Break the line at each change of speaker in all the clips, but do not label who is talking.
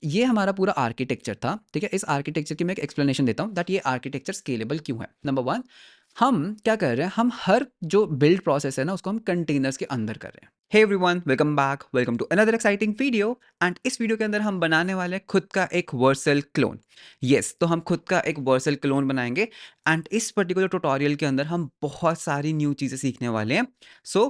ये हमारा पूरा आर्किटेक्चर था, ठीक है? इस आर्किटेक्चर की मैं एक एक्सप्लेनेशन देता हूँ दैट ये आर्किटेक्चर स्केलेबल क्यों है। नंबर 1, हम क्या कर रहे हैं, हम हर जो बिल्ड प्रोसेस है ना, उसको हम कंटेनर्स के अंदर कर रहे हैं। Hey everyone, welcome back, welcome to another exciting video. And इस वीडियो के अंदर हम बनाने वाले हैं खुद का एक वर्सल क्लोन। यस, तो हम खुद का एक वर्सल क्लोन बनाएंगे। एंड इस पर्टिकुलर ट्यूटोरियल के अंदर हम बहुत सारी न्यू चीज़ें सीखने वाले हैं।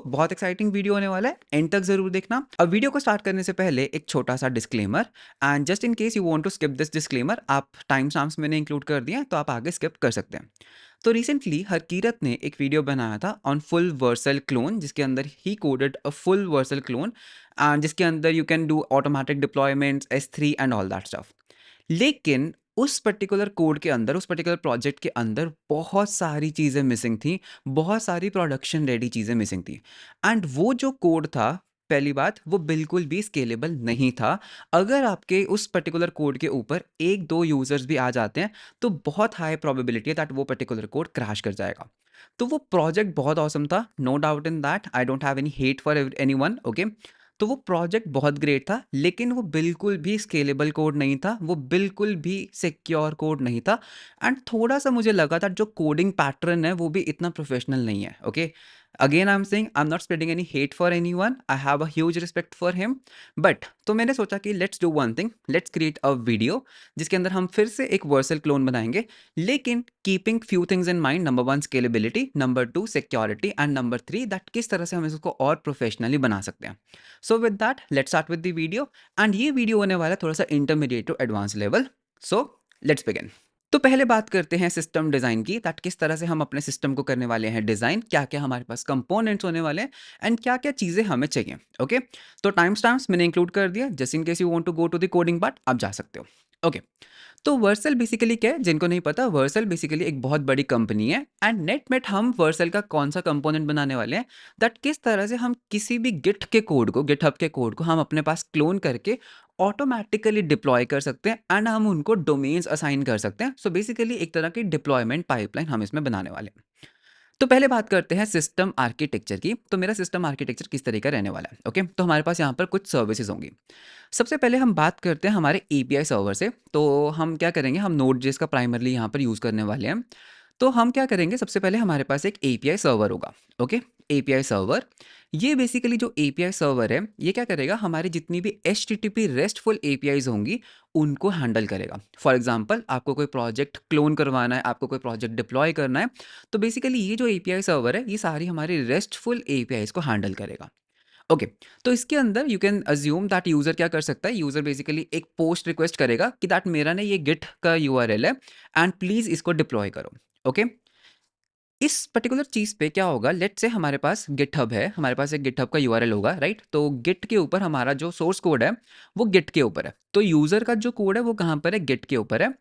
बहुत एक्साइटिंग वीडियो होने वाला है, एंड तक ज़रूर देखना। अब वीडियो को स्टार्ट करने से पहले एक छोटा सा disclaimer, and just in case you want to skip this disclaimer, आप टाइम स्टैम्प्स मैंने इंक्लूड कर दिए हैं, तो आप आगे स्किप कर सकते हैं। तो रिसेंटली हरकीरत ने एक वीडियो बनाया था ऑन फुल वर्सल क्लोन, जिसके अंदर ही coded a full Vercel clone, and जिसके अंदर you can do automatic deployments S3 and all that stuff. लेकिन उस पर्टिकुलर कोड के अंदर, उस पर्टिकुलर प्रोजेक्ट के अंदर बहुत सारी चीज़ें मिसिंग थी, बहुत सारी प्रोडक्शन रेडी चीज़ें मिसिंग थी। एंड वो जो कोड था, पहली बात, वो बिल्कुल भी स्केलेबल नहीं था। अगर आपके उस पर्टिकुलर कोड के ऊपर 1-2 यूज़र्स भी आ जाते हैं, तो बहुत हाई प्रोबेबिलिटी है दैट वो पर्टिकुलर कोड क्रैश कर जाएगा। तो वो प्रोजेक्ट बहुत ऑसम था, no doubt in that, I don't have any hate for anyone, okay? तो वो प्रोजेक्ट बहुत ग्रेट था, लेकिन वो बिल्कुल भी स्केलेबल कोड नहीं था, वो बिल्कुल भी सिक्योर कोड नहीं था। एंड थोड़ा-सा मुझे लगा था जो कोडिंग पैटर्न है, वो भी इतना प्रोफेशनल नहीं है, okay? Again I am saying, I am not spreading any hate for anyone, I have a huge respect for him. But तो मैंने सोचा कि let's do one thing, let's create a video जिसके अंदर हम फिर से एक वर्सल क्लोन बनाएँगे, लेकिन keeping few things in mind. Number 1 scalability, number 2 security, and number 3 that किस तरह से हम इसको और प्रोफेशनली बना सकते हैं। So with that let's start with the video. And ये वीडियो होने वाला है थोड़ा सा intermediate to advance level. So let's begin. तो पहले बात करते हैं सिस्टम डिज़ाइन की, दैट किस तरह से हम अपने सिस्टम को करने वाले हैं डिज़ाइन, क्या-क्या हमारे पास कंपोनेंट्स होने वाले हैं, एंड क्या-क्या चीज़ें हमें चाहिए, ओके? तो टाइम स्टैम्प्स मैंने इंक्लूड कर दिया, just in case you want to go to the coding part, आप जा सकते हो, ओके? तो वर्सल बेसिकली क्या है, जिनको नहीं पता, वर्सल बेसिकली एक बहुत बड़ी कंपनी है। एंड नेट में हम वर्सल का कौन सा कंपोनेंट बनाने वाले हैं, दैट किस तरह से हम किसी भी गिट के कोड को, गिटहब के कोड को हम अपने पास क्लोन करके ऑटोमेटिकली डिप्लॉय कर सकते हैं, एंड हम उनको डोमेन्स असाइन कर सकते हैं। सो बेसिकली एक तरह की डिप्लॉयमेंट पाइपलाइन हम इसमें बनाने वाले हैं। तो पहले बात करते हैं सिस्टम आर्किटेक्चर की। तो मेरा सिस्टम आर्किटेक्चर किस तरह का रहने वाला है, ओके? तो हमारे पास यहाँ पर कुछ सर्विसेज होंगी। सबसे पहले हम बात करते हैं हमारे एपीआई सर्वर से। तो हम क्या करेंगे, हम नोड.जेएस का प्राइमरली यहाँ पर यूज़ करने वाले हैं। तो हम क्या करेंगे, सबसे पहले हमारे पास एक एपीआई सर्वर होगा, ओके? एपीआई सर्वर, ये बेसिकली जो एपीआई सर्वर है, ये क्या करेगा, हमारी जितनी भी एचटीटीपी रेस्टफुल एपीआईज होंगी, उनको हैंडल करेगा। फॉर एग्जांपल, आपको कोई प्रोजेक्ट क्लोन करवाना है, आपको कोई प्रोजेक्ट डिप्लॉय करना है, तो बेसिकली ये जो एपीआई सर्वर है, ये सारी हमारी रेस्टफुल एपीआईज को हैंडल करेगा, ओके? तो इसके अंदर you can assume that user क्या कर सकता है, यूज़र बेसिकली एक पोस्ट रिक्वेस्ट करेगा कि दैट मेरा ना ये गिट का यूआरएल है, एंड प्लीज़ इसको डिप्लॉय करो, ओके? इस पर्टिकुलर चीज़ पे क्या होगा, लेट्स से हमारे पास गिटहब है, हमारे पास एक गिटहब का यूआरएल होगा, राइट? तो गिट के ऊपर हमारा जो सोर्स कोड है, वो गिट के ऊपर है। तो यूज़र का जो कोड है, वो कहाँ पर है, गिट के ऊपर है।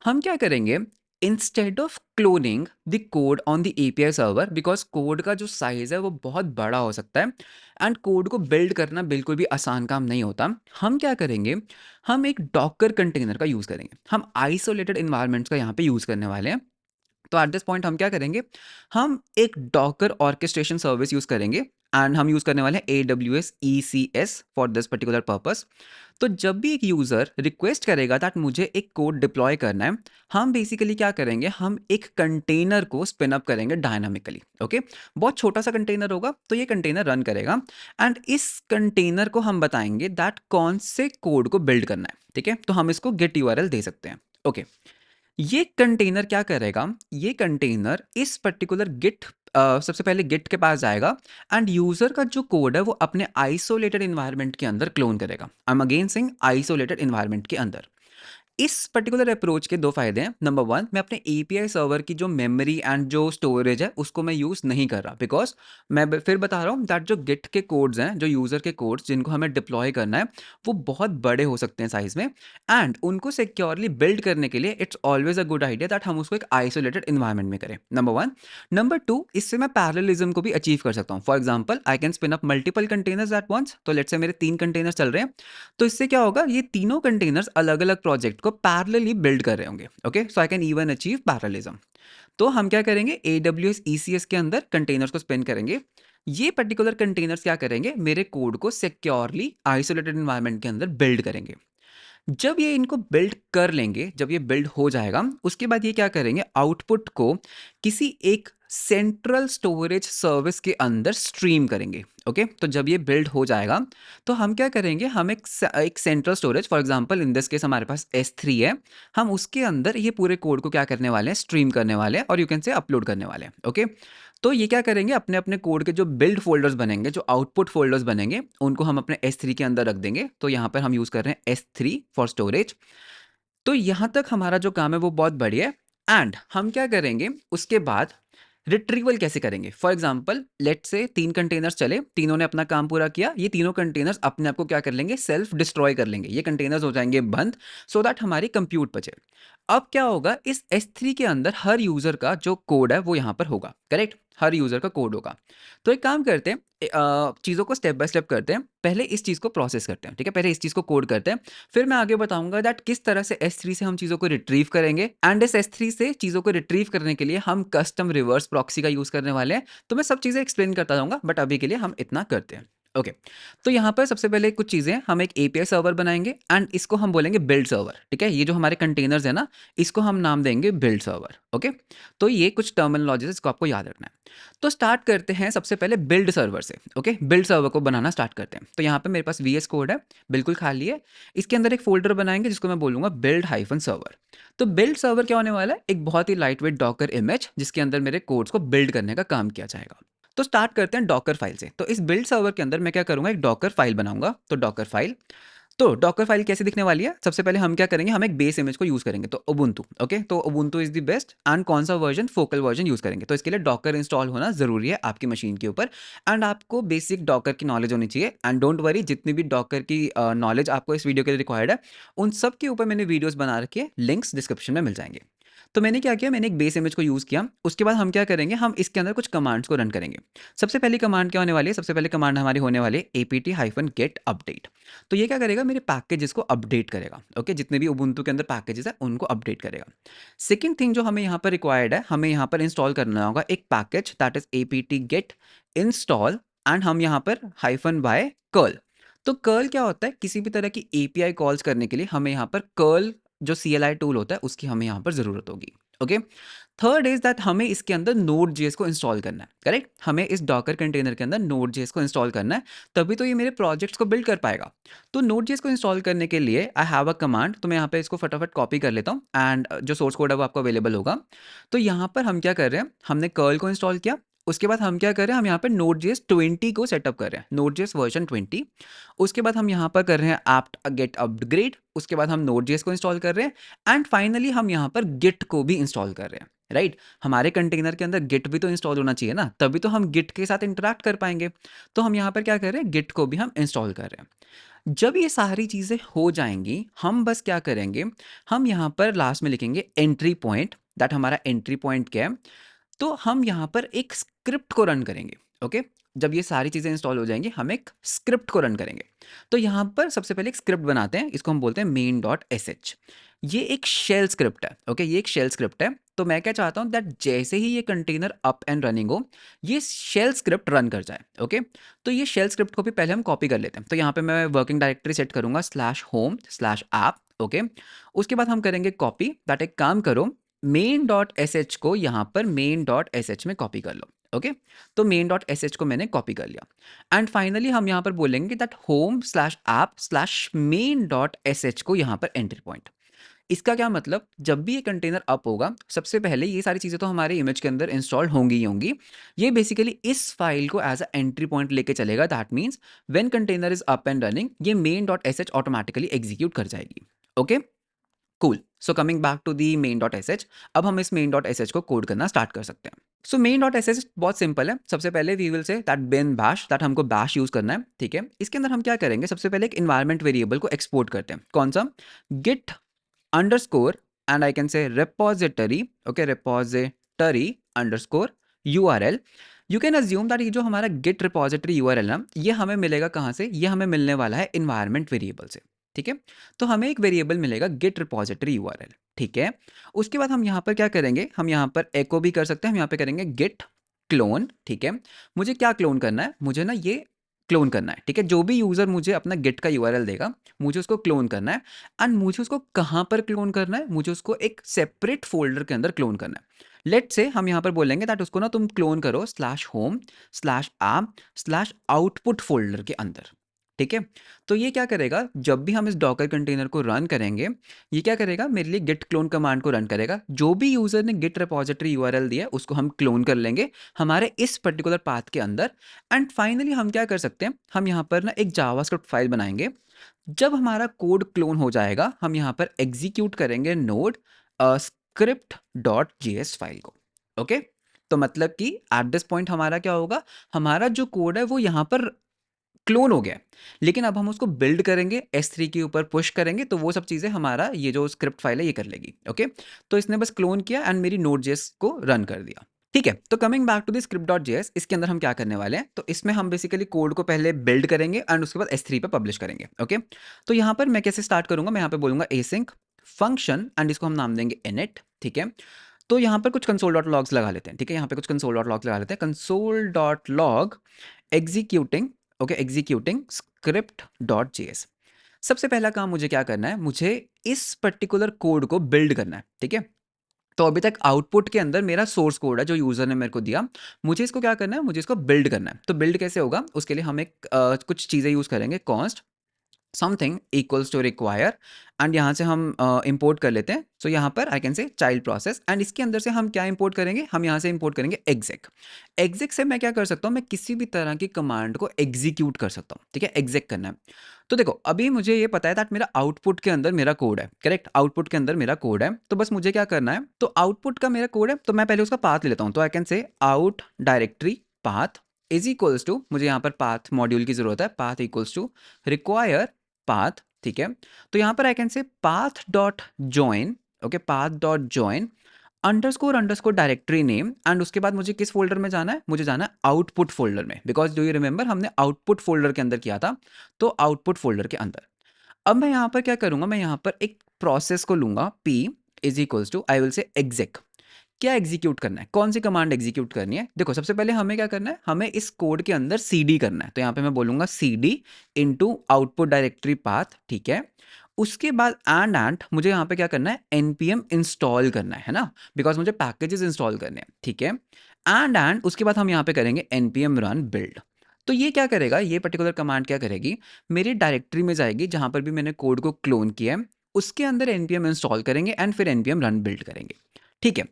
हम क्या करेंगे, instead of cloning the code on the API server, because code का जो साइज़ है, वो बहुत बड़ा हो सकता है, एंड कोड को बिल्ड करना बिल्कुल भी आसान काम नहीं होता। हम क्या करेंगे, हम एक डॉकर कंटेनर का यूज़ करेंगे। हम आइसोलेटेड एनवायरनमेंट्स का यहाँ पे यूज़ करने वाले हैं। तो एट दिस पॉइंट हम क्या करेंगे, हम एक डॉकर ऑर्केस्ट्रेशन सर्विस यूज़ करेंगे, एंड हम यूज़ करने वाले हैं AWS ECS for this particular purpose. तो जब भी एक यूज़र रिक्वेस्ट करेगा दैट मुझे एक कोड डिप्लॉय करना है, हम बेसिकली क्या करेंगे, हम एक कंटेनर को स्पिन अप करेंगे डायनामिकली, ओके? बहुत छोटा सा कंटेनर होगा, तो ये कंटेनर रन करेगा, एंड इस कंटेनर को हम बताएंगे दैट कौन से कोड को बिल्ड करना है, ठीक है? तो हम इसको गेट यूआरएल दे सकते हैं, ओके? ये कंटेनर क्या करेगा, ये कंटेनर इस पर्टिकुलर गिट, सबसे पहले गिट के पास जाएगा, एंड यूजर का जो कोड है, वो अपने आइसोलेटेड एनवायरनमेंट के अंदर क्लोन करेगा। I am again saying isolated environment के अंदर। इस पर्टिकुलर अप्रोच के दो फायदे हैं। नंबर 1, मैं अपने एपीआई सर्वर की जो मेमोरी एंड जो स्टोरेज है, उसको मैं यूज़ नहीं कर रहा, बिकॉज़ फिर बता रहा हूँ दैट जो गिट के कोड्स हैं, जो यूज़र के कोड्स जिनको हमें डिप्लॉय करना है, वो बहुत बड़े हो सकते हैं साइज़ में, एंड उनको सिक्योरली बिल्ड करने के लिए it's always a good idea that हम उसको एक आइसोलेटेड एनवायरनमेंट में करें, नंबर 1। नंबर 2, इससे मैं पैरेललिज्म को भी अचीव कर सकता हूँ। For example, I can spin up multiple containers at once. तो लेट्स से मेरे 3 कंटेनर्स चल रहे हैं, तो इससे क्या होगा, ये तीनों कंटेनर्स अलग-अलग प्रोजेक्ट को पैरेलली बिल्ड कर रहे होंगे, okay? So I can even achieve parallelism. तो हम क्या करेंगे, AWS ECS के अंदर कंटेनर्स को स्पिन करेंगे। ये पर्टिकुलर कंटेनर्स क्या करेंगे, मेरे कोड को सिक्योरली आइसोलेटेड एनवायरनमेंट के अंदर बिल्ड करेंगे। जब ये इनको बिल्ड कर लेंगे, जब ये बिल्ड हो जाएगा, उसके बाद ये क्या करेंगे, आउटपुट को किसी एक सेंट्रल स्टोरेज सर्विस के अंदर स्ट्रीम करेंगे। ओके, तो जब ये बिल्ड हो जाएगा तो हम क्या करेंगे, हम एक central storage, for example in this case हमारे पास S3 है, हम उसके अंदर ये पूरे कोड को क्या करने वाले हैं, स्ट्रीम करने वाले हैं, और यू कैन से अपलोड करने वाले हैं। ओके, तो ये क्या करेंगे, अपने अपने कोड के जो बिल्ड फोल्डर्स बनेंगे, जो आउटपुट फोल्डर्स बनेंगे, उनको हम अपने S3 के अंदर रख देंगे। तो यहाँ पर हम यूज़ कर रहे हैं S3 फॉर स्टोरेज। तो यहाँ तक हमारा जो काम है वो बहुत बढ़िया है। एंड हम क्या करेंगे उसके बाद, रिट्रीवल कैसे करेंगे। फॉर एग्जाम्पल लेट से 3 कंटेनर्स चले, तीनों ने अपना काम पूरा किया, ये तीनों कंटेनर्स अपने आप को क्या कर लेंगे, सेल्फ डिस्ट्रॉय कर लेंगे, ये कंटेनर्स हो जाएंगे बंद, सो दैट हमारी कंप्यूट बचे। अब क्या होगा, इस S3 के अंदर हर यूजर का जो कोड है वो यहाँ पर होगा, करेक्ट, हर यूजर का कोड होगा। तो एक काम करते हैं, चीज़ों को स्टेप बाय स्टेप करते हैं, पहले इस चीज़ को प्रोसेस करते हैं, ठीक है, पहले इस चीज़ को कोड करते हैं, फिर मैं आगे बताऊंगा दैट किस तरह से S3 से हम चीज़ों को रिट्रीव करेंगे, एंड इस S3 से चीज़ों को रिट्रीव करने के लिए हम कस्टम रिवर्स प्रॉक्सी का यूज़ करने वाले हैं। तो मैं सब चीज़ें एक्सप्लेन करता जाऊंगा, बट अभी के लिए हम इतना करते हैं। ओके, तो यहाँ पर सबसे पहले कुछ चीज़ें, हम एक API सर्वर बनाएंगे एंड इसको हम बोलेंगे बिल्ड सर्वर, ठीक है, ये जो हमारे कंटेनर्स है ना, इसको हम नाम देंगे बिल्ड सर्वर। ओके, तो ये कुछ टर्मिनोलॉजीज, इसको आपको याद रखना है। तो स्टार्ट करते हैं सबसे पहले बिल्ड सर्वर से। ओके, बिल्ड सर्वर को बनाना स्टार्ट करते हैं। तो यहाँ पे मेरे पास VS कोड है, बिल्कुल खाली है, इसके अंदर एक फोल्डर बनाएंगे जिसको मैं बोलूंगा बिल्ड हाइफन सर्वर। तो बिल्ड सर्वर क्या होने वाला है, एक बहुत ही लाइट वेट डॉकर इमेज, जिसके अंदर मेरे कोड्स को बिल्ड करने का काम किया जाएगा। तो स्टार्ट करते हैं डॉकर फाइल से। तो इस बिल्ड सर्वर के अंदर मैं क्या करूंगा, एक डॉकर फाइल बनाऊंगा। तो डॉकर फाइल, तो डॉकर फाइल कैसे दिखने वाली है, सबसे पहले हम क्या करेंगे, हम एक बेस इमेज को यूज करेंगे, तो उबुंटू। ओके, तो Ubuntu is the best, and कौन सा वर्जन, फोकल वर्जन यूज करेंगे। तो इसके लिए डॉकर इंस्टॉल होना जरूरी है आपकी मशीन के ऊपर, एंड आपको बेसिक डॉकर की नॉलेज होनी चाहिए। एंड डोंट वरी, जितनी भी डॉकर की नॉलेज आपको इस वीडियो के लिए रिक्वायर्ड है, उन सब के ऊपर मैंने वीडियोस बना रखे हैं, लिंक्स डिस्क्रिप्शन में मिल जाएंगे। तो मैंने क्या किया, मैंने एक बेस इमेज को यूज़ किया, उसके बाद हम क्या करेंगे, हम इसके अंदर कुछ कमांड्स को रन करेंगे। सबसे पहली कमांड क्या होने वाली है, सबसे पहले कमांड हमारी होने वाली है apt-get update। तो ये क्या करेगा, मेरे पैकेजेस को अपडेट करेगा। ओके, जितने भी उबुंटू के अंदर पैकेजेस है उनको अपडेट करेगा। सेकेंड थिंग जो हमें यहाँ पर रिक्वायर्ड है, हमें यहाँ पर इंस्टॉल करना होगा एक package, that is apt-get install, and हम यहाँ पर हाइफन बाय कर्ल। तो कर्ल क्या होता है, किसी भी तरह की API कॉल्स करने के लिए हमें यहाँ पर कर्ल जो CLI टूल होता है उसकी हमें यहाँ पर ज़रूरत होगी। ओके, थर्ड इज दैट हमें इसके अंदर Node.js को इंस्टॉल करना है, करेक्ट, हमें इस डॉकर कंटेनर के अंदर Node.js को इंस्टॉल करना है, तभी तो ये मेरे प्रोजेक्ट्स को बिल्ड कर पाएगा। तो Node.js को इंस्टॉल करने के लिए आई हैव अ कमांड, तो मैं यहाँ पे इसको फटाफट कॉपी कर लेता हूँ, एंड जो सोर्स कोड है वो आपको अवेलेबल होगा। तो यहाँ पर हम क्या कर रहे हैं, हमने कर्ल को इंस्टॉल किया, उसके बाद हम क्या कर रहे हैं, हम यहाँ पर Node.js 20 को सेटअप कर रहे हैं, Node.js वर्जन 20। उसके बाद हम यहाँ पर कर रहे हैं apt get upgrade, उसके बाद हम Node.js को इंस्टॉल कर रहे हैं, एंड फाइनली हम यहाँ पर Git को भी इंस्टॉल कर रहे हैं। राइट, हमारे कंटेनर के अंदर Git भी तो इंस्टॉल होना चाहिए ना, तभी तो हम Git के साथ इंटरेक्ट कर पाएंगे। तो हम यहाँ पर क्या कर रहे हैं, Git को भी हम इंस्टॉल कर रहे हैं। जब ये सारी चीज़ें हो जाएंगी, हम बस क्या करेंगे, हम यहाँ पर लास्ट में लिखेंगे एंट्री पॉइंट, दैट हमारा एंट्री पॉइंट क्या है। तो हम यहाँ पर एक स्क्रिप्ट को रन करेंगे। ओके, जब ये सारी चीज़ें इंस्टॉल हो जाएंगी, हम एक स्क्रिप्ट को रन करेंगे। तो यहाँ पर सबसे पहले एक स्क्रिप्ट बनाते हैं, इसको हम बोलते हैं main.sh। ये एक शेल स्क्रिप्ट है। ओके, ये एक शेल स्क्रिप्ट है। तो मैं क्या चाहता हूँ दैट जैसे ही ये कंटेनर अप एंड रनिंग हो, ये शेल स्क्रिप्ट रन कर जाए। ओके, तो ये शेल स्क्रिप्ट को भी पहले हम कॉपी कर लेते हैं। तो यहाँ पे मैं वर्किंग डायरेक्टरी सेट करूंगा /home/app। ओके, उसके बाद हम करेंगे कॉपी, दैट एक काम करो, main.sh को यहाँ पर main.sh में कॉपी कर लो। ओके, तो main.sh को मैंने कॉपी कर लिया, एंड फाइनली हम यहाँ पर बोलेंगे दैट home/app/main.sh को यहाँ पर एंट्री पॉइंट। इसका क्या मतलब, जब भी ये कंटेनर अप होगा, सबसे पहले ये सारी चीज़ें तो हमारे इमेज के अंदर इंस्टॉल होंगी ही होंगी, ये बेसिकली इस फाइल को एज अ एंट्री पॉइंट लेके चलेगा। That means when container is up and running, ये main.sh ऑटोमेटिकली एग्जीक्यूट कर जाएगी। Okay, cool. So coming back to the main.sh, अब हम इस main.sh को कोड करना स्टार्ट कर सकते हैं। सो main.sh बहुत सिंपल है। सबसे पहले we will say that bin bash, that हमको bash यूज करना है, ठीक है। इसके अंदर हम क्या करेंगे, सबसे पहले एक इन्वायरमेंट वेरिएबल को एक्सपोर्ट करते हैं। कौन सा, git underscore, and I can say repository, okay, repository underscore URL। You can assume that ये जो हमारा गिट रिपोजिटरी URL ना, ये हमें मिलेगा कहाँ से, ये हमें मिलने वाला है इन्वायरमेंट वेरिएबल से, ठीक है। तो हमें एक वेरिएबल मिलेगा गिट रिपोजिटरी URL, ठीक है। उसके बाद हम यहाँ पर क्या करेंगे, हम यहाँ पर एको भी कर सकते हैं, हम यहाँ पे करेंगे गिट क्लोन, ठीक है। मुझे क्या क्लोन करना है, मुझे ना ये क्लोन करना है, ठीक है? जो भी यूज़र मुझे अपना गिट का यूआरएल देगा, मुझे उसको क्लोन करना है एंड मुझे उसको कहाँ पर क्लोन करना है? मुझे उसको एक सेपरेट फ़ोल्डर के अंदर क्लोन करना है। लेट्स से हम यहाँ पर बोलेंगे दैट उसको ना तुम क्लोन करो /home/app/output फ़ोल्डर के अंदर, ठीक है? तो ये क्या करेगा, जब भी हम इस डॉकर कंटेनर को रन करेंगे, ये क्या करेगा, मेरे लिए गिट क्लोन कमांड को रन करेगा। जो भी यूज़र ने गिट रिपॉजिटरी यूआरएल दिया है, उसको हम क्लोन कर लेंगे हमारे इस पर्टिकुलर पाथ के अंदर एंड फाइनली हम क्या कर सकते हैं, हम यहाँ पर ना एक जावास्क्रिप्ट फाइल बनाएंगे। जब हमारा कोड क्लोन हो जाएगा, हम यहाँ पर एग्जीक्यूट करेंगे node script dot JS file को, ओके? तो मतलब कि एट दिस पॉइंट हमारा क्या होगा, हमारा जो कोड है वो यहाँ पर क्लोन हो गया है, लेकिन अब हम उसको बिल्ड करेंगे, S3 के ऊपर पुश करेंगे, तो वो सब चीज़ें हमारा ये जो स्क्रिप्ट फाइल है ये कर लेगी, ओके? तो इसने बस क्लोन किया एंड मेरी Node.js को रन कर दिया, ठीक है? तो coming back to the script.js, इसके अंदर हम क्या करने वाले हैं, तो इसमें हम बेसिकली कोड को पहले बिल्ड करेंगे एंड उसके बाद S3 पे पब्लिश करेंगे, ओके? तो यहाँ पर मैं कैसे स्टार्ट करूँगा, मैं यहाँ पे बोलूँगा async फंक्शन एंड इसको हम नाम देंगे init, ठीक है? तो यहाँ पर कुछ console.logs लगा लेते हैं, ठीक है? यहाँ पे कुछ console.logs लगा लेते हैं, console.log executing, okay, executing script.js। सबसे पहला काम मुझे क्या करना है, मुझे इस पर्टिकुलर कोड को बिल्ड करना है, ठीक है? तो अभी तक आउटपुट के अंदर मेरा सोर्स कोड है जो यूजर ने मेरे को दिया, मुझे इसको क्या करना है, मुझे इसको बिल्ड करना है। तो बिल्ड कैसे होगा, उसके लिए हम एक कुछ चीज़ें यूज़ करेंगे, const something equals to require and यहाँ से हम इंपोर्ट कर लेते हैं। सो यहाँ पर आई कैन से चाइल्ड प्रोसेस एंड इसके अंदर से हम क्या इंपोर्ट करेंगे, हम यहाँ से इंपोर्ट करेंगे एग्जेक। एग्जेक से मैं क्या कर सकता हूँ, मैं किसी भी तरह की कमांड को एग्जीक्यूट कर सकता हूँ, ठीक है? एग्जेक करना है। तो देखो अभी मुझे ये पता है दैट मेरा आउटपुट के अंदर मेरा कोड है, करेक्ट? आउटपुट के अंदर मेरा कोड है, तो बस मुझे क्या करना है, तो आउटपुट का मेरा कोड है, तो मैं पहले उसका पाथ ले लेता हूँ। तो I can say out directory path is equals to, मुझे यहाँ पर पाथ मॉड्यूल की जरूरत है, path equals to require path, ठीक है? तो यहाँ पर I can say path dot join, okay, path dot join underscore directory name and उसके बाद मुझे किस फोल्डर में जाना है, मुझे जाना है आउटपुट फोल्डर में, बिकॉज डू यू रिमेंबर हमने आउटपुट फोल्डर के अंदर किया था, तो आउटपुट फोल्डर के अंदर। अब मैं यहाँ पर क्या करूँगा, मैं यहाँ पर एक प्रोसेस को लूँगा, p is equals to I will say exec. क्या एग्जीक्यूट करना है, कौन सी कमांड एग्जीक्यूट करनी है? देखो सबसे पहले हमें क्या करना है, हमें इस कोड के अंदर cd करना है। तो यहाँ पे मैं बोलूँगा cd into output directory path, ठीक है? उसके बाद एंड मुझे यहाँ पे क्या करना है, npm इंस्टॉल करना है ना, बिकॉज मुझे पैकेजेस इंस्टॉल करने हैं, ठीक है? एंड उसके बाद हम यहाँ पे करेंगे npm रन बिल्ड। तो ये क्या करेगा, ये पर्टिकुलर कमांड क्या करेगी, मेरी डायरेक्टरी में जाएगी जहाँ पर भी मैंने कोड को क्लोन किया है, उसके अंदर npm इंस्टॉल करेंगे एंड फिर npm रन बिल्ड करेंगे, ठीक है?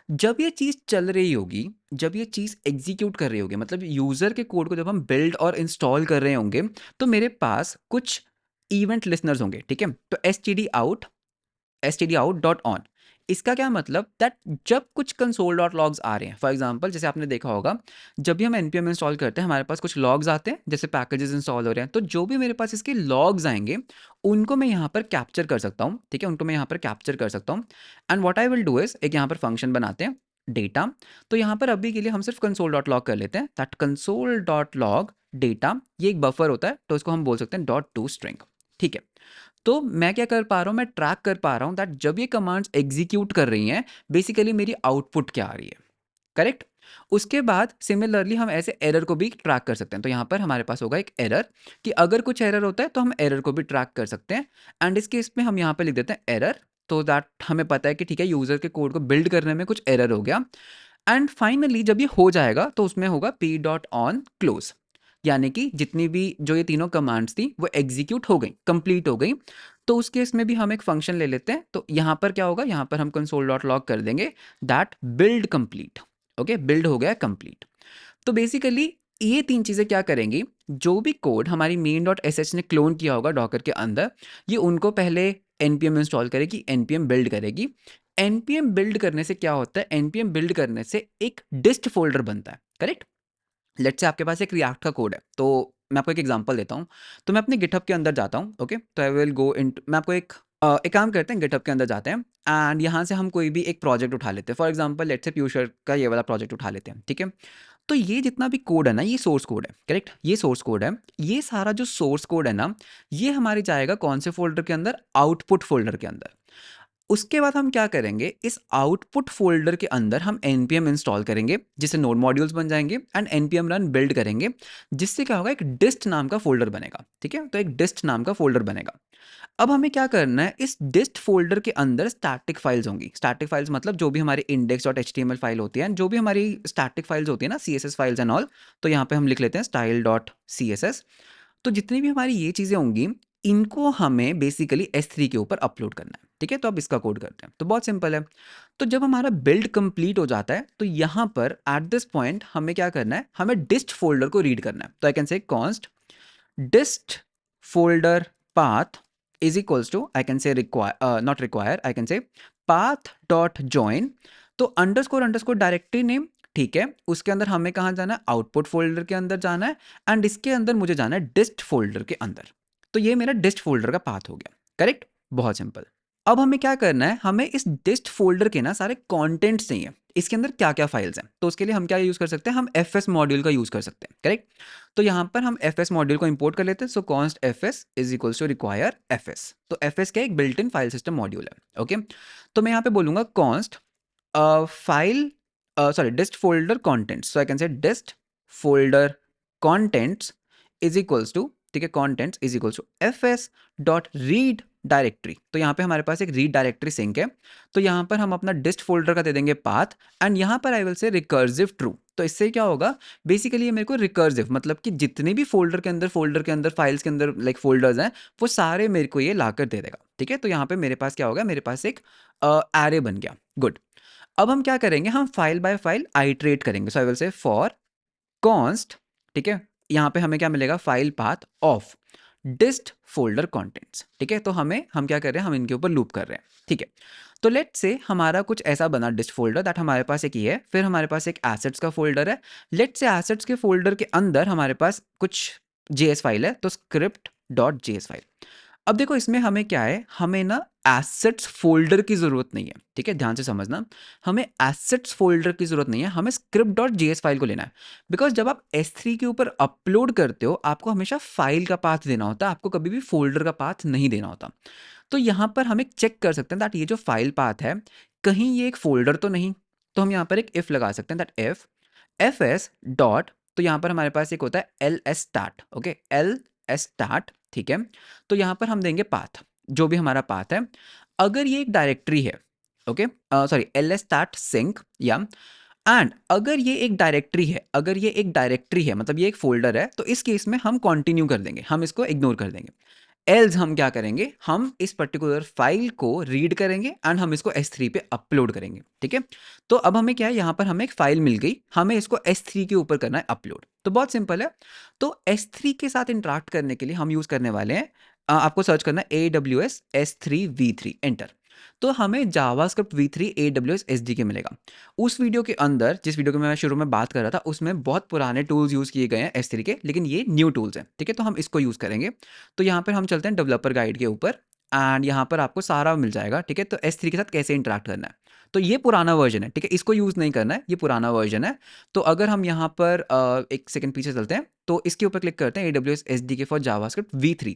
जब ये चीज़ चल रही होगी, जब ये चीज़ एग्जीक्यूट कर रही होगी, मतलब यूज़र के कोड को जब हम बिल्ड और इंस्टॉल कर रहे होंगे, तो मेरे पास कुछ इवेंट लिसनर्स होंगे, ठीक है? तो std out डॉट ऑन, इसका क्या मतलब, दैट जब कुछ कंसोल डॉट लॉग्स आ रहे हैं, फॉर एग्जांपल जैसे आपने देखा होगा, जब भी हम npm इंस्टॉल करते हैं हमारे पास कुछ लॉग्स आते हैं, जैसे पैकेजेस इंस्टॉल हो रहे हैं, तो जो भी मेरे पास इसके लॉग्स आएंगे उनको मैं यहाँ पर कैप्चर कर सकता हूँ, ठीक है? उनको मैं यहाँ पर कैप्चर कर सकता हूँ and what I will do is, एक यहाँ पर फंक्शन बनाते हैं डेटा। तो यहाँ पर अभी के लिए हम सिर्फ कंसोल डॉट लॉग कर लेते हैं, that console dot log data, ये एक बफर होता है, तो इसको हम बोल सकते हैं डॉट टू स्ट्रिंग, ठीक है? तो मैं क्या कर पा रहा हूँ, मैं ट्रैक कर पा रहा हूँ दैट जब ये कमांड्स एग्जीक्यूट कर रही हैं, बेसिकली मेरी आउटपुट क्या आ रही है, करेक्ट? उसके बाद सिमिलरली हम ऐसे एरर को भी ट्रैक कर सकते हैं। तो यहाँ पर हमारे पास होगा एक एरर, कि अगर कुछ एरर होता है तो हम एरर को भी ट्रैक कर सकते हैं एंड इस केस में हम यहाँ पर लिख देते हैं एरर, तो दैट हमें पता है कि ठीक है, यूजर के कोड को बिल्ड करने में कुछ एरर हो गया। एंड फाइनली जब ये हो जाएगा तो उसमें होगा p डॉट ऑन क्लोज, यानी कि जितनी भी जो ये तीनों कमांड्स थी वो एग्जीक्यूट हो गई, कंप्लीट हो गई। तो उस केस में भी हम एक फंक्शन ले लेते हैं, तो यहाँ पर क्या होगा, यहाँ पर हम कंसोल डॉट लॉग कर देंगे that build complete, okay, build हो गया कंप्लीट। तो बेसिकली ये तीन चीज़ें क्या करेंगी, जो भी कोड हमारी मेन डॉट एस एच ने क्लोन किया होगा डॉकर के अंदर, ये उनको पहले npm इंस्टॉल करेगी, npm बिल्ड करेगी। npm बिल्ड करने से क्या होता है, npm बिल्ड करने से एक डिस्ट फोल्डर बनता है, करेक्ट? लेट्स से आपके पास एक रिएक्ट का कोड है, तो मैं आपको एक एग्जांपल देता हूँ। तो मैं अपने गिटहब के अंदर जाता हूँ, ओके, तो आई विल गो इन, मैं आपको एक काम करते हैं, गिटहब के अंदर जाते हैं एंड यहाँ से हम कोई भी एक प्रोजेक्ट उठा लेते हैं। फॉर एग्जांपल लेट्स से प्यूशर का ये वाला प्रोजेक्ट उठा लेते हैं, ठीक है? तो ये जितना भी कोड है ना, ये सोर्स कोड है, करेक्ट? ये सोर्स कोड है, ये सारा जो सोर्स कोड है ना, ये हमारे जाएगा कौन से फोल्डर के अंदर, आउटपुट फोल्डर के अंदर। उसके बाद हम क्या करेंगे, इस आउटपुट फ़ोल्डर के अंदर हम npm इंस्टॉल करेंगे, जिससे नोड मॉड्यूल्स बन जाएँगे एंड npm रन बिल्ड करेंगे, जिससे क्या होगा, एक dist नाम का फ़ोल्डर बनेगा, ठीक है? तो एक dist नाम का फ़ोल्डर बनेगा। अब हमें क्या करना है, इस dist फ़ोल्डर के अंदर स्टैटिक फाइल्स होंगी। स्टैटिक फाइल्स मतलब जो भी हमारी index.html फाइल होती है, जो भी हमारी स्टैटिक फाइल्स होती है ना, CSS फाइल्स एंड ऑल, तो यहाँ पे हम लिख लेते हैं style.css। तो जितनी भी हमारी ये चीज़ें होंगी, इनको हमें बेसिकली S3 के ऊपर अपलोड करना है, ठीक है? तो अब इसका कोड करते हैं। तो बहुत सिंपल है। तो जब हमारा बिल्ड कंप्लीट हो जाता है, तो यहाँ पर एट दिस पॉइंट हमें क्या करना है, हमें dist फ़ोल्डर को रीड करना है। तो आई कैन से const dist folder path is equals to, I can say not require, I can say path dot join। तो अंडरस्कोर अंडरस्कोर डायरेक्टरी नेम, ठीक है? उसके अंदर हमें कहाँ जाना है, आउटपुट फोल्डर के अंदर जाना है एंड इसके अंदर मुझे जाना है डिस्ट फोल्डर के अंदर। तो ये मेरा डिस्ट फोल्डर का पाथ हो गया, करेक्ट? बहुत सिंपल। अब हमें क्या करना है, हमें इस डिस्ट फोल्डर के ना सारे कंटेंट्स चाहिए, इसके अंदर क्या क्या फाइल्स हैं। तो उसके लिए हम क्या यूज़ कर सकते हैं, हम fs मॉड्यूल का यूज़ कर सकते हैं, करेक्ट? तो यहाँ पर हम fs मॉड्यूल को इंपोर्ट कर लेते हैं। So const fs is equals to require fs। तो fs क्या है, एक built in file system module है, ओके? तो मैं यहाँ पे बोलूँगा const file sorry dist folder contents. So I can say dist folder contents is equals to, ठीक है, contents is equals to fs dot read directory. तो यहाँ पे हमारे पास एक रीड डायरेक्टरी सिंक है। तो यहाँ पर हम अपना डिस्ट फोल्डर का दे देंगे पाथ एंड यहाँ पर आई विल से रिकर्सिव ट्रू। तो इससे क्या होगा, बेसिकली ये मेरे को रिकर्सिव मतलब कि जितने भी फोल्डर के अंदर फाइल्स के अंदर लाइक फोल्डर्स हैं, वो सारे मेरे को ये ला कर दे देगा, ठीक है? तो यहाँ पे मेरे पास क्या होगा, मेरे पास एक एरे बन गया। गुड। अब हम क्या करेंगे, हम फाइल बाय फाइल आइट्रेट करेंगे। So I will say for const, ठीक है, यहाँ पे हमें क्या मिलेगा, file path of dist folder contents, ठीक है? तो हम क्या कर रहे हैं, हम इनके ऊपर लूप कर रहे हैं, ठीक है? तो लेट से हमारा कुछ ऐसा बना डिस्ट फोल्डर दैट हमारे पास एक ये है, फिर हमारे पास एक एसेट्स का फोल्डर है। लेट से एसेट्स के फोल्डर के अंदर हमारे पास कुछ जेएस फाइल है, तो स्क्रिप्ट डॉट जेएस फाइल। अब देखो इसमें हमें क्या है, हमें ना एसेट्स फोल्डर की ज़रूरत नहीं है, ठीक है? ध्यान से समझना, हमें एसेट्स फोल्डर की ज़रूरत नहीं है, हमें स्क्रिप्ट डॉट जेएस फाइल को लेना है। बिकॉज जब आप S3 के ऊपर अपलोड करते हो, आपको हमेशा फाइल का पाथ देना होता है, आपको कभी भी फोल्डर का पाथ नहीं देना होता। तो यहाँ पर हम एक चेक कर सकते हैं दैट ये जो फाइल पाथ है, कहीं ये एक फोल्डर तो नहीं। तो हम यहाँ पर एक इफ लगा सकते हैं दैट इफ fs डॉट, तो यहाँ पर हमारे पास एक होता है ls start, okay, ls start, ठीक है? तो यहाँ पर हम देंगे पाथ, जो भी हमारा पाथ है। अगर ये एक डायरेक्टरी है, okay, sorry ls start sync, या एंड अगर ये एक डायरेक्टरी है, अगर ये एक डायरेक्टरी है मतलब ये एक फोल्डर है, तो इस केस में हम कंटिन्यू कर देंगे, हम इसको इग्नोर कर देंगे। एल्स हम क्या करेंगे, हम इस पर्टिकुलर फाइल को रीड करेंगे एंड हम इसको S3 पे अपलोड करेंगे, ठीक है? तो अब हमें क्या है, यहाँ पर हमें एक फाइल मिल गई, हमें इसको S3 के ऊपर करना है अपलोड। तो बहुत सिंपल है। तो S3 के साथ इंटरेक्ट करने के लिए हम यूज करने वाले हैं, आपको सर्च करना है AWS S3 V3, एंटर। तो हमें जावास्क्रिप्ट V3 AWS SDK मिलेगा। उस वीडियो के अंदर, जिस वीडियो की मैं शुरू में बात कर रहा था, उसमें बहुत पुराने टूल्स यूज़ किए गए हैं S3 के, लेकिन ये न्यू टूल्स हैं, ठीक है? तो हम इसको यूज़ करेंगे। तो यहाँ पर हम चलते हैं डेवलपर गाइड के ऊपर एंड यहाँ पर आपको सारा मिल जाएगा, ठीक है? तो S3 के साथ कैसे इंटरेक्ट करना है। तो ये पुराना वर्जन है, ठीक है? इसको यूज़ नहीं करना है, ये पुराना वर्जन है। तो अगर हम यहाँ पर एक सेकंड पीछे चलते हैं, तो इसके ऊपर क्लिक करते हैं AWS SDK for JavaScript V3।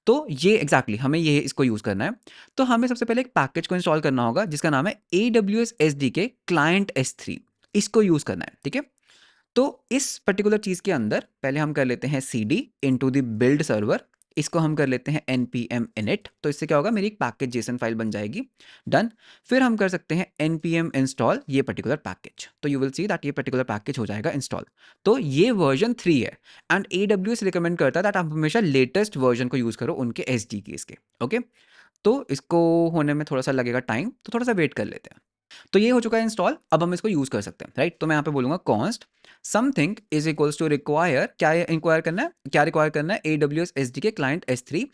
तो ये एग्जैक्टली हमें ये इसको यूज़ करना है। तो हमें सबसे पहले एक पैकेज को इंस्टॉल करना होगा जिसका नाम है AWS SDK Client S3। इसको यूज़ करना है, ठीक है? तो इस पर्टिकुलर चीज़ के अंदर पहले हम कर लेते हैं cd into the build server, इसको हम कर लेते हैं npm init। तो इससे क्या होगा, मेरी एक पैकेज जेसन फाइल बन जाएगी, डन। फिर हम कर सकते हैं npm install ये पर्टिकुलर पैकेज, तो यू विल सी दैट ये पर्टिकुलर पैकेज हो जाएगा इंस्टॉल। तो ये वर्जन 3 है एंड AWS रिकमेंड करता है दैट आप हमेशा लेटेस्ट वर्जन को यूज़ करो उनके SDKs के, ओके? तो इसको होने में थोड़ा सा लगेगा टाइम, तो थोड़ा सा वेट कर लेते हैं। तो ये हो चुका है इंस्टॉल, अब हम इसको यूज़ कर सकते हैं, राइट? तो मैं यहाँ पे बोलूँगा const something is equals to require, क्या इंक्वायर करना है, क्या रिक्वायर करना है, AWS SDK क्लाइंट S3।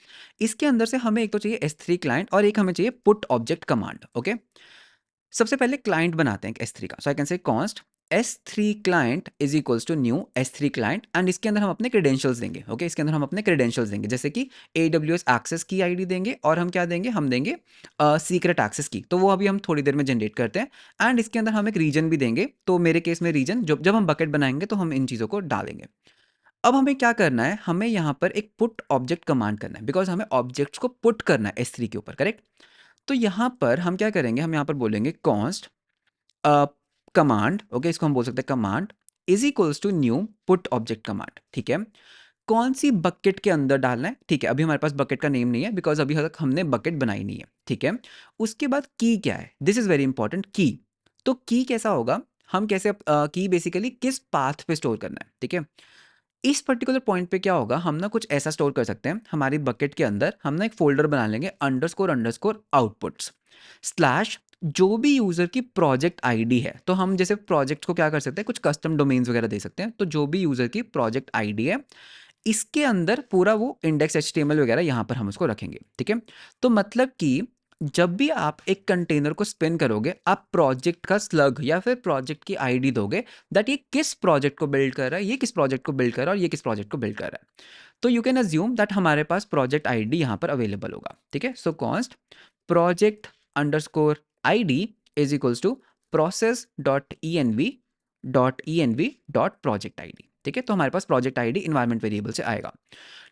इसके अंदर से हमें एक तो चाहिए S3 क्लाइंट और एक हमें चाहिए पुट ऑब्जेक्ट कमांड, ओके? सबसे पहले क्लाइंट बनाते हैं S3 का। So I can say const S3 client is equals to new S3 client and इसके अंदर हम अपने क्रेडेंशियल्स देंगे, ओके? इसके अंदर हम अपने क्रेडेंशियल्स देंगे, जैसे कि AWS एक्सेस की आईडी देंगे और हम क्या देंगे, हम देंगे सीक्रेट एक्सेस की। तो वो अभी हम थोड़ी देर में जनरेट करते हैं एंड इसके अंदर हम एक रीजन भी देंगे। तो मेरे केस में रीजन, जब हम बकेट बनाएंगे तो हम इन चीज़ों को डालेंगे। अब हमें क्या करना है, हमें यहाँ पर एक पुट ऑब्जेक्ट कमांड करना है बिकॉज हमें ऑब्जेक्ट्स को पुट करना है S3 के ऊपर, करेक्ट? तो यहाँ पर हम क्या करेंगे, हम यहाँ पर बोलेंगे कॉन्स्ट कमांड, ओके, इसको हम बोल सकते हैं command is equals to new put object command, ठीक है। कौन सी बकेट के अंदर डालना है, ठीक है, अभी हमारे पास बकेट का नेम नहीं है बिकॉज अभी तक हमने बकेट बनाई नहीं है, ठीक है। उसके बाद की क्या है, दिस इज वेरी इंपॉर्टेंट, की। तो की कैसा होगा, हम कैसे की बेसिकली किस पाथ पे स्टोर करना है, ठीक है। इस पर्टिकुलर पॉइंट पे क्या होगा, हम ना कुछ ऐसा स्टोर कर सकते हैं हमारी बकेट के अंदर, हम ना एक फोल्डर बना लेंगे अंडरस्कोर अंडरस्कोर आउटपुट्स स्लैश जो भी यूजर की प्रोजेक्ट आईडी है। तो हम जैसे प्रोजेक्ट को क्या कर सकते हैं, कुछ कस्टम डोमेन्स वगैरह दे सकते हैं। तो जो भी यूजर की प्रोजेक्ट आईडी है, इसके अंदर पूरा वो इंडेक्स एचटीएमएल वगैरह यहाँ पर हम उसको रखेंगे, ठीक है। तो मतलब कि जब भी आप एक कंटेनर को स्पिन करोगे, आप प्रोजेक्ट का स्लग या फिर प्रोजेक्ट की आईडी दोगे दैट ये किस प्रोजेक्ट को बिल्ड कर रहा है, ये किस प्रोजेक्ट को बिल्ड कर रहा है और ये किस प्रोजेक्ट को बिल्ड कर रहा है। तो यू कैन अज्यूम दैट हमारे पास प्रोजेक्ट आईडी यहाँ पर अवेलेबल होगा, ठीक है। So const project underscore ID is equals to process dot project ID, ठीक है। तो हमारे पास प्रोजेक्ट आईडी इन्वायरमेंट वेरिएबल से आएगा,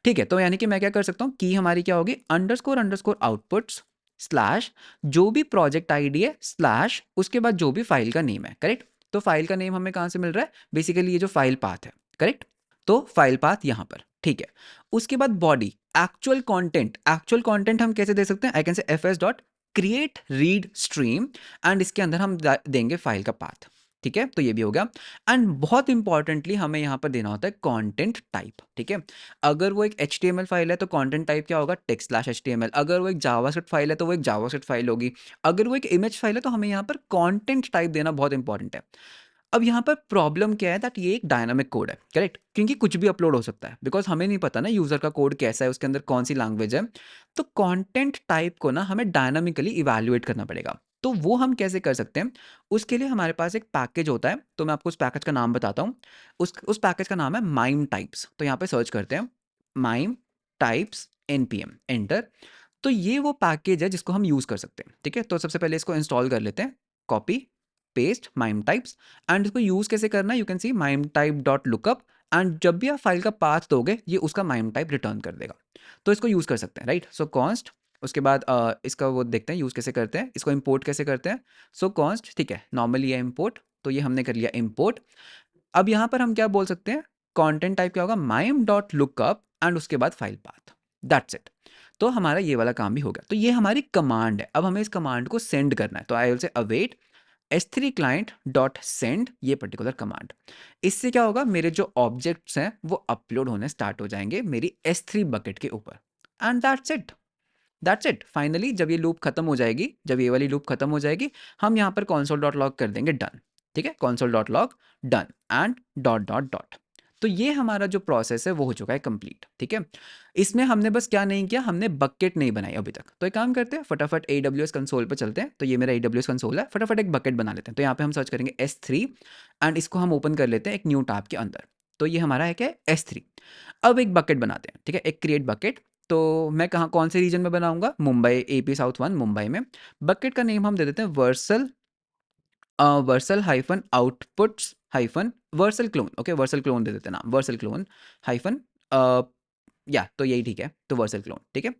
ठीक है। तो यानी कि मैं क्या कर सकता हूँ, की हमारी क्या होगी अंडरस्कोर अंडरस्कोर आउटपुट्स स्लैश जो भी प्रोजेक्ट आईडी है स्लैश उसके बाद जो भी फाइल का नेम है, करेक्ट। तो फाइल का नेम हमें कहाँ से मिल रहा है, बेसिकली ये जो फाइल पाथ है, करेक्ट। तो फाइल पाथ यहाँ पर, ठीक है। उसके बाद बॉडी एक्चुअल कंटेंट हम कैसे दे सकते हैं, आई कैन से fs dot create read stream and इसके अंदर हम देंगे फाइल का पाथ, ठीक है। तो ये भी हो गया। एंड बहुत इंपॉर्टेंटली हमें यहाँ पर देना होता है कंटेंट टाइप, ठीक है। अगर वो एक HTML फाइल है तो कंटेंट टाइप क्या होगा, टेक्स्ट स्लैश HTML। अगर वो एक जावास्क्रिप्ट फाइल है तो वो एक जावास्क्रिप्ट फाइल होगी। अगर वो एक इमेज फाइल है तो हमें यहाँ पर कंटेंट टाइप देना बहुत इंपॉर्टेंट है। अब यहाँ पर प्रॉब्लम क्या है दैट ये एक डायनामिक कोड है, करेक्ट, क्योंकि कुछ भी अपलोड हो सकता है बिकॉज हमें नहीं पता ना यूजर का कोड कैसा है, उसके अंदर कौन सी लैंग्वेज है। तो कंटेंट टाइप को ना हमें डायनामिकली इवैल्यूएट करना पड़ेगा। तो वो हम कैसे कर सकते हैं, उसके लिए हमारे पास एक पैकेज होता है। तो मैं आपको उस पैकेज का नाम बताता हूँ। उस पैकेज का नाम है माइम टाइप्स। तो यहाँ पे सर्च करते हैं माइम टाइप्स npm एंटर। तो ये वो पैकेज है जिसको हम यूज कर सकते हैं, ठीक है। तो सबसे पहले इसको इंस्टॉल कर लेते हैं, copy paste mime types. And इसको यूज कैसे करना है, you can C mime type dot lookup and जब भी आप फाइल का पाथ दोगे ये उसका माइम टाइप रिटर्न कर देगा। तो इसको यूज कर सकते हैं, राइट। सो कॉन्स्ट, उसके बाद इसका वो देखते हैं यूज कैसे करते हैं, इसको इंपोर्ट कैसे करते हैं। सो कॉन्स्ट, ठीक है, नॉर्मली है इंपोर्ट। तो ये हमने कर लिया इंपोर्ट। अब यहाँ पर हम क्या बोल सकते हैं, कंटेंट टाइप क्या होगा, माइम डॉट लुकअप एंड उसके बाद फाइल पाथ, दैट्स इट। तो हमारा ये वाला काम भी हो गया। तो ये हमारी कमांड है। अब हमें इस कमांड को सेंड करना है। तो आई विल से await s3 client dot send, ये पर्टिकुलर कमांड। इससे क्या होगा, मेरे जो ऑब्जेक्ट्स हैं वो अपलोड होने स्टार्ट हो जाएंगे मेरी S3 बकेट के ऊपर। एंड दैट्स इट फाइनली जब ये लूप खत्म हो जाएगी, जब ये वाली लूप खत्म हो जाएगी, हम यहाँ पर console डॉट लॉग कर देंगे डन, ठीक है। console dot log done and dot dot dot. तो ये हमारा जो प्रोसेस है वो हो चुका है कंप्लीट, ठीक है। इसमें हमने बस क्या नहीं किया, हमने बकेट नहीं बनाई अभी तक। तो एक काम करते हैं, फटाफट AWS कंसोल पर चलते हैं। तो ये मेरा AWS कंसोल है, फटाफट एक बकेट बना लेते हैं। तो यहाँ पे हम सर्च करेंगे S3 एंड इसको हम ओपन कर लेते हैं एक न्यू टैब के अंदर। तो ये हमारा है क्या है S3। अब एक बकेट बनाते हैं, ठीक है, एक क्रिएट बकेट। तो मैं कहाँ कौन से रीजन में बनाऊंगा, मुंबई AP साउथ 1 मुंबई में। बकेट का नेम हम दे देते हैं Vercel hyphen outputs hyphen Vercel clone, okay, Vercel clone दे देते हैं नाम, वर्सल क्लोन हाइफन या तो यही ठीक है, तो वर्सल क्लोन, ठीक है।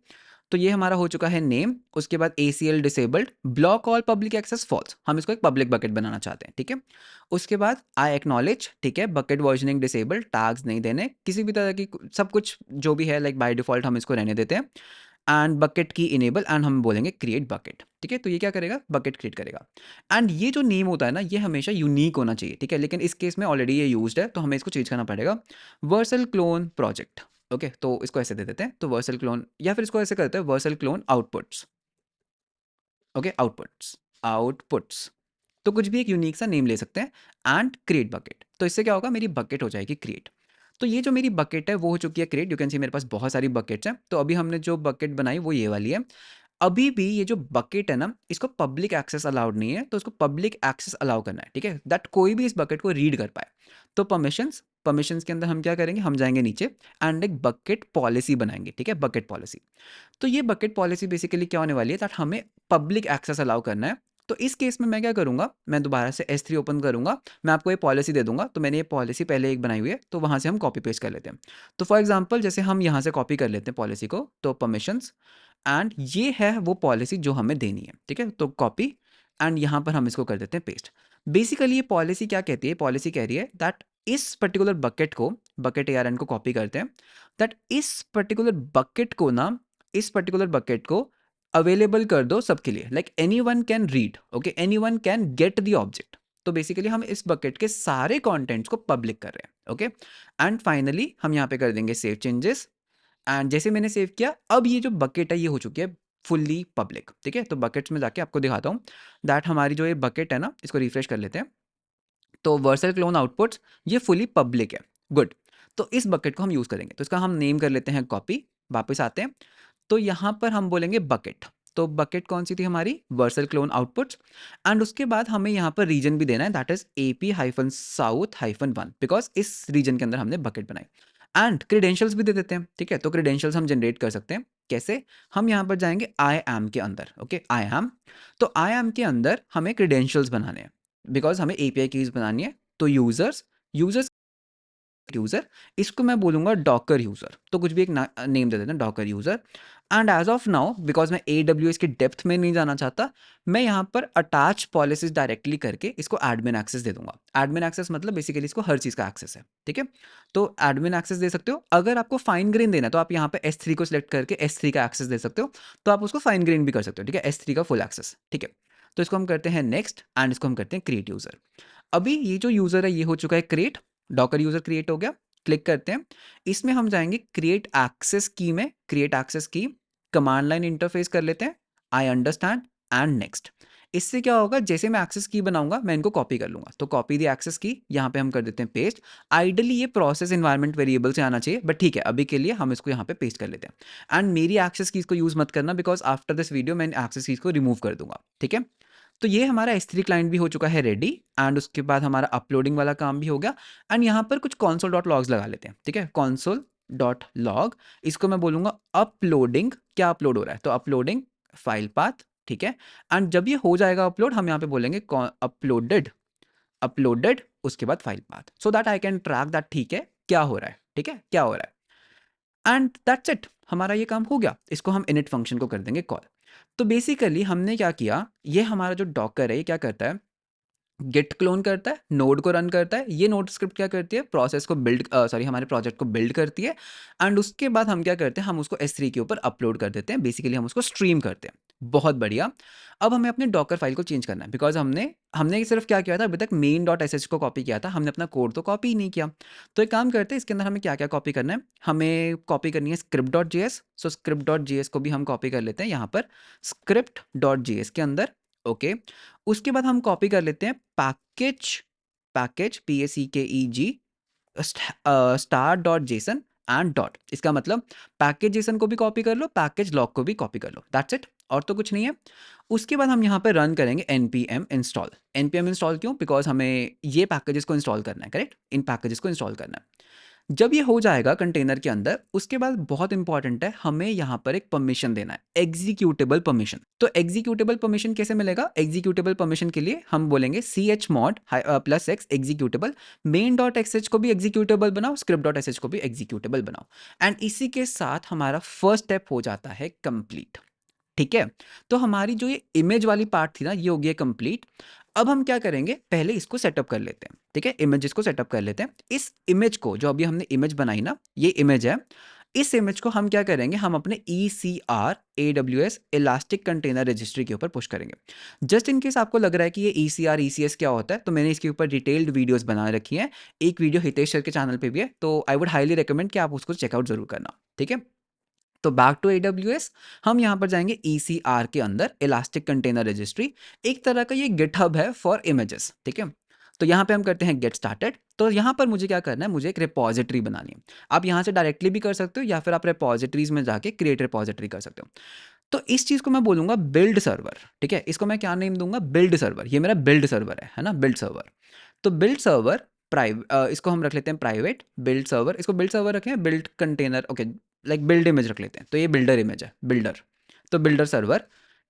तो ये हमारा हो चुका है नेम। उसके बाद ACL disabled block all public access false, हम इसको एक पब्लिक बकेट बनाना चाहते हैं, ठीक है। उसके बाद आई एक्नॉलेज, ठीक है, बकेट वर्जनिंग डिसेबल्ड, टैग्स नहीं देने किसी भी तरह की, सब कुछ जो भी है लाइक बाय डिफॉल्ट हम इसको रहने देते हैं। एंड बकेट की इनेबल एंड हम बोलेंगे क्रिएट बकेट, ठीक है। तो ये क्या करेगा, बकेट क्रिएट करेगा। एंड ये जो नेम होता है ना, ये हमेशा यूनिक होना चाहिए, ठीक है। लेकिन इस केस में ऑलरेडी ये यूज्ड है तो हमें इसको चेंज करना पड़ेगा, वर्सल क्लोन प्रोजेक्ट, ओके। तो इसको ऐसे दे देते हैं, तो वर्सल क्लोन, या फिर इसको ऐसे करते हैं Vercel clone outputs, okay, outputs. तो कुछ भी एक यूनिक सा नेम ले सकते हैं एंड क्रिएट बकेट। तो इससे क्या होगा, मेरी बकेट हो जाएगी क्रिएट। तो ये जो मेरी बकेट है वो हो चुकी है क्रिएट। यू कैन सी मेरे पास बहुत सारी बकेट्स हैं। तो अभी हमने जो बकेट बनाई वो ये वाली है। अभी भी ये जो बकेट है ना, इसको पब्लिक एक्सेस अलाउड नहीं है, तो इसको पब्लिक एक्सेस अलाउ करना है, ठीक है, दैट कोई भी इस बकेट को रीड कर पाए। तो परमिशंस के अंदर हम क्या करेंगे, हम जाएंगे नीचे एंड एक बकेट पॉलिसी बनाएंगे, ठीक है, बकेट पॉलिसी। तो ये बकेट पॉलिसी बेसिकली क्या होने वाली है, दैट हमें पब्लिक एक्सेस अलाउ करना है। तो इस केस में मैं क्या करूंगा, मैं दोबारा से S3 ओपन करूंगा, मैं आपको ये पॉलिसी दे दूंगा। तो मैंने ये पॉलिसी पहले एक बनाई हुई है, तो वहां से हम कॉपी पेस्ट कर लेते हैं। तो फॉर एग्जांपल जैसे हम यहाँ से कॉपी कर लेते हैं पॉलिसी को, तो परमिशंस एंड ये है वो पॉलिसी जो हमें देनी है, ठीक है। तो कॉपी एंड यहाँ पर हम इसको कर देते हैं पेस्ट। बेसिकली ये पॉलिसी क्या कहती है, पॉलिसी कह रही है दैट इस पर्टिकुलर बकेट को, बकेट ARN को कॉपी करते हैं, दैट इस पर्टिकुलर बकेट को ना, इस पर्टिकुलर बकेट को अवेलेबल कर दो सबके लिए, like any one can read, okay, any one can get the object. तो बेसिकली हम इस बकेट के सारे कॉन्टेंट्स को पब्लिक कर रहे हैं, ओके। एंड फाइनली हम यहाँ पे कर देंगे सेव चेंजेस, एंड जैसे मैंने सेव किया, अब ये जो बकेट है ये हो चुकी है फुल्ली पब्लिक, ठीक है। तो बकेट्स में जाके आपको दिखाता हूँ दैट हमारी जो ये बकेट है ना, इसको रिफ्रेश कर लेते हैं, तो वर्सल क्लोन आउटपुट्स ये फुली पब्लिक है, गुड। तो इस बकेट को हम यूज़ करेंगे, तो इसका हम नेम कर लेते हैं कॉपी। वापस आते हैं, तो यहाँ पर हम बोलेंगे बकेट। तो बकेट कौन सी थी हमारी, वर्सल क्लोन आउटपुट्स। एंड उसके बाद हमें यहाँ पर रीजन भी देना है, दैट इज AP-South-1, बिकॉज इस रीजन के अंदर हमने बकेट बनाई। एंड क्रेडेंशियल्स भी दे देते हैं, ठीक है। तो क्रेडेंशियल्स हम जनरेट कर सकते हैं कैसे, हम यहाँ पर जाएंगे आई एम के अंदर, ओके, आई एम। तो आई एम के अंदर हमें क्रेडेंशियल्स बनाने हैं, बिकॉज हमें API कीज बनानी है। तो यूजर्स, यूजर, इसको मैं बोलूंगा डॉकर यूजर, तो कुछ भी एक नेम दे देते हैं, docker user. And as of now, because मैं AWS की डेप्थ में नहीं जाना चाहता, मैं यहाँ पर अटैच पॉलिसीज डायरेक्टली करके इसको एडमिन एक्सेस दे दूंगा। एडमिन एक्सेस मतलब बेसिकली इसको हर चीज़ का एक्सेस है, ठीक है। तो एडमिन एक्सेस दे सकते हो। अगर आपको फाइन ग्रेन देना है तो आप यहाँ पे S3 को सिलेक्ट करके S3 का एक्सेस दे सकते हो, तो आप उसको फाइन ग्रेन भी कर सकते हो, ठीक है, S3 का फुल एक्सेस, ठीक है। तो इसको हम करते हैं नेक्स्ट, एंड इसको हम करते हैं क्रिएट यूजर। अभी ये जो यूजर है ये हो चुका है क्रिएट, डॉकर यूजर क्रिएट हो गया। क्लिक करते हैं, इसमें हम जाएंगे क्रिएट एक्सेस की में, क्रिएट एक्सेस की कमांड लाइन इंटरफेस कर लेते हैं, आई अंडरस्टैंड एंड नेक्स्ट। इससे क्या होगा, जैसे मैं एक्सेस की बनाऊंगा मैं इनको कॉपी कर लूंगा, तो कॉपी दी एक्सेस की, यहाँ पे हम कर देते हैं पेस्ट। आइडली ये प्रोसेस एनवायरनमेंट वेरिएबल से आना चाहिए, बट ठीक है, अभी के लिए हम इसको यहाँ पे पेस्ट कर लेते हैं। एंड मेरी एक्सेस कीज को यूज मत करना, बिकॉज आफ्टर दिस वीडियो मैं एक्सेस कीज को रिमूव कर दूंगा, ठीक है। तो ये हमारा S3 क्लाइंट भी हो चुका है रेडी, एंड उसके बाद हमारा अपलोडिंग वाला काम भी हो गया। एंड यहाँ पर कुछ console.logs लगा लेते हैं, ठीक है, console.log, इसको मैं बोलूंगा अपलोडिंग, क्या अपलोड हो रहा है, तो अपलोडिंग फाइल पाथ, ठीक है। एंड जब ये हो जाएगा अपलोड, हम यहाँ पे बोलेंगे अपलोडेड, अपलोडेड, उसके बाद file path, so that I can track that, ठीक है, क्या हो रहा है, ठीक है, क्या हो रहा है। एंड दैट्स इट, हमारा ये काम हो गया। इसको हम इनिट फंक्शन को कर देंगे कॉल। तो बेसिकली हमने क्या किया, ये हमारा जो डॉकर है ये क्या करता है, गिट क्लोन करता है, नोड को रन करता है। ये नोड स्क्रिप्ट क्या करती है, प्रोसेस को बिल्ड, सॉरी, हमारे प्रोजेक्ट को बिल्ड करती है। एंड उसके बाद हम क्या करते हैं, हम उसको S3 के ऊपर अपलोड कर देते हैं, बेसिकली हम उसको स्ट्रीम करते हैं। बहुत बढ़िया। अब हमें अपने डॉकर फाइल को चेंज करना है, बिकॉज हमने हमने सिर्फ क्या किया था अभी तक, main.sh को कॉपी किया था, हमने अपना कोड तो कॉपी ही नहीं किया। तो एक काम करते हैं, इसके अंदर हमें क्या क्या कॉपी करना है, हमें कॉपी करनी है script.js। सो script.js को भी हम कॉपी कर लेते हैं यहाँ पर script.js के अंदर, ओके। उसके बाद हम कॉपी कर लेते हैं package, package PACKEG star.json and dot, इसका मतलब पैकेज जेसन को भी कॉपी कर लो, पैकेज लॉग को भी कॉपी कर लो, दैट्स इट, और तो कुछ नहीं है। उसके बाद हम यहाँ पे रन करेंगे npm इंस्टॉल। npm इंस्टॉल क्यों, बिकॉज हमें ये पैकेजेस को इंस्टॉल करना है, करेक्ट, इन पैकेजेस को इंस्टॉल करना है। जब ये हो जाएगा कंटेनर के अंदर, उसके बाद बहुत इंपॉर्टेंट है, हमें यहाँ पर एक परमिशन देना है, एग्जीक्यूटेबल परमिशन। तो एग्जीक्यूटेबल परमिशन कैसे मिलेगा, एग्जीक्यूटेबल परमिशन के लिए हम बोलेंगे chmod +x एग्जीक्यूटेबल, main.sh को भी एग्जीक्यूटेबल बनाओ, script.sh को भी एग्जीक्यूटेबल बनाओ। एंड इसी के साथ हमारा फर्स्ट स्टेप हो जाता है कंप्लीट, ठीक है। तो हमारी जो ये इमेज वाली पार्ट थी ना, ये हो गई कंप्लीट। अब हम क्या करेंगे, पहले इसको सेटअप कर लेते हैं, ठीक है, इमेजेस को सेटअप कर लेते हैं। इस इमेज को, जो अभी हमने इमेज बनाई ना, ये इमेज है, इस इमेज को हम क्या करेंगे, हम अपने ECR AWS elastic container registry के ऊपर पुश करेंगे। जस्ट इन केस आपको लग रहा है कि ये ECR ECS क्या होता है, तो मैंने इसके ऊपर डिटेल्ड वीडियोस बना रखी हैं। एक वीडियो हितेश सर के चैनल पे भी है, तो आई वुड हाईली रिकमेंड कि आप उसको चेकआउट जरूर करना, ठीक है। तो बैक टू AWS, हम यहाँ पर जाएंगे ECR के अंदर, इलास्टिक कंटेनर रजिस्ट्री, एक तरह का ये गिटहब है फॉर इमेजेस, ठीक है। तो यहाँ पे हम करते हैं गेट स्टार्टेड। तो यहाँ पर मुझे क्या करना है, मुझे एक रिपॉजिटरी बनानी है। आप यहाँ से डायरेक्टली भी कर सकते हो, या फिर आप रिपॉजिटरीज में जाके क्रिएट रिपॉजिटरी कर सकते हो। तो इस चीज़ को मैं बोलूँगा बिल्ड सर्वर, ठीक है। इसको मैं क्या नेम दूंगा, बिल्ड सर्वर। ये मेरा बिल्ड सर्वर है ना, बिल्ड सर्वर। तो बिल्ड सर्वर इसको हम रख लेते हैं प्राइवेट बिल्ड सर्वर। इसको बिल्ड सर्वर रखें, build container, okay, like build image रख लेते हैं। तो ये बिल्डर इमेज है, बिल्डर, तो बिल्डर सर्वर,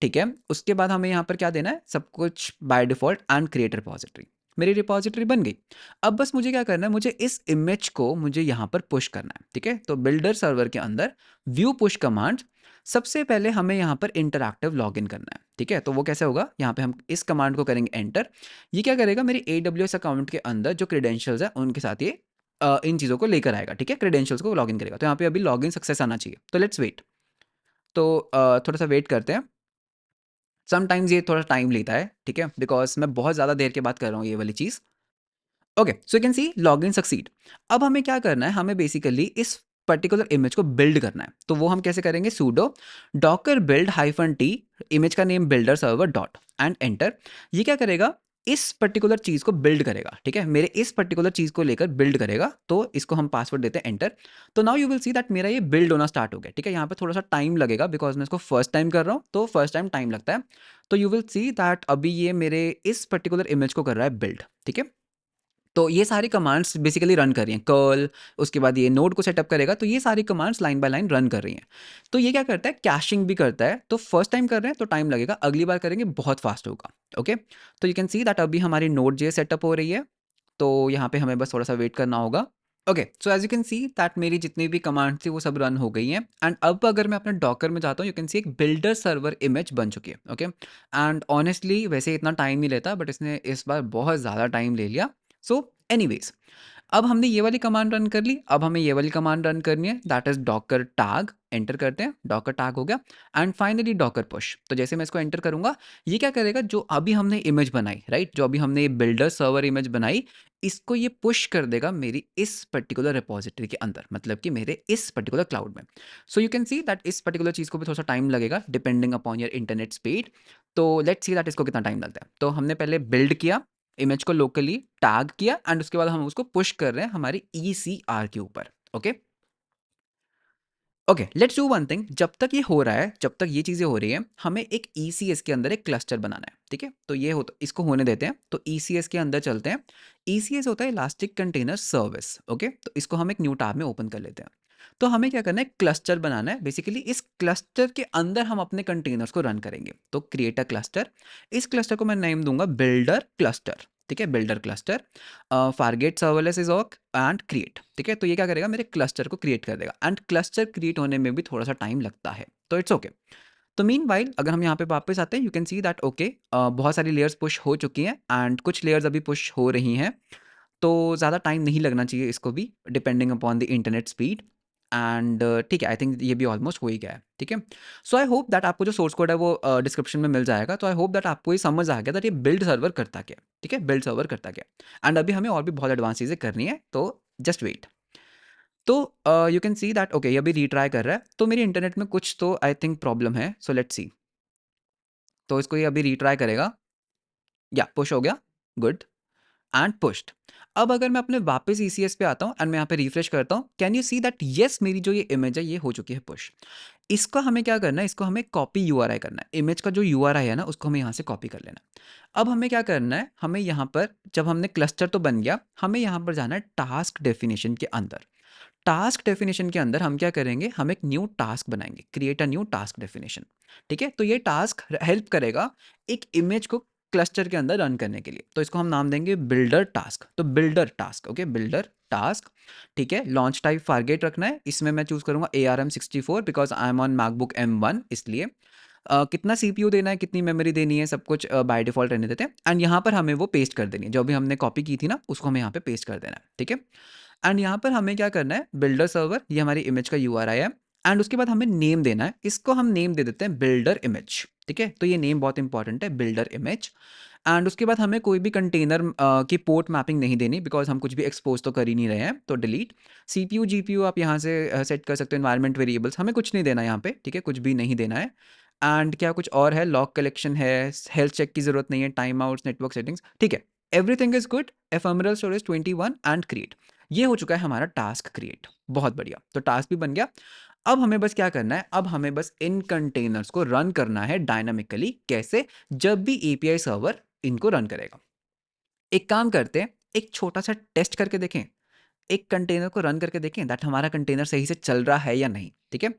ठीक है। उसके बाद हमें यहाँ पर क्या देना है, सब कुछ by default and create repository. मेरी रिपॉजिटरी बन गई। अब बस मुझे क्या करना है, मुझे इस इमेज को मुझे यहाँ पर पुश करना है, ठीक है। तो बिल्डर सर्वर के अंदर व्यू पुश कमांड, सबसे पहले हमें यहाँ पर इंटरैक्टिव लॉगिन करना है, ठीक है? तो वो कैसे होगा? यहाँ पे हम इस कमांड को करेंगे एंटर। ये क्या करेगा? मेरे AWS अकाउंट के अंदर जो क्रेडेंशियल्स हैं उनके साथ ये इन चीज़ों को लेकर आएगा, ठीक है? क्रेडेंशियल्स को लॉगिन करेगा। तो यहाँ पे अभी लॉगिन सक्सेस आना चाहिए। तो लेट्स वेट। तो थोड़ा-सा वेट करते हैं। समटाइम्स ये थोड़ा टाइम लेता है, ठीक है? बिकॉज़ मैं बहुत ज़्यादा देर के बाद कर रहा हूँ ये वाली चीज़। Okay, so you can see login succeed. अब हमें क्या करना है? हमें बेसिकली इस पर्टिकुलर इमेज को बिल्ड करना है। तो वो हम कैसे करेंगे? Sudo docker build hyphen T, image का name builder server dot and enter. ये क्या करेगा? इस पर्टिकुलर चीज़ को बिल्ड करेगा, ठीक है? मेरे इस पर्टिकुलर चीज़ को लेकर बिल्ड करेगा, तो इसको हम पासवर्ड देते हैं एंटर। तो now you will see that मेरा ये बिल्ड होना स्टार्ट हो गया, ठीक है? यहाँ पे थोड़ा-सा टाइम लगेगा बिकॉज़ मैं इसको फर्स्ट टाइम कर रहा हूँ, तो फर्स्ट टाइम टाइम लगता है। तो यू विल सी दैट अभी ये मेरे इस पर्टिकुलर इमेज को कर रहा है बिल्ड, ठीक है? तो ये सारी कमांड्स बेसिकली रन कर रही हैं। कर्ल, उसके बाद ये नोड को सेटअप करेगा, तो ये सारी commands line by line run कर रही हैं। तो ये क्या करता है? कैशिंग भी करता है। तो फर्स्ट टाइम कर रहे हैं तो टाइम लगेगा, अगली बार करेंगे बहुत फास्ट होगा। ओके? तो यू कैन सी दैट अभी हमारी नोड जे सेटअप हो रही है। तो यहाँ पे हमें बस थोड़ा-सा वेट करना होगा। Okay, so as you can see that मेरी जितनी भी कमांड्स थी वो सब रन हो गई हैं। एंड अब अगर मैं अपने डॉकर में जाता हूँ, यू कैन सी एक बिल्डर सर्वर इमेज बन चुकी है। ओके? एंड ऑनेस्टली वैसे इतना टाइम नहीं लेता, बट इसने इस बार बहुत ज़्यादा टाइम ले लिया। सो एनीवेज़, अब हमने ये वाली कमांड रन कर ली, अब हमें ये वाली कमांड रन करनी है, that is Docker tag. Enter करते हैं, डॉकर टैग हो गया। And finally Docker push. तो जैसे मैं इसको एंटर करूँगा, ये क्या करेगा? जो अभी हमने इमेज बनाई, राइट? जो अभी हमने बिल्डर सर्वर इमेज बनाई, इसको ये पुश कर देगा मेरी इस पर्टिकुलर रिपॉजिटरी के अंदर, मतलब कि मेरे इस पर्टिकुलर क्लाउड में। सो यू कैन सी दैट इस पर्टिकुलर चीज़ को भी थोड़ा-सा टाइम लगेगा depending upon your internet speed. तो लेट्स सी दैट इसको कितना टाइम लगता है। तो हमने पहले बिल्ड किया, इमेज को लोकली टैग किया एंड उसके बाद हम उसको पुश कर रहे हैं हमारी ECR के ऊपर। Okay? Okay, let's do one thing. जब तक ये हो रहा है, जब तक ये चीज़ें हो रही हैं, हमें एक ECS के अंदर एक क्लस्टर बनाना है, ठीक है? तो ये होता इसको होने देते हैं। तो ECS के अंदर चलते हैं। ECS होता है इलास्टिक कंटेनर सर्विस, ओके? तो इसको हम एक न्यू टैब में ओपन कर लेते हैं। तो हमें क्या करना है? क्लस्टर बनाना है। बेसिकली इस क्लस्टर के अंदर हम अपने कंटेनर्स को रन करेंगे। तो क्रिएट अ क्लस्टर। इस क्लस्टर को मैं नेम दूँगा बिल्डर क्लस्टर, ठीक है? Builder cluster. Forget serverless is ऑक एंड क्रिएट, ठीक है? तो ये क्या करेगा? मेरे क्लस्टर को क्रिएट कर देगा एंड क्लस्टर क्रिएट होने में भी थोड़ा सा टाइम लगता है, तो इट्स ओके। तो मीनवाइल अगर हम यहाँ पे वापस आते हैं, you can see that okay, बहुत सारी लेयर्स पुश हो चुकी हैं एंड कुछ लेयर्स अभी पुश हो रही हैं। तो ज़्यादा टाइम नहीं लगना चाहिए इसको भी, depending upon the internet speed. And ठीक है, आई थिंक ये भी ऑलमोस्ट हो ही गया है, ठीक है? सो आई होप दैट आपको जो सोर्स कोड है वो डिस्क्रिप्शन में मिल जाएगा। तो आई होप दैट आपको ये समझ आ गया दैट ये बिल्ड सर्वर करता क्या है, ठीक है? बिल्ड सर्वर करता क्या है। एंड अभी हमें और भी बहुत एडवांस चीज़ें करनी है, तो जस्ट वेट। तो you can see that okay, ये अभी रीट्राई कर रहा है। तो मेरे इंटरनेट में कुछ तो आई थिंक प्रॉब्लम है, सो लेट्स सी। तो इसको ये अभी रीट्राई करेगा। या पुश हो गया, गुड एंड पुश्ड। अब अगर मैं अपने वापस ECS पे आता हूँ एंड मैं यहाँ पे रिफ्रेश करता हूँ, can you see that yes, मेरी जो ये इमेज है ये हो चुकी है पुश। इसका हमें क्या करना है? इसको हमें कॉपी URI करना है। इमेज का जो URI है ना, उसको हमें यहाँ से कॉपी कर लेना है। अब हमें क्या करना है? हमें यहाँ पर, जब हमने क्लस्टर तो बन गया, हमें यहाँ पर जाना है टास्क डेफिनेशन के अंदर। टास्क डेफिनेशन के अंदर हम क्या करेंगे? हम एक न्यू टास्क बनाएंगे, create a new task definition, ठीक है? तो ये टास्क हेल्प करेगा एक इमेज को क्लस्टर के अंदर रन करने के लिए। तो इसको हम नाम देंगे बिल्डर टास्क। तो builder task, okay? Builder task, ठीक है? लॉन्च टाइप फारगेट रखना है। इसमें मैं चूज करूंगा ARM64 because I am on MacBook M1, इसलिए कितना CPU देना है, कितनी मेमोरी देनी है, सब कुछ बाय डिफॉल्ट रहने देते हैं। एंड यहाँ पर हमें वो पेस्ट कर देनी है, जो भी हमने कॉपी की थी ना, उसको हमें यहाँ पे पेस्ट कर देना है, ठीक है? एंड यहाँ पर हमें क्या करना है? बिल्डर सर्वर, ये हमारी इमेज का URI है। एंड उसके बाद हमें नेम देना है। इसको हम नेम दे देते हैं बिल्डर इमेज, ठीक है? तो ये नेम बहुत इंपॉर्टेंट है, बिल्डर इमेज। एंड उसके बाद हमें कोई भी कंटेनर की पोर्ट मैपिंग नहीं देनी, बिकॉज हम कुछ भी एक्सपोज तो कर ही नहीं रहे हैं, तो डिलीट। CPU GPU आप यहाँ से सेट कर सकते हो, एनवायरमेंट वेरिएबल्स हमें कुछ नहीं देना यहाँ पे, ठीक है? कुछ भी नहीं देना है। एंड क्या कुछ और है? लॉग कलेक्शन है, हेल्थ चेक की जरूरत नहीं है, टाइम आउट्स, नेटवर्क सेटिंग्स, ठीक है? Everything is good. Ephemeral storage 21 and create. ये हो चुका है हमारा टास्क क्रिएट, बहुत बढ़िया। तो टास्क भी बन गया। अब हमें बस क्या करना है? अब हमें बस इन कंटेनर्स को रन करना है डायनामिकली। कैसे? जब भी API सर्वर इनको रन करेगा। एक काम करते हैं, एक छोटा सा टेस्ट करके देखें। एक कंटेनर को रन करके देखें दैट हमारा कंटेनर सही से चल रहा है या नहीं, ठीक है?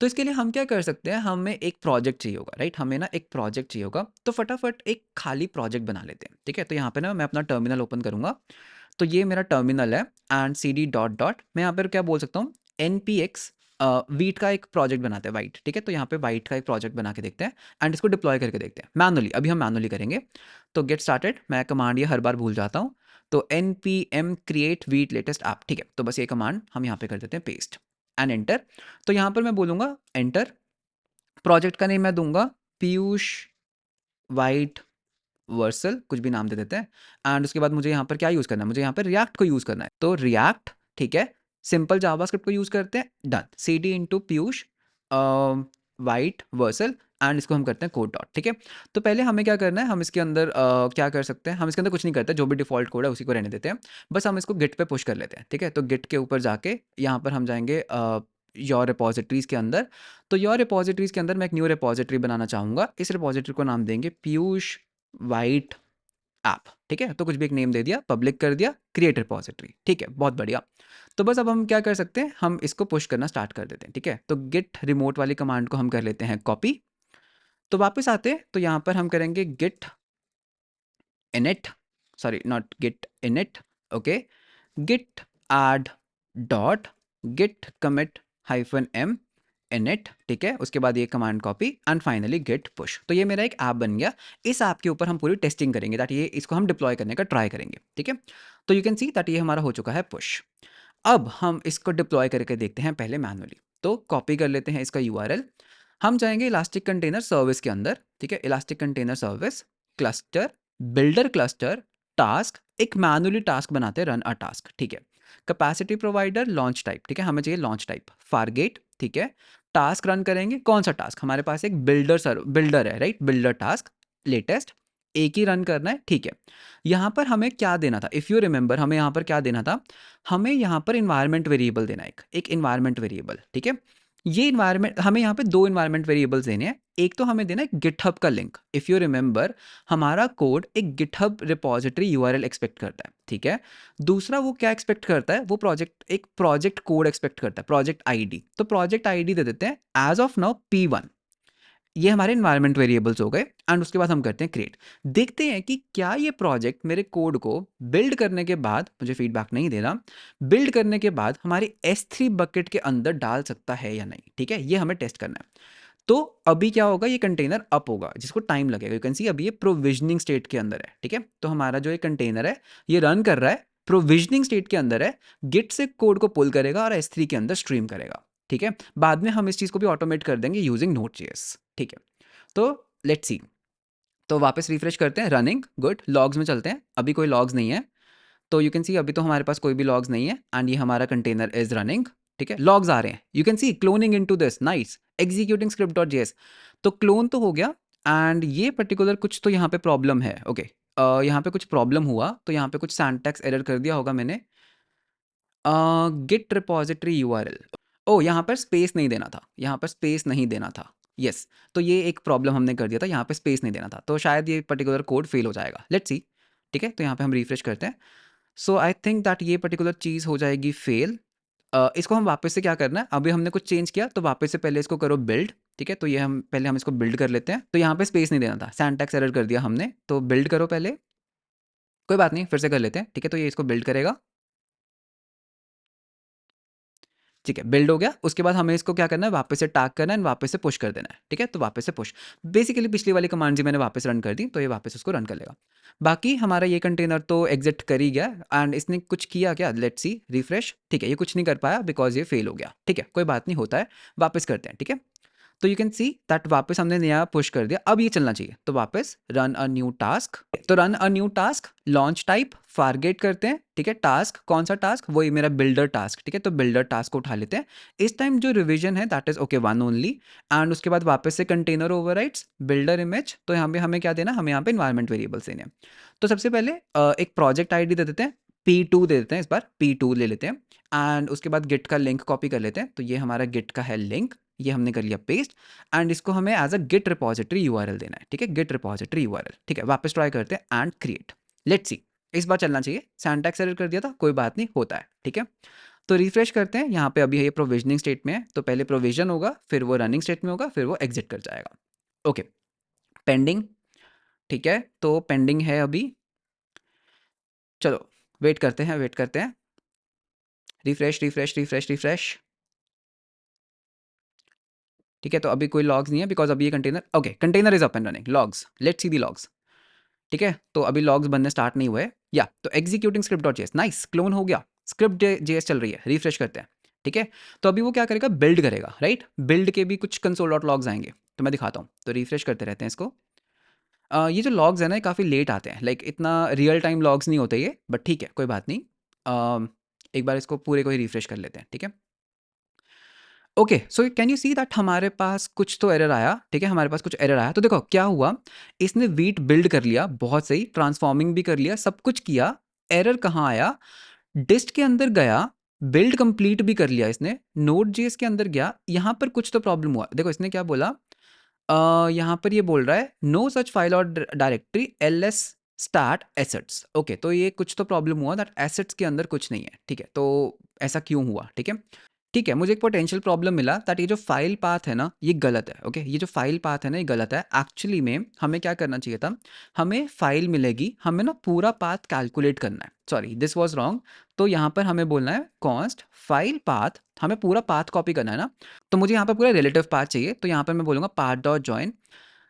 तो इसके लिए हम क्या कर सकते हैं? हमें एक प्रोजेक्ट चाहिए होगा, राइट? हमें ना एक प्रोजेक्ट चाहिए होगा। तो फटाफट एक खाली प्रोजेक्ट बना लेते हैं, ठीक है? तो यहाँ पे ना मैं अपना टर्मिनल ओपन करूंगा। तो ये मेरा टर्मिनल है एंड CD डॉट डॉट, मैं यहाँ पर क्या बोल सकता हूँ? NPX वीट का एक प्रोजेक्ट बनाते हैं, वाइट, ठीक है, तो यहाँ पे वाइट का एक प्रोजेक्ट बना के देखते हैं एंड इसको डिप्लॉय करके देखते हैं मैनुअली। अभी हम मैनुअली करेंगे। तो गेट स्टार्टेड, मैं कमांड ये हर बार भूल जाता हूँ, तो npm create wheat latest app, ठीक है, तो बस ये कमांड हम यहाँ पे कर देते हैं पेस्ट एंड एंटर। तो यहाँ पर मैं बोलूँगा एंटर, प्रोजेक्ट का नेम मैं दूंगा पीयूष वाइट वर्सल, कुछ भी नाम दे देते हैं एंड उसके बाद मुझे यहाँ पर क्या यूज़ करना है, मुझे यहाँ पर रिएक्ट को यूज़ करना है, तो रिएक्ट, ठीक है, सिंपल जावास्क्रिप्ट को यूज़ करते हैं, done, C D into Piyush white Vercel and इसको हम करते हैं कोड डॉट, ठीक है। तो पहले हमें क्या करना है, हम इसके अंदर क्या कर सकते हैं, हम इसके अंदर कुछ नहीं करते, जो भी डिफॉल्ट कोड है उसी को रहने देते हैं, बस हम इसको गिट पे पुश कर लेते हैं, ठीक है। तो गिट के ऊपर जाके यहाँ पर हम जाएंगे योर रिपोजिटरीज के अंदर, तो योर रिपोजिटरीज के अंदर मैं एक न्यू रिपोजिटरी बनाना चाहूँगा, इस रिपोजिटरी को नाम देंगे पीयूष वाइट ऐप, ठीक है, तो कुछ भी एक नेम दे दिया, पब्लिक कर दिया, क्रिएट रिपोजिटरी, ठीक है, बहुत बढ़िया। तो बस अब हम क्या कर सकते हैं, हम इसको पुश करना स्टार्ट कर देते हैं, ठीक है। तो गिट रिमोट वाली कमांड को हम कर लेते हैं कॉपी, तो वापस आते हैं, तो यहाँ पर हम करेंगे git init, sorry not git init, okay, git add dot git commit hyphen m init, ठीक है, उसके बाद ये command copy and finally git push. तो ये मेरा एक ऐप बन गया, इस ऐप के ऊपर हम पूरी टेस्टिंग करेंगे, दैट ये इसको हम डिप्लॉय करने का ट्राई करेंगे, ठीक है। तो यू कैन सी दैट ये हमारा हो चुका है पुश। अब हम इसको डिप्लॉय करके देखते हैं पहले मैनुअली, तो कॉपी कर लेते हैं इसका यूआरएल, हम जाएंगे इलास्टिक कंटेनर सर्विस के अंदर, ठीक है, elastic container service cluster builder cluster task, एक मैनुअली टास्क बनाते हैं, रन अ टास्क, ठीक है, कैपेसिटी प्रोवाइडर लॉन्च टाइप, ठीक है, हमें चाहिए लॉन्च टाइप फारगेट, ठीक है, टास्क रन करेंगे, कौन सा टास्क, हमारे पास एक बिल्डर है, राइट, बिल्डर टास्क लेटेस्ट, एक ही रन करना है, ठीक है। यहाँ पर हमें क्या देना था, इफ़ यू रिमेंबर, हमें यहाँ पर क्या देना था, हमें यहाँ पर इन्वायरमेंट वेरिएबल देना है, एक इन्वायरमेंट वेरिएबल, ठीक है। ये इन्वायरमेंट हमें यहाँ पे दो इन्वायरमेंट वेरिएबल्स देने हैं, एक तो हमें देना है गिटहब का लिंक, इफ़ यू रिमेंबर हमारा कोड एक गिटहब रिपोजिटरी यूआरएल एक्सपेक्ट करता है, ठीक है। दूसरा वो क्या एक्सपेक्ट करता है, वो एक प्रोजेक्ट कोड एक्सपेक्ट करता है, प्रोजेक्ट आईडी, तो प्रोजेक्ट आईडी दे देते हैं एज ऑफ नाउ P1, ये हमारे इन्वायरमेंट वेरिएबल्स हो गए एंड उसके बाद हम करते हैं क्रिएट, देखते हैं कि क्या ये प्रोजेक्ट मेरे कोड को बिल्ड करने के बाद, मुझे फीडबैक नहीं देना, बिल्ड करने के बाद हमारी S3 बकेट के अंदर डाल सकता है या नहीं, ठीक है, ये हमें टेस्ट करना है। तो अभी क्या होगा, ये कंटेनर अप होगा, जिसको टाइम लगेगा, यू कैन सी अभी ये प्रोविजनिंग स्टेट के अंदर है, ठीक है। तो हमारा जो ये कंटेनर है ये रन कर रहा है, प्रोविजनिंग स्टेट के अंदर है, गिट से कोड को पुल करेगा और S3 के अंदर स्ट्रीम करेगा, ठीक है। बाद में हम इस चीज़ को भी ऑटोमेट कर देंगे यूजिंग Node.js, ठीक है। तो लेट्स सी, तो वापस रिफ्रेश करते हैं, रनिंग गुड, लॉग्स में चलते हैं, अभी कोई लॉग्स नहीं है, तो यू कैन सी अभी तो हमारे पास कोई भी लॉग्स नहीं है एंड ये हमारा कंटेनर इज रनिंग, ठीक है, लॉग्स आ रहे हैं, you can C cloning into this, nice, executing script dot JS, तो क्लोन तो हो गया एंड ये पर्टिकुलर कुछ तो यहाँ पे प्रॉब्लम है, ओके, यहाँ पे कुछ प्रॉब्लम हुआ, तो यहाँ पे कुछ सिंटैक्स एरर कर दिया होगा मैंने, गिट रिपोजिटरी यूआरएल, ओ यहाँ पर स्पेस नहीं देना था, यहाँ पर स्पेस नहीं देना था, यस, तो ये एक प्रॉब्लम हमने कर दिया था, यहाँ पे स्पेस नहीं देना था, तो शायद ये पर्टिकुलर कोड फेल हो जाएगा, लेट्स सी, ठीक है। तो यहाँ पे हम रिफ्रेश करते हैं, सो आई थिंक दैट ये पर्टिकुलर चीज़ हो जाएगी फेल, इसको हम वापस से क्या करना है, अभी हमने कुछ चेंज किया तो वापस से पहले इसको करो बिल्ड, ठीक है, तो ये हम पहले हम इसको बिल्ड कर लेते हैं, तो यहाँ पे स्पेस नहीं देना था, सिंटैक्स एरर कर दिया हमने, तो बिल्ड करो पहले, कोई बात नहीं, फिर से कर लेते हैं, ठीक है, तो ये इसको बिल्ड करेगा, ठीक है, बिल्ड हो गया, उसके बाद हमें इसको क्या करना है, वापस से टैग करना है एंड वापस से पुश कर देना है, ठीक है, तो वापस से पुश, बेसिकली पिछली वाली कमांड जी मैंने वापस रन कर दी, तो ये वापस उसको रन कर लेगा। बाकी हमारा ये कंटेनर तो एग्जिट कर ही गया एंड इसने कुछ किया क्या, लेट्स सी रिफ्रेश, ठीक है, ये कुछ नहीं कर पाया बिकॉज ये फेल हो गया, ठीक है, कोई बात नहीं, होता है, वापस करते हैं, ठीक है। तो यू कैन सी दैट वापस हमने नया पुश कर दिया, अब ये चलना चाहिए, तो वापस रन अ न्यू टास्क, तो run a new task, launch type forget करते हैं, ठीक है, टास्क कौन सा टास्क, वही मेरा बिल्डर टास्क, ठीक है, तो बिल्डर टास्क को उठा लेते हैं, इस टाइम जो रिवीजन है that is okay one only and उसके बाद वापस से कंटेनर ओवरराइड्स बिल्डर इमेज, तो यहाँ पे हमें क्या देना, हमें यहाँ पे इन्वायरमेंट वेरिएबल्स देने हैं। तो सबसे पहले एक प्रोजेक्ट आईडी दे देते हैं, P2 दे देते हैं, इस बार P2 ले लेते हैं एंड उसके बाद गिट का लिंक कॉपी कर लेते हैं, तो ये हमारा गिट का है लिंक, ये हमने कर लिया पेस्ट एंड इसको हमें as a git repository URL देना है, ठीक है, गिट रिपोजिटरी यूआरएल, ठीक है, वापस ट्राई करते हैं एंड क्रिएट, लेट्स सी, इस बार चलना चाहिए, सिंटैक्स एरर कर दिया था, कोई बात नहीं, होता है, ठीक है। तो रिफ्रेश करते हैं, यहाँ पे अभी ये प्रोविजनिंग स्टेट में है, तो पहले प्रोविजन होगा, फिर वो रनिंग स्टेट में होगा, फिर वो एग्जिट कर जाएगा, ओके, पेंडिंग, ठीक है, तो पेंडिंग है अभी, चलो वेट करते हैं, वेट करते हैं, रिफ्रेश रिफ्रेश रिफ्रेश रिफ्रेश, ठीक है, तो अभी कोई लॉग्स नहीं है बिकॉज अभी ये container, okay, container is up and running, logs, let's see the logs. ठीक है, तो अभी लॉग्स बनने स्टार्ट नहीं हुए, या तो executing script dot JS, nice, clone हो गया, स्क्रिप्ट जेएस चल रही है, रिफ्रेश करते हैं। ठीक है, तो अभी वो क्या करेगा, बिल्ड करेगा, राइट, बिल्ड के भी कुछ कंसोल डॉट लॉग्स आएंगे, तो मैं दिखाता हूँ, तो रिफ्रेश करते रहते हैं इसको। ये जो लॉग्स है ना, ये काफ़ी लेट आते हैं, लाइक इतना रियल टाइम लॉग्स नहीं होते ये, बट ठीक है, कोई बात नहीं। एक बार इसको पूरे को ही रिफ्रेश कर लेते हैं, ठीक है। Okay, so can you see that हमारे पास कुछ तो एरर आया, ठीक है, हमारे पास कुछ एरर आया, तो देखो क्या हुआ, इसने वीट बिल्ड कर लिया, बहुत सही, ट्रांसफॉर्मिंग भी कर लिया, सब कुछ किया, एरर कहाँ आया, डिस्ट के अंदर गया, बिल्ड कंप्लीट भी कर लिया इसने, नोड जेएस के अंदर गया, यहाँ पर कुछ तो प्रॉब्लम हुआ, देखो इसने क्या बोला, यहाँ पर ये बोल रहा है नो सच फाइल और directory LS start assets, okay, तो ये कुछ तो प्रॉब्लम हुआ दैट एसेट्स के अंदर कुछ नहीं है, ठीक है, तो ऐसा क्यों हुआ, ठीक है। ठीक है, मुझे एक पोटेंशियल प्रॉब्लम मिला दैट ये जो फाइल पाथ है ना, ये गलत है, ओके, ये जो फाइल पाथ है ना, ये गलत है, एक्चुअली में हमें क्या करना चाहिए था, हमें फाइल मिलेगी, हमें ना पूरा पाथ कैलकुलेट करना है, सॉरी दिस वाज रॉन्ग, तो यहाँ पर हमें बोलना है कॉन्स्ट फाइल पाथ, हमें पूरा पाथ कॉपी करना है ना, तो मुझे यहाँ पर पूरा रिलेटिव पाथ चाहिए, तो यहाँ पर मैं बोलूँगा पाथ डॉट जॉइन,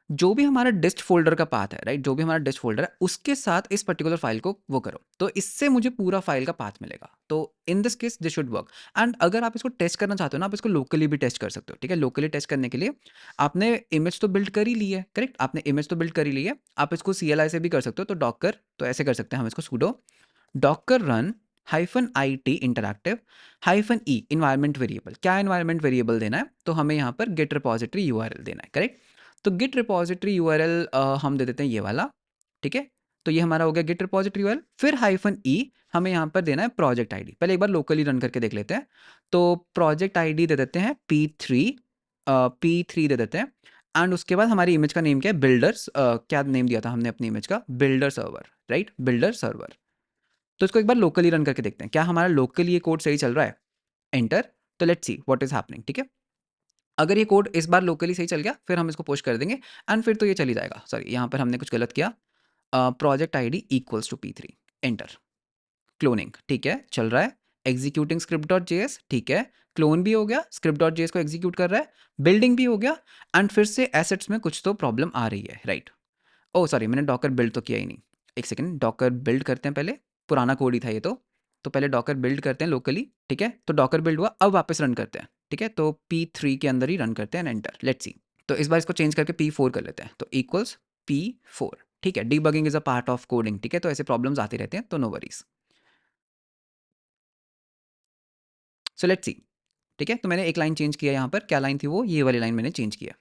जो भी हमारा डिस्ट फ़ोल्डर का पाथ है, राइट? जो भी हमारा डिस्ट फ़ोल्डर है, उसके साथ इस पर्टिकुलर फ़ाइल को वो करो। तो इससे मुझे पूरा फ़ाइल का पाथ मिलेगा। तो in this case this should work. And अगर आप इसको टेस्ट करना चाहते हो ना, आप इसको लोकली भी टेस्ट कर सकते हो, ठीक है? लोकली टेस्ट करने के लिए आपने इमेज तो बिल्ड कर ही ली है, करेक्ट? आपने इमेज तो बिल्ड कर ही ली है। आप इसको CLI से भी कर सकते हो, तो डॉकर, तो ऐसे कर सकते हैं हम इसको, sudo Docker run -it interactive -e environment variable. क्या इन्वायरमेंट वेरिएबल देना है? तो हमें यहाँ पर गेट रिपॉजिटरी URL देना है, करेक्ट? तो गिट रिपॉजिटरी यूआरएल हम दे देते हैं ये वाला, ठीक है, तो ये हमारा हो गया गिट रिपॉजिटरी यूआरएल, फिर -e हमें यहाँ पर देना है प्रोजेक्ट आईडी, पहले एक बार लोकली रन करके देख लेते हैं, तो प्रोजेक्ट आईडी दे देते हैं P3 दे देते हैं, एंड उसके बाद हमारी इमेज का नेम क्या है, बिल्डर्स, क्या नेम दिया था हमने अपनी इमेज का, builder server, right, builder server. तो इसको एक बार लोकली रन करके देखते हैं, क्या हमारा लोकली ये कोड सही चल रहा है, एंटर, तो let's see what is happening, ठीक है। अगर ये कोड इस बार लोकली सही चल गया, फिर हम इसको पुश कर देंगे, एंड फिर तो ये चल ही जाएगा, सॉरी यहाँ पर हमने कुछ गलत किया, project ID equals to P3, enter, cloning, ठीक है, चल रहा है, एग्जीक्यूटिंग स्क्रिप्ट डॉट जेएस, ठीक है, क्लोन भी हो गया, स्क्रिप्ट डॉट जेएस को एग्जीक्यूट कर रहा है, बिल्डिंग भी हो गया, एंड फिर से एसेट्स में कुछ तो प्रॉब्लम आ रही है, राइट। ओह सॉरी, मैंने डॉकर बिल्ड तो किया ही नहीं, एक सेकेंड, डॉकर बिल्ड करते हैं पहले, पुराना कोड ही था ये तो पहले डॉकर बिल्ड करते हैं लोकली, ठीक है, तो डॉकर बिल्ड हुआ, अब वापस रन करते हैं, ठीक है, तो P3 के अंदर ही रन करते हैं, एंटर, लेट्स सी, तो इस बार इसको चेंज करके P4 कर लेते हैं, तो इक्वल्स P4, ठीक है, debugging is a part of coding, ठीक है, तो ऐसे प्रॉब्लम्स आते रहते हैं, तो no worries. So let's see, ठीक है, तो मैंने एक लाइन चेंज किया यहाँ पर, क्या लाइन थी वो, ये वाली लाइन मैंने चेंज किया,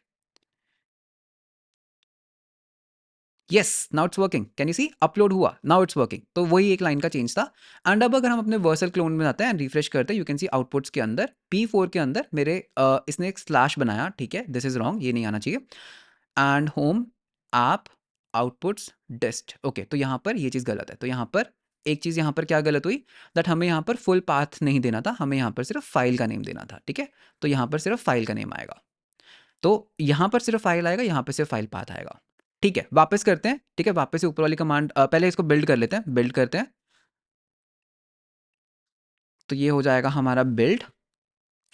yes, now it's working, can you see, upload हुआ, नाउ इट्स वर्किंग, तो वही एक लाइन का चेंज था। एंड अब अगर हम अपने वर्सल क्लोन में जाते हैं, रिफ्रेश करते हैं, यू कैन सी आउटपुट्स के अंदर P4 के अंदर मेरे इसने एक स्लैश बनाया, ठीक है, दिस इज रॉन्ग, ये नहीं आना चाहिए, and home app outputs dist, okay, तो यहाँ पर ये चीज़ गलत है, तो यहाँ पर एक चीज़ यहाँ पर क्या गलत हुई, दैट हमें यहाँ पर फुल पाथ नहीं देना था, हमें यहाँ पर सिर्फ फाइल का नेम देना था, ठीक है, तो यहाँ पर सिर्फ फाइल का नेम आएगा, तो यहाँ पर सिर्फ फाइल आएगा, यहाँ पर सिर्फ फाइल पाथ आएगा, ठीक है, वापस करते हैं, ठीक है, वापस से ऊपर वाली कमांड, पहले इसको बिल्ड कर लेते हैं, बिल्ड करते हैं, तो ये हो जाएगा हमारा बिल्ड,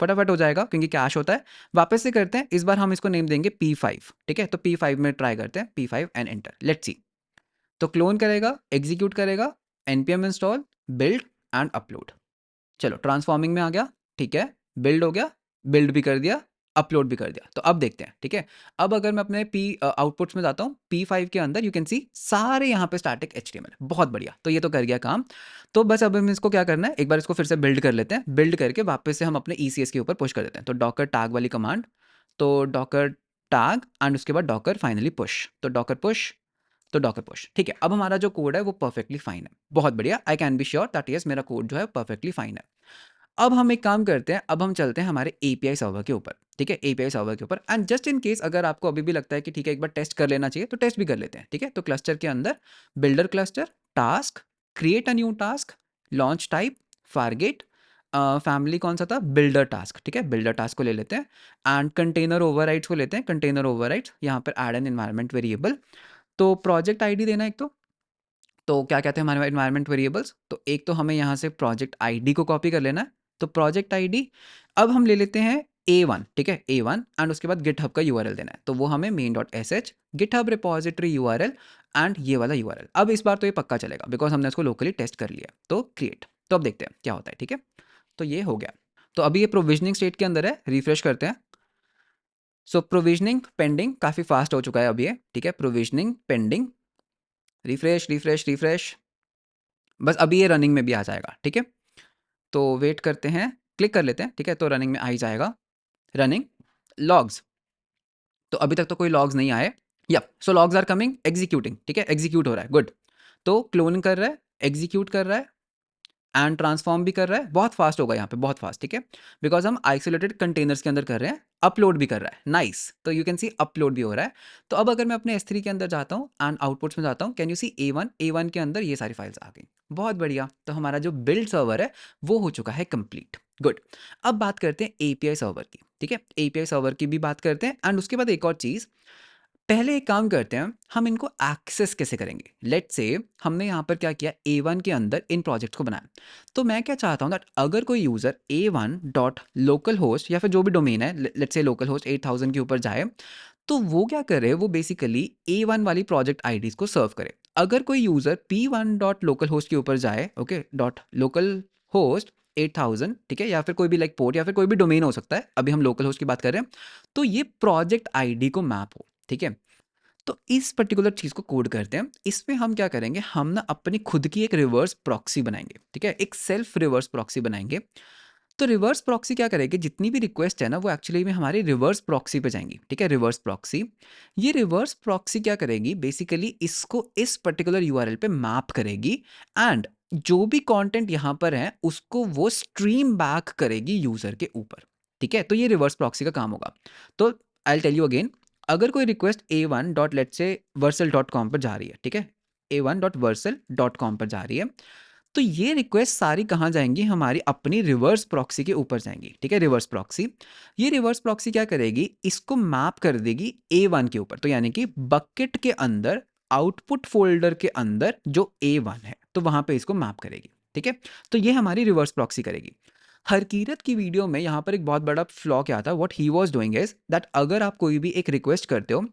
फटाफट हो जाएगा क्योंकि कैश होता है, वापस से करते हैं, इस बार हम इसको नेम देंगे P5, ठीक है, तो P5 में ट्राई करते हैं, P5 and enter, let's see, तो क्लोन करेगा, एग्जीक्यूट करेगा, npm install build and upload, चलो ट्रांसफॉर्मिंग में आ गया, ठीक है, बिल्ड हो गया, बिल्ड भी कर दिया, अपलोड भी कर दिया, तो अब देखते हैं, ठीक है, अब अगर मैं अपने आउटपुट्स में जाता हूँ, P5 के अंदर यू कैन सी सारे यहाँ पे स्टैटिक HTML, बहुत बढ़िया, तो ये तो कर गया काम, तो बस अब हमें इसको क्या करना है, एक बार इसको फिर से बिल्ड कर लेते हैं, बिल्ड करके वापस से हम अपने ECS के ऊपर पुश कर देते हैं, तो डॉकर टैग वाली कमांड, तो डॉकर टैग एंड उसके बाद डॉकर फाइनली पुश, तो डॉकर पुश, तो डॉकर पुश, ठीक है, अब हमारा जो कोड है वो परफेक्टली फाइन है, बहुत बढ़िया, I can be sure that yes मेरा कोड जो है परफेक्टली फाइन है। अब हम एक काम करते हैं, अब हम चलते हैं हमारे API सर्वर के ऊपर, ठीक है, API सर्वर के ऊपर, एंड जस्ट इन केस अगर आपको अभी भी लगता है कि ठीक है एक बार टेस्ट कर लेना चाहिए, तो टेस्ट भी कर लेते हैं, ठीक है, तो क्लस्टर के अंदर builder cluster, task, create a new task, launch type, forget, family कौन सा था, बिल्डर टास्क, ठीक है, बिल्डर टास्क को ले लेते हैं, एंड कंटेनर ओवरराइड्स को लेते हैं, कंटेनर ओवरराइड्स, यहाँ पर ऐड एन एनवायरनमेंट वेरिएबल, तो प्रोजेक्ट आईडी देना एक तो क्या कहते हैं हमारे एनवायरनमेंट वेरिएबल्स, तो एक तो हमें यहाँ से प्रोजेक्ट आईडी को कॉपी कर लेना है, तो प्रोजेक्ट आईडी, अब हम ले लेते हैं A1, ठीक है, A1 एंड उसके बाद गिटहब का यूआरएल देना है, तो वो हमें main.sh GitHub repository URL and ये वाला यूआरएल। अब इस बार तो ये पक्का चलेगा बिकॉज हमने इसको लोकली टेस्ट कर लिया, तो क्रिएट। तो अब देखते हैं क्या होता है, ठीक है। तो ये हो गया। तो अभी ये प्रोविजनिंग स्टेट के अंदर है, रिफ्रेश करते हैं। सो प्रोविजनिंग पेंडिंग, काफ़ी फास्ट हो चुका है अभी ये, ठीक है। Provisioning pending, refresh refresh refresh, बस अभी ये रनिंग में भी आ जाएगा, ठीक है। तो वेट करते हैं, क्लिक कर लेते हैं, ठीक है। तो रनिंग में आ ही जाएगा। रनिंग लॉग्स, तो अभी तक तो कोई लॉग्स नहीं आए। या सो लॉग्स आर कमिंग, एग्जीक्यूटिंग, ठीक है, एग्जीक्यूट हो रहा है, गुड। तो क्लोन कर रहा है, एग्जीक्यूट कर रहा है एंड ट्रांसफॉर्म भी कर रहा है। बहुत फास्ट होगा यहाँ पे, बहुत फास्ट, ठीक है, बिकॉज हम आइसोलेटेड कंटेनर्स के अंदर कर रहे हैं। अपलोड भी कर रहा है, नाइस। तो यू कैन सी अपलोड भी हो रहा है। तो अब अगर मैं अपने S3 के अंदर जाता हूँ एंड आउटपुट्स में जाता हूँ, कैन यू सी A1 के अंदर ये सारी फाइल्स आ गई। बहुत बढ़िया। तो हमारा जो बिल्ड सर्वर है वो हो चुका है कंप्लीट, गुड। अब बात करते हैं एपीआई सर्वर की, ठीक है। एपीआई सर्वर की भी बात करते हैं एंड उसके बाद एक और चीज़, पहले एक काम करते हैं, हम इनको एक्सेस कैसे करेंगे। लेट्स से हमने यहाँ पर क्या किया, A1 के अंदर इन प्रोजेक्ट्स को बनाया। तो मैं क्या चाहता हूँ दैट अगर कोई user A1 dot local host या फिर जो भी डोमेन है, लेट्स से लोकल होस्ट 8000 के ऊपर जाए, तो वो क्या करे, वो बेसिकली A1 वाली प्रोजेक्ट आईडीज को सर्व करे। अगर कोई user P1 dot local host के ऊपर जाए, ओके, डॉट लोकल होस्ट 8000, ठीक है, या फिर कोई भी लाइक पोर्ट या फिर कोई भी डोमेन हो सकता है, अभी हम लोकल होस्ट की बात कर रहे हैं, तो ये प्रोजेक्ट आईडी को मैप हो, ठीक है। तो इस पर्टिकुलर चीज़ को कोड करते हैं। इसमें हम क्या करेंगे, हम ना अपनी खुद की एक रिवर्स प्रॉक्सी बनाएंगे, ठीक है, एक सेल्फ रिवर्स प्रॉक्सी बनाएंगे। तो रिवर्स प्रॉक्सी क्या करेगी, जितनी भी रिक्वेस्ट है ना वो एक्चुअली में हमारी रिवर्स प्रॉक्सी पे जाएंगी, ठीक है, रिवर्स प्रॉक्सी। ये रिवर्स प्रॉक्सी क्या करेगी, बेसिकली इसको इस पर्टिकुलर यूआरएल पे मैप करेगी एंड जो भी कंटेंट यहाँ पर है उसको वो स्ट्रीम बैक करेगी यूजर के ऊपर, ठीक है। तो ये रिवर्स प्रॉक्सी का काम होगा। तो आई टेल यू अगेन, अगर कोई रिक्वेस्ट A1 डॉट लेट से versal.com पर जा रही है, ठीक है, A1 डॉट versal.com पर जा रही है, तो ये रिक्वेस्ट सारी कहाँ जाएंगी, हमारी अपनी रिवर्स प्रॉक्सी के ऊपर जाएंगी, ठीक है, रिवर्स प्रॉक्सी। ये रिवर्स प्रॉक्सी क्या करेगी, इसको मैप कर देगी A1 के ऊपर, तो यानी कि बकेट के अंदर आउटपुट फोल्डर के अंदर जो A1 है, तो वहां पे इसको मैप करेगी, ठीक है। तो ये हमारी रिवर्स प्रॉक्सी करेगी। हरकीरत की वीडियो में यहाँ पर एक बहुत बड़ा फ्लॉ क्या था, what he was doing is that अगर आप कोई भी एक रिक्वेस्ट करते हो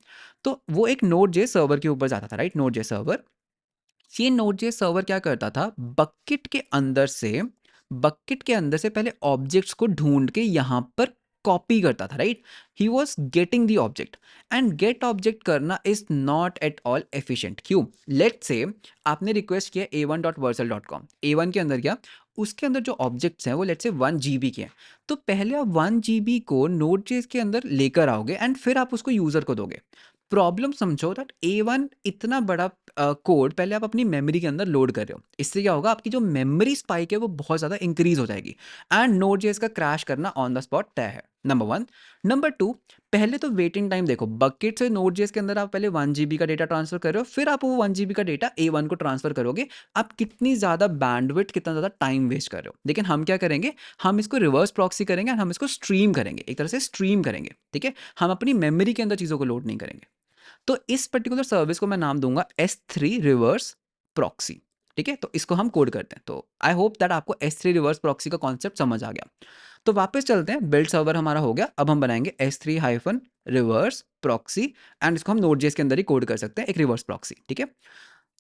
तो वो एक नोड जे सर्वर के ऊपर जाता था, राइट, नोड जे सर्वर। ये नोड जे सर्वर क्या करता था, बकेट के अंदर से पहले ऑब्जेक्ट्स को ढूंढ के यहाँ पर कॉपी करता था, right. He was getting the object and get object करना is not at all efficient. क्यों, लेट से आपने रिक्वेस्ट किया A1.versal.com, A1 के अंदर गया, उसके अंदर जो ऑब्जेक्ट्स हैं वो लेट से 1 GB के हैं। तो पहले आप 1 GB को नोड जेस के अंदर लेकर आओगे एंड फिर आप उसको यूजर को दोगे। प्रॉब्लम समझो दैट A1 इतना बड़ा कोड पहले आप अपनी मेमोरी के अंदर लोड कर रहे हो, इससे क्या होगा, आपकी जो मेमोरी स्पाइक है वो बहुत ज़्यादा इंक्रीज हो जाएगी एंड नोड जेएस का क्रैश करना ऑन द स्पॉट तय है, नंबर 1। नंबर 2, पहले तो वेटिंग टाइम देखो, बकेट से नोड जेएस के अंदर आप पहले 1 GB का डेटा ट्रांसफर कर रहे हो, फिर आप वो 1 GB का डेटा A1 को ट्रांसफर करोगे, आप कितनी ज़्यादा बैंडविड्थ, कितना ज़्यादा टाइम वेस्ट कर रहे हो। लेकिन हम क्या करेंगे, हम इसको रिवर्स प्रॉक्सी करेंगे और हम इसको स्ट्रीम करेंगे, एक तरह से स्ट्रीम करेंगे, ठीक है। हम अपनी मेमोरी के अंदर चीज़ों को लोड नहीं करेंगे। तो इस पर्टिकुलर सर्विस को मैं नाम दूंगा S3 रिवर्स प्रॉक्सी, ठीक है। तो इसको हम कोड करते हैं। तो आई होप दैट आपको S3 रिवर्स प्रॉक्सी का कॉन्सेप्ट समझ आ गया। तो वापस चलते हैं, बिल्ड सर्वर हमारा हो गया, अब हम बनाएंगे S3 hyphen reverse proxy and इसको हम नोड.js के अंदर ही कोड कर सकते हैं, एक रिवर्स प्रॉक्सी, ठीक है।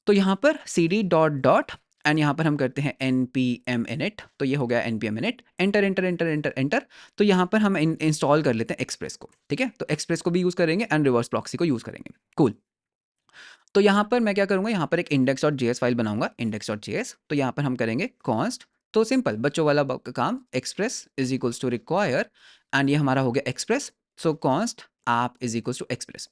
तो यहाँ पर cd डॉट डॉट एंड यहाँ पर हम करते हैं npm init, तो ये हो गया npm init, enter enter enter enter enter. तो यहाँ पर हम इंस्टॉल कर लेते हैं एक्सप्रेस को, ठीक है। तो एक्सप्रेस को भी यूज़ करेंगे एंड रिवर्स प्रॉक्सी को यूज़ करेंगे, कूल। तो यहाँ पर मैं क्या करूँगा, यहाँ पर एक index.js फाइल बनाऊंगा, index.js। तो यहाँ पर हम करेंगे कॉन्स्ट, तो सिंपल बच्चों वाला काम, express is equals to require and ये हमारा हो गया express. So const app is equals to express,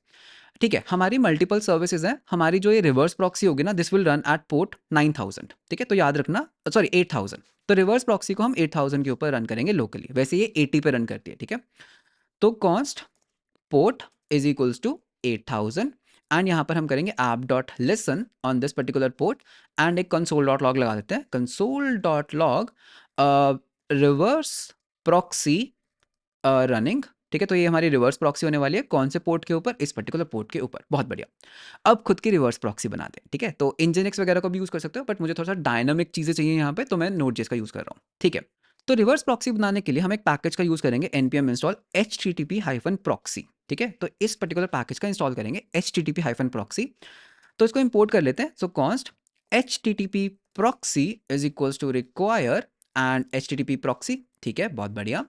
ठीक है। हमारी मल्टीपल सर्विसेज हैं, हमारी जो ये रिवर्स प्रॉक्सी होगी ना, this will run at port 9000, ठीक है। तो याद रखना, सॉरी 8000। तो रिवर्स प्रॉक्सी को हम 8000 के ऊपर रन करेंगे लोकली, वैसे ये 80 पे रन करती है, ठीक है। तो const port is equals to 8000 and यहाँ पर हम करेंगे app dot listen on this particular port and एक कंसोल डॉट लॉग लगा देते हैं, console dot log reverse proxy running, ठीक है। तो ये हमारी रिवर्स प्रॉक्सी होने वाली है, कौन से पोर्ट के ऊपर, इस पर्टिकुलर पोर्ट के ऊपर, बहुत बढ़िया। अब खुद की रिवर्स प्रॉक्सी बनाते हैं, ठीक है। तो इंजन एक्स वगैरह को भी यूज़ कर सकते हो, बट मुझे थोड़ा सा डायनामिक चीज़ें चाहिए यहाँ पे, तो मैं नोड.js का यूज़ कर रहा हूँ, ठीक है। तो रिवर्स प्रॉक्सी बनाने के लिए हम एक पैकेज का यूज़ करेंगे npm install http-proxy, ठीक है। तो इस पर्टिकुलर पैकेज का इंस्टॉल करेंगे http-proxy। तो इसको इंपोर्ट कर लेते हैं। So const http proxy is equals to require and http proxy, ठीक है, बहुत बढ़िया।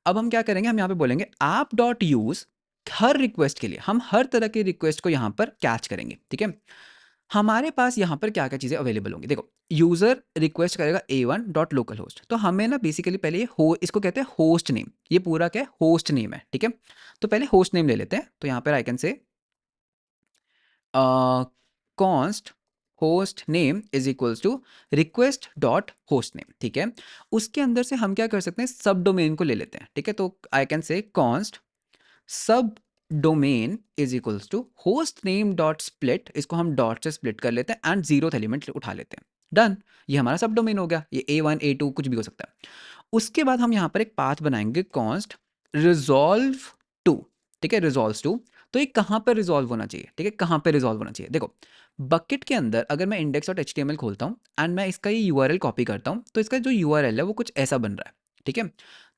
अब हम क्या करेंगे, हम यहाँ पे बोलेंगे app डॉट यूज, हर रिक्वेस्ट के लिए हम हर तरह की रिक्वेस्ट को यहाँ पर कैच करेंगे, ठीक है। हमारे पास यहाँ पर क्या क्या चीज़ें अवेलेबल होंगी, देखो यूज़र रिक्वेस्ट करेगा a1 डॉट लोकल होस्ट, तो हमें ना बेसिकली पहले ये इसको कहते हैं होस्ट नेम, ये पूरा क्या है होस्ट नेम है, ठीक है। तो पहले होस्ट नेम ले लेते हैं। तो यहाँ पर I can say const host name is equals to request dot host name, ठीक है। उसके अंदर से हम क्या कर सकते हैं, सब डोमेन को ले लेते हैं, ठीक है। तो I can say const subdomain is equals to host name dot split, इसको हम डॉट से स्प्लिट कर लेते हैं एंड जीरोथ एलिमेंट उठा लेते हैं। डन, ये हमारा सब डोमेन हो गया, ये a1 a2 कुछ भी हो सकता है। उसके बाद हम यहाँ पर एक पाथ बनाएंगे कॉन्स्ट रिजॉल्व टू, ठीक है, रिजॉल्व टू। तो ये कहाँ पर रिजॉल्व होना चाहिए, ठीक है, कहाँ पर रिजॉल्व होना चाहिए, देखो बकेट के अंदर अगर मैं इंडेक्स डॉट एच खोलता हूँ एंड मैं इसका ये URL कॉपी करता हूँ, तो इसका जो URL है वो कुछ ऐसा बन रहा है, ठीक है।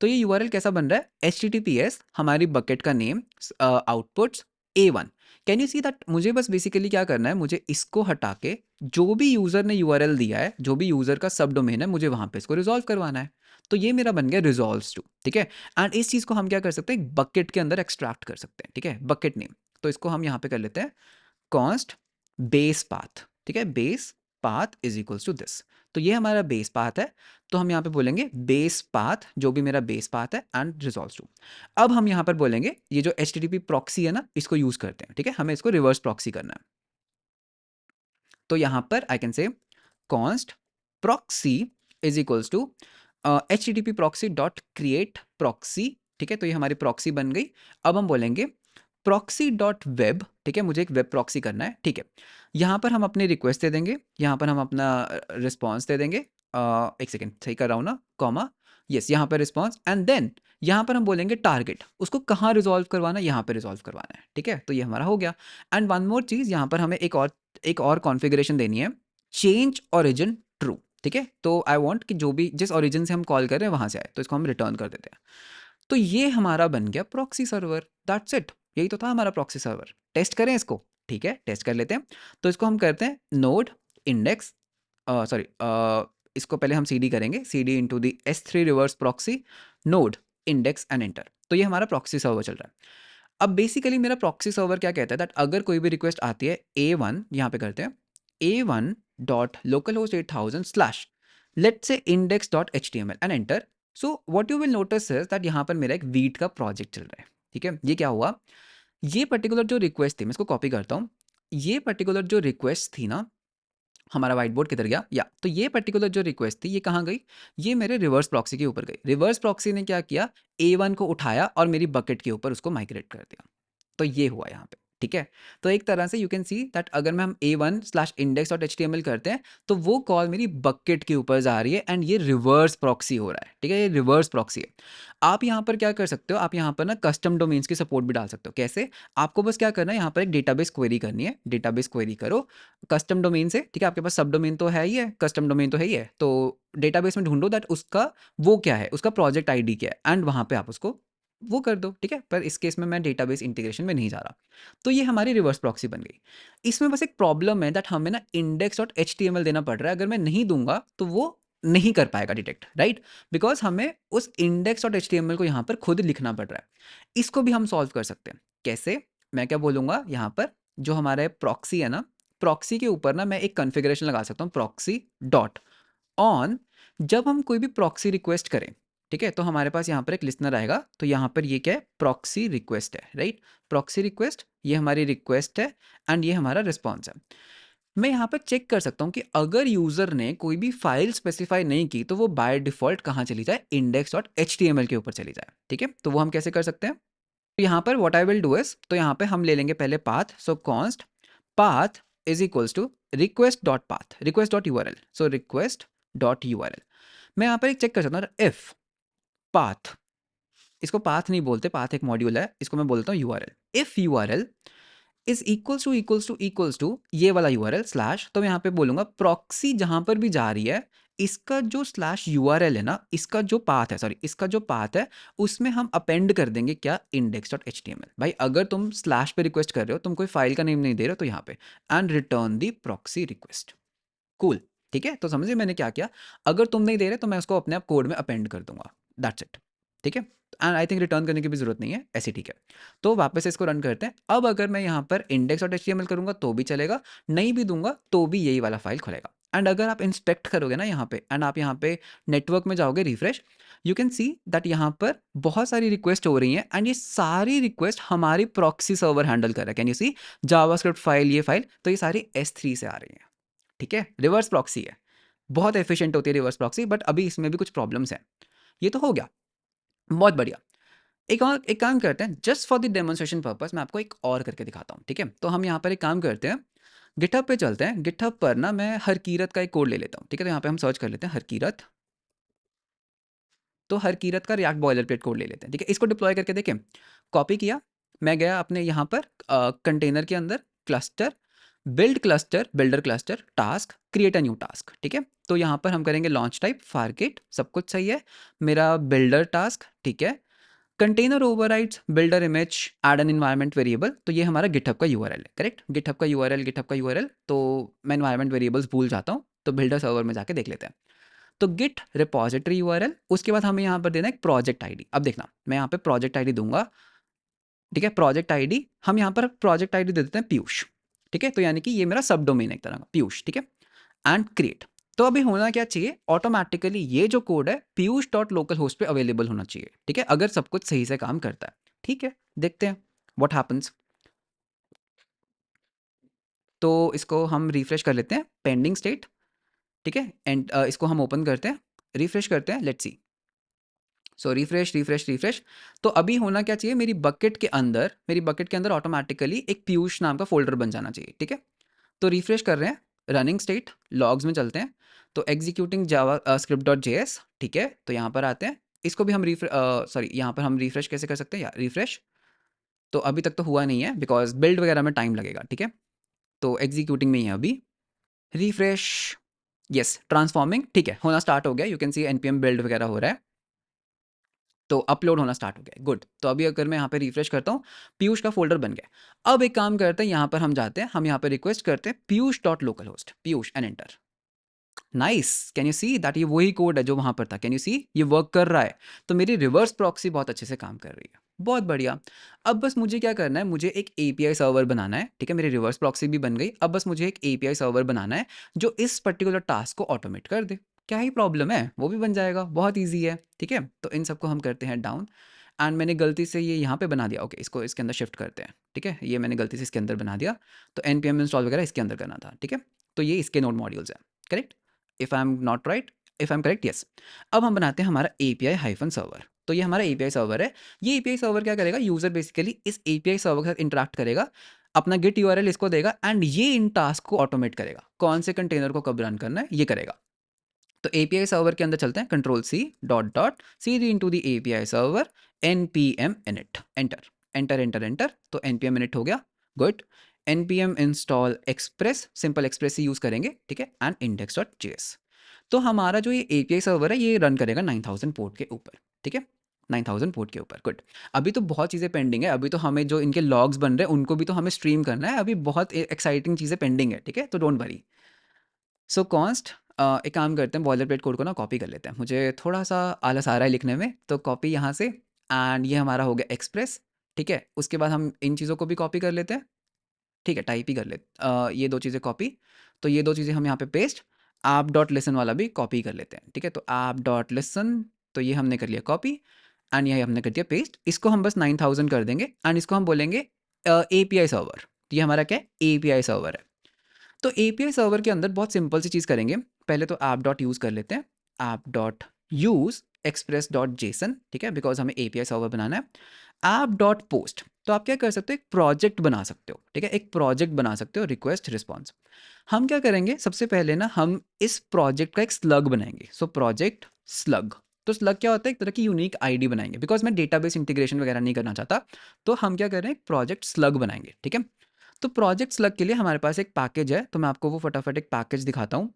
तो ये URL कैसा बन रहा है, HTTPS हमारी बकेट का name outputs A1। Can you see that, मुझे बस बेसिकली क्या करना है, मुझे इसको हटा के जो भी यूज़र ने URL दिया है, जो भी यूज़र का सब डोमेन है, मुझे वहाँ पे इसको रिजॉल्व करवाना है। तो ये मेरा बन गया रिजॉल्व्स टू, ठीक है। एंड इस चीज़ को हम क्या कर सकते हैं, बकेट के अंदर एक्सट्रैक्ट कर सकते हैं, ठीक है, बकेट नेम। तो इसको हम यहाँ पे कर लेते हैं कॉन्स्ट बेस पाथ, ठीक है, base path is equals to this. तो ये हमारा बेस पाथ है, तो हम यहाँ पे बोलेंगे बेस पाथ, जो भी मेरा बेस पाथ है एंड रिजॉल्व टू। अब हम यहाँ पर बोलेंगे ये जो HTTP प्रॉक्सी है ना, इसको यूज करते हैं, ठीक है, हमें इसको रिवर्स प्रॉक्सी करना है। तो यहाँ पर I can say const proxy is equals to HTTP proxy dot create proxy, ठीक है। तो ये हमारी प्रॉक्सी बन गई। अब हम बोलेंगे प्रॉक्सी डॉट वेब, ठीक है, मुझे एक वेब प्रॉक्सी करना है, ठीक है। यहाँ पर हम अपनी रिक्वेस्ट दे देंगे, यहाँ पर हम अपना रिस्पॉन्स दे देंगे, एक सेकेंड सही कर रहा हूँ ना, कॉमा, यस, यहाँ पर रिस्पॉन्स एंड देन यहाँ पर हम बोलेंगे टारगेट, उसको कहाँ रिजॉल्व करवाना है, यहाँ पर रिजॉल्व करवाना है, ठीक है। तो ये हमारा हो गया। एंड वन मोर चीज़, यहाँ पर हमें एक और कॉन्फ़िगरेशन देनी है, चेंज ओरिजिन ट्रू, ठीक है। तो आई वांट कि जो भी जिस ओरिजिन से हम कॉल कर रहे हैं वहाँ से आए, तो इसको हम रिटर्न कर देते हैं। तो ये हमारा बन गया प्रॉक्सी सर्वर, दैट्स इट, यही तो था हमारा प्रॉक्सी सर्वर। टेस्ट करें इसको, ठीक है, टेस्ट कर लेते हैं। तो इसको हम करते हैं नोड इंडेक्स, सॉरी, इसको पहले हम CD करेंगे, CD into the S3 reverse proxy node index and enter. तो ये हमारा प्रॉक्सी सर्वर चल रहा है। अब बेसिकली मेरा प्रॉक्सी सर्वर क्या कहता है दैट अगर कोई भी रिक्वेस्ट आती है A1, यहाँ पे करते हैं A1 dot localhost 8000 slash let's say index dot HTML and enter. So what you will notice is that यहाँ पर मेरा एक वीट का प्रोजेक्ट चल रहा है, ठीक है। ये क्या हुआ, ये पर्टिकुलर जो रिक्वेस्ट थी, मैं इसको कॉपी करता हूँ, ये पर्टिकुलर जो रिक्वेस्ट थी ना, हमारा व्हाइट बोर्ड किधर गया, या तो ये पर्टिकुलर जो रिक्वेस्ट थी ये कहाँ गई, ये मेरे रिवर्स प्रॉक्सी के ऊपर गई। रिवर्स प्रॉक्सी ने क्या किया, A1 को उठाया और मेरी बकेट के ऊपर उसको माइग्रेट कर दिया। तो ये हुआ यहाँ पे, ठीक है। तो एक तरह से यू कैन सी दैट अगर मैं हम A1 slash index dot HTML करते हैं तो वो कॉल मेरी बकेट के ऊपर जा रही है एंड ये रिवर्स प्रॉक्सी हो रहा है, ठीक है, ये रिवर्स प्रॉक्सी है। आप यहाँ पर क्या कर सकते हो, आप यहाँ पर ना कस्टम डोमेन्स की सपोर्ट भी डाल सकते हो। कैसे, आपको बस क्या करना है, यहाँ पर एक डेटाबेस क्वेरी करनी है, डेटाबेस क्वेरी करो कस्टम डोमेन से, ठीक है। आपके पास सब डोमेन तो है ही है, कस्टम डोमेन तो है ही है, तो डेटाबेस में ढूंढो दैट उसका वो क्या है, उसका प्रोजेक्ट ID क्या है एंड वहाँ पे आप उसको वो कर दो, ठीक है। पर इस केस में मैं डेटाबेस इंटीग्रेशन में नहीं जा रहा। तो ये हमारी रिवर्स प्रॉक्सी बन गई। इसमें बस एक प्रॉब्लम है दैट हमें ना इंडेक्स डॉट HTML देना पड़ रहा है, अगर मैं नहीं दूंगा तो वो नहीं कर पाएगा डिटेक्ट, राइट, बिकॉज हमें उस इंडेक्स डॉट HTML को यहाँ पर खुद लिखना पड़ रहा है। इसको भी हम सॉल्व कर सकते हैं। कैसे, मैं क्या बोलूँगा, यहाँ पर जो हमारा प्रॉक्सी है ना, प्रॉक्सी के ऊपर ना मैं एक कॉन्फ़िगरेशन लगा सकता हूँ, प्रॉक्सी डॉट ऑन। जब हम कोई भी प्रॉक्सी रिक्वेस्ट करें, ठीक है, तो हमारे पास यहाँ पर एक लिसनर आएगा, तो यहाँ पर ये क्या है, प्रॉक्सी रिक्वेस्ट है, राइट, प्रॉक्सी रिक्वेस्ट, ये हमारी रिक्वेस्ट है एंड ये हमारा रिस्पॉन्स है। मैं यहाँ पर चेक कर सकता हूँ कि अगर यूज़र ने कोई भी फाइल स्पेसिफाई नहीं की तो वो बाय डिफ़ॉल्ट कहाँ चली जाए, इंडेक्स डॉट HTML के ऊपर चली जाए, ठीक है। तो वो हम कैसे कर सकते हैं, तो यहाँ पर what I will do is, तो यहाँ पे हम ले लेंगे पहले path, so const path is equals to request dot path, request dot URL, so request dot URL। मैं यहाँ पर एक चेक कर सकता हूँ, इफ पाथ, इसको पाथ नहीं बोलते, पाथ एक मॉड्यूल है, इसको मैं बोलता हूँ URL। If URL is equals to ये वाला URL स्लैश, तो मैं यहाँ पे बोलूंगा प्रॉक्सी जहां पर भी जा रही है इसका जो स्लैश यूआरएल है ना, इसका जो पाथ है, सॉरी इसका जो पाथ है, उसमें हम अपेंड कर देंगे क्या, index.html। भाई अगर तुम स्लैश पे रिक्वेस्ट कर रहे हो, तुम कोई फाइल का नेम नहीं दे रहे हो, तो यहाँ पे and return the proxy request. Cool, ठीक है। तो समझिए मैंने क्या किया, अगर तुम नहीं दे रहे तो मैं उसको अपने आप कोड में अपेंड कर दूंगा, दैट्स इट, ठीक है। एंड आई थिंक रिटर्न करने की भी जरूरत नहीं है, ऐसे ठीक है। तो वापस इसको रन करते हैं। अब अगर मैं यहाँ पर index.html करूंगा तो भी चलेगा, नहीं भी दूंगा तो भी यही वाला फाइल खुलेगा। एंड अगर आप इंस्पेक्ट करोगे ना यहाँ पे, एंड आप यहाँ पे नेटवर्क में जाओगे, refresh, you can see that यहाँ पर बहुत सारी रिक्वेस्ट हो रही हैं, एंड ये सारी रिक्वेस्ट हमारी प्रॉक्सी सर्वर हैंडल कर रहा है। Can you see, JavaScript file, ये फाइल, तो ये सारी S3 से आ रही हैं, ठीक है। रिवर्स प्रॉक्सी है, बहुत एफिशिएंट होती है रिवर्स प्रॉक्सी, बट अभी इसमें भी कुछ प्रॉब्लम्स हैं। ये तो हो गया, बहुत बढ़िया। एक काम करते हैं, just for the demonstration purpose मैं आपको एक और करके दिखाता हूँ, ठीक है। तो हम यहाँ पर एक काम करते हैं, गिटहब पे चलते हैं। गिटहब पर ना मैं हरकीरत का एक कोड ले लेता हूँ, ठीक है। तो यहाँ पे हम सर्च कर लेते हैं हरकीरत, तो हरकीरत का रिएक्ट बॉयलर प्लेट कोड ले लेते हैं, ठीक है। इसको डिप्लॉय करके देखें, कॉपी किया, मैं गया अपने यहाँ पर कंटेनर के अंदर, cluster, build cluster, builder cluster, task, create a new task, ठीक है। तो यहाँ पर हम करेंगे लॉन्च टाइप फारकिट, सब कुछ सही है, मेरा बिल्डर टास्क, ठीक है। Container overrides, builder image, add N environment variable, तो ये हमारा गिटहब का यूआरएल है, करेक्ट। गिटहब का यूआरएल, तो मैं एनवायरनमेंट वेरिएबल्स भूल जाता हूँ, तो बिल्डर सर्वर में जाके देख लेते हैं। तो गिट रिपॉजिटरी यूआरएल, उसके बाद हमें यहाँ पर देना है एक प्रोजेक्ट आईडी। अब देखना, मैं यहाँ पे प्रोजेक्ट आईडी दूंगा, ठीक है। प्रोजेक्ट आईडी, हम यहाँ पर प्रोजेक्ट आईडी दे देते हैं पीयूष, ठीक है। तो यानी कि ये मेरा सब डोमेन है एक तरह का, पीयूष, ठीक है। एंड क्रिएट, तो अभी होना क्या चाहिए, ऑटोमेटिकली ये जो कोड है पीयूष डॉट लोकल होस्ट पे अवेलेबल होना चाहिए, ठीक है, अगर सब कुछ सही से काम करता है, ठीक है। देखते हैं व्हाट हैपेंस। तो इसको हम रिफ्रेश कर लेते हैं, पेंडिंग स्टेट, ठीक है। एंड इसको हम ओपन करते हैं, रिफ्रेश करते हैं, let's see. So refresh refresh refresh, तो अभी होना क्या चाहिए, मेरी बकेट के अंदर ऑटोमेटिकली एक पीयूष नाम का फोल्डर बन जाना चाहिए, ठीक है। तो रिफ्रेश कर रहे हैं, रनिंग स्टेट, लॉग्स में चलते हैं, तो एग्जीक्यूटिंग जावा स्क्रिप्ट डॉट जेएस, ठीक है। तो यहाँ पर आते हैं, इसको भी हम सॉरी यहाँ पर हम रिफ्रेश कैसे कर सकते हैं, या रिफ्रेश, तो अभी तक तो हुआ नहीं है बिकॉज बिल्ड वगैरह में टाइम लगेगा, ठीक है। तो एग्जीक्यूटिंग में ही है अभी, रिफ्रेश, यस ट्रांसफॉर्मिंग, ठीक है, होना स्टार्ट हो गया, you can C NPM build वगैरह हो रहा है, तो अपलोड होना स्टार्ट हो गया, गुड। तो अभी अगर मैं यहाँ पे रिफ्रेश करता हूँ, पीयूष का फोल्डर बन गया। अब एक काम करते हैं, यहाँ पर हम जाते हैं, हम यहाँ पे रिक्वेस्ट करते हैं Piyush dot local host, Piyush and enter. Nice, can you see that ये वही कोड है जो वहां पर था, कैन यू सी ये वर्क कर रहा है। तो मेरी रिवर्स प्रॉक्सी बहुत अच्छे से काम कर रही है, बहुत बढ़िया। अब बस मुझे क्या करना है, मुझे एक एपीआई सर्वर बनाना है, ठीक है। मेरी रिवर्स प्रॉक्सी भी बन गई, अब बस मुझे एक एपीआई सर्वर बनाना है जो इस पर्टिकुलर टास्क को ऑटोमेट कर दे। क्या ही प्रॉब्लम है, वो भी बन जाएगा, बहुत ईजी है, ठीक है। तो इन सबको हम करते हैं डाउन, एंड मैंने गलती से ये यहाँ पे बना दिया, ओके इसको इसके अंदर शिफ्ट करते हैं, ठीक है। ये मैंने गलती से इसके अंदर बना दिया, तो npm इंस्टॉल वगैरह इसके अंदर करना था, ठीक है। तो ये इसके नोड मॉड्यूल्स हैं, correct, if I am not right, if I am correct, yes. अब हम बनाते हैं हमारा एपीआई हाइफन सर्वर, तो ये हमारा एपीआई सर्वर है। ये एपीआई सर्वर क्या करेगा, यूजर बेसिकली इस एपीआई सर्वर के साथ इंटरेक्ट करेगा, अपना गेट यूआरएल इसको देगा, एंड ये इन टास्क को ऑटोमेट करेगा, कौन से कंटेनर को कब रन करना है ये करेगा। तो एपीआई सर्वर के अंदर चलते हैं, control C dot dot cd into the API server npm init, enter enter enter enter, तो npm init हो गया, good. npm install express, simple express ही यूज करेंगे, ठीक है, एंड index.js। तो हमारा जो ये एपीआई सर्वर है ये रन करेगा 9000 पोर्ट के ऊपर, ठीक है, 9000 पोर्ट के ऊपर, गुड। अभी तो बहुत चीज़ें पेंडिंग है, अभी तो हमें जो इनके लॉग्स बन रहे हैं उनको भी तो हमें स्ट्रीम करना है, अभी बहुत एक्साइटिंग चीज़ें पेंडिंग है, ठीक है, तो डोंट वरी। सो कॉन्स्ट, एक काम करते हैं, बॉयलर प्लेट कोड को ना कॉपी कर लेते हैं, मुझे थोड़ा सा आलस आ रहा है लिखने में, तो कॉपी यहाँ से, एंड ये हमारा हो गया एक्सप्रेस, ठीक है। उसके बाद हम इन चीज़ों को भी कॉपी कर लेते हैं, ठीक है, टाइप ही कर लेते, ये दो चीज़ें कॉपी, तो ये दो चीज़ें हम यहाँ पे पेस्ट, आप डॉट लिसन वाला भी कॉपी कर लेते हैं, ठीक है। तो आप डॉट लिसन, तो ये हमने कर लिया कॉपी, एंड ये हमने कर दिया पेस्ट, इसको हम बस 9000 कर देंगे, एंड इसको हम बोलेंगे एपीआई सर्वर, तो ये हमारा क्या है, एपीआई सर्वर है। तो एपीआई सर्वर के अंदर बहुत सिंपल सी चीज़ करेंगे, पहले तो ऐप डॉट यूज़ कर लेते हैं, app dot use express dot JSON, ठीक है, बिकॉज हमें एपीआई सर्वर बनाना है। ऐप डॉट पोस्ट, तो आप क्या कर सकते हो, एक प्रोजेक्ट बना सकते हो, ठीक है, एक प्रोजेक्ट बना सकते हो, रिक्वेस्ट रिस्पॉन्स। हम क्या करेंगे, सबसे पहले ना हम इस प्रोजेक्ट का एक स्लग बनाएंगे, सो प्रोजेक्ट स्लग, तो स्लग क्या होता है, एक तरह की यूनिक आईडी बनाएंगे, बिकॉज मैं डेटाबेस इंटीग्रेशन वगैरह नहीं करना चाहता, तो हम क्या कर रहे हैं, एक प्रोजेक्ट स्लग बनाएंगे, ठीक है। तो प्रोजेक्ट स्लग के लिए हमारे पास एक पैकेज है, तो मैं आपको वो फटाफट एक पैकेज दिखाता हूँ।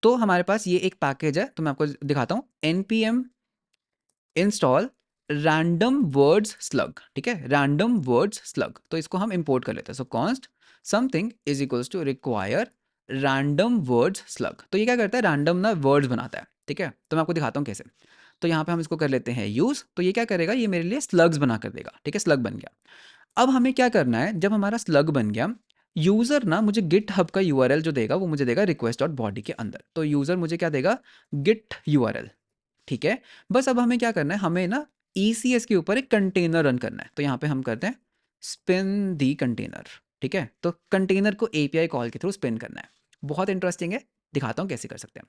तो हमारे पास ये एक पैकेज है, तो मैं आपको दिखाता हूँ, npm install random words slug, ठीक है, रैंडम वर्ड्स स्लग। तो इसको हम इंपोर्ट कर लेते हैं। So const something is equals to require random words slug. तो ये क्या करता है, रैंडम ना वर्ड्स बनाता है, ठीक है। तो मैं आपको दिखाता हूँ कैसे। तो यहाँ पे हम इसको कर लेते हैं यूज। तो ये क्या करेगा, ये मेरे लिए स्लग्स बना कर देगा, ठीक है, स्लग बन गया। अब हमें क्या करना है, जब हमारा स्लग बन गया, यूजर ना मुझे गिट हब का यूआरएल जो देगा वो मुझे देगा रिक्वेस्ट डॉट बॉडी के अंदर। तो यूजर मुझे क्या देगा, गिट यूआरएल, ठीक है। बस अब हमें क्या करना है, हमें ना ECS के ऊपर एक कंटेनर रन करना है। तो यहाँ पे हम करते हैं स्पिन दी कंटेनर, ठीक है। तो कंटेनर को API कॉल के थ्रू स्पिन करना है। बहुत इंटरेस्टिंग है, दिखाता हूँ कैसे कर सकते हैं।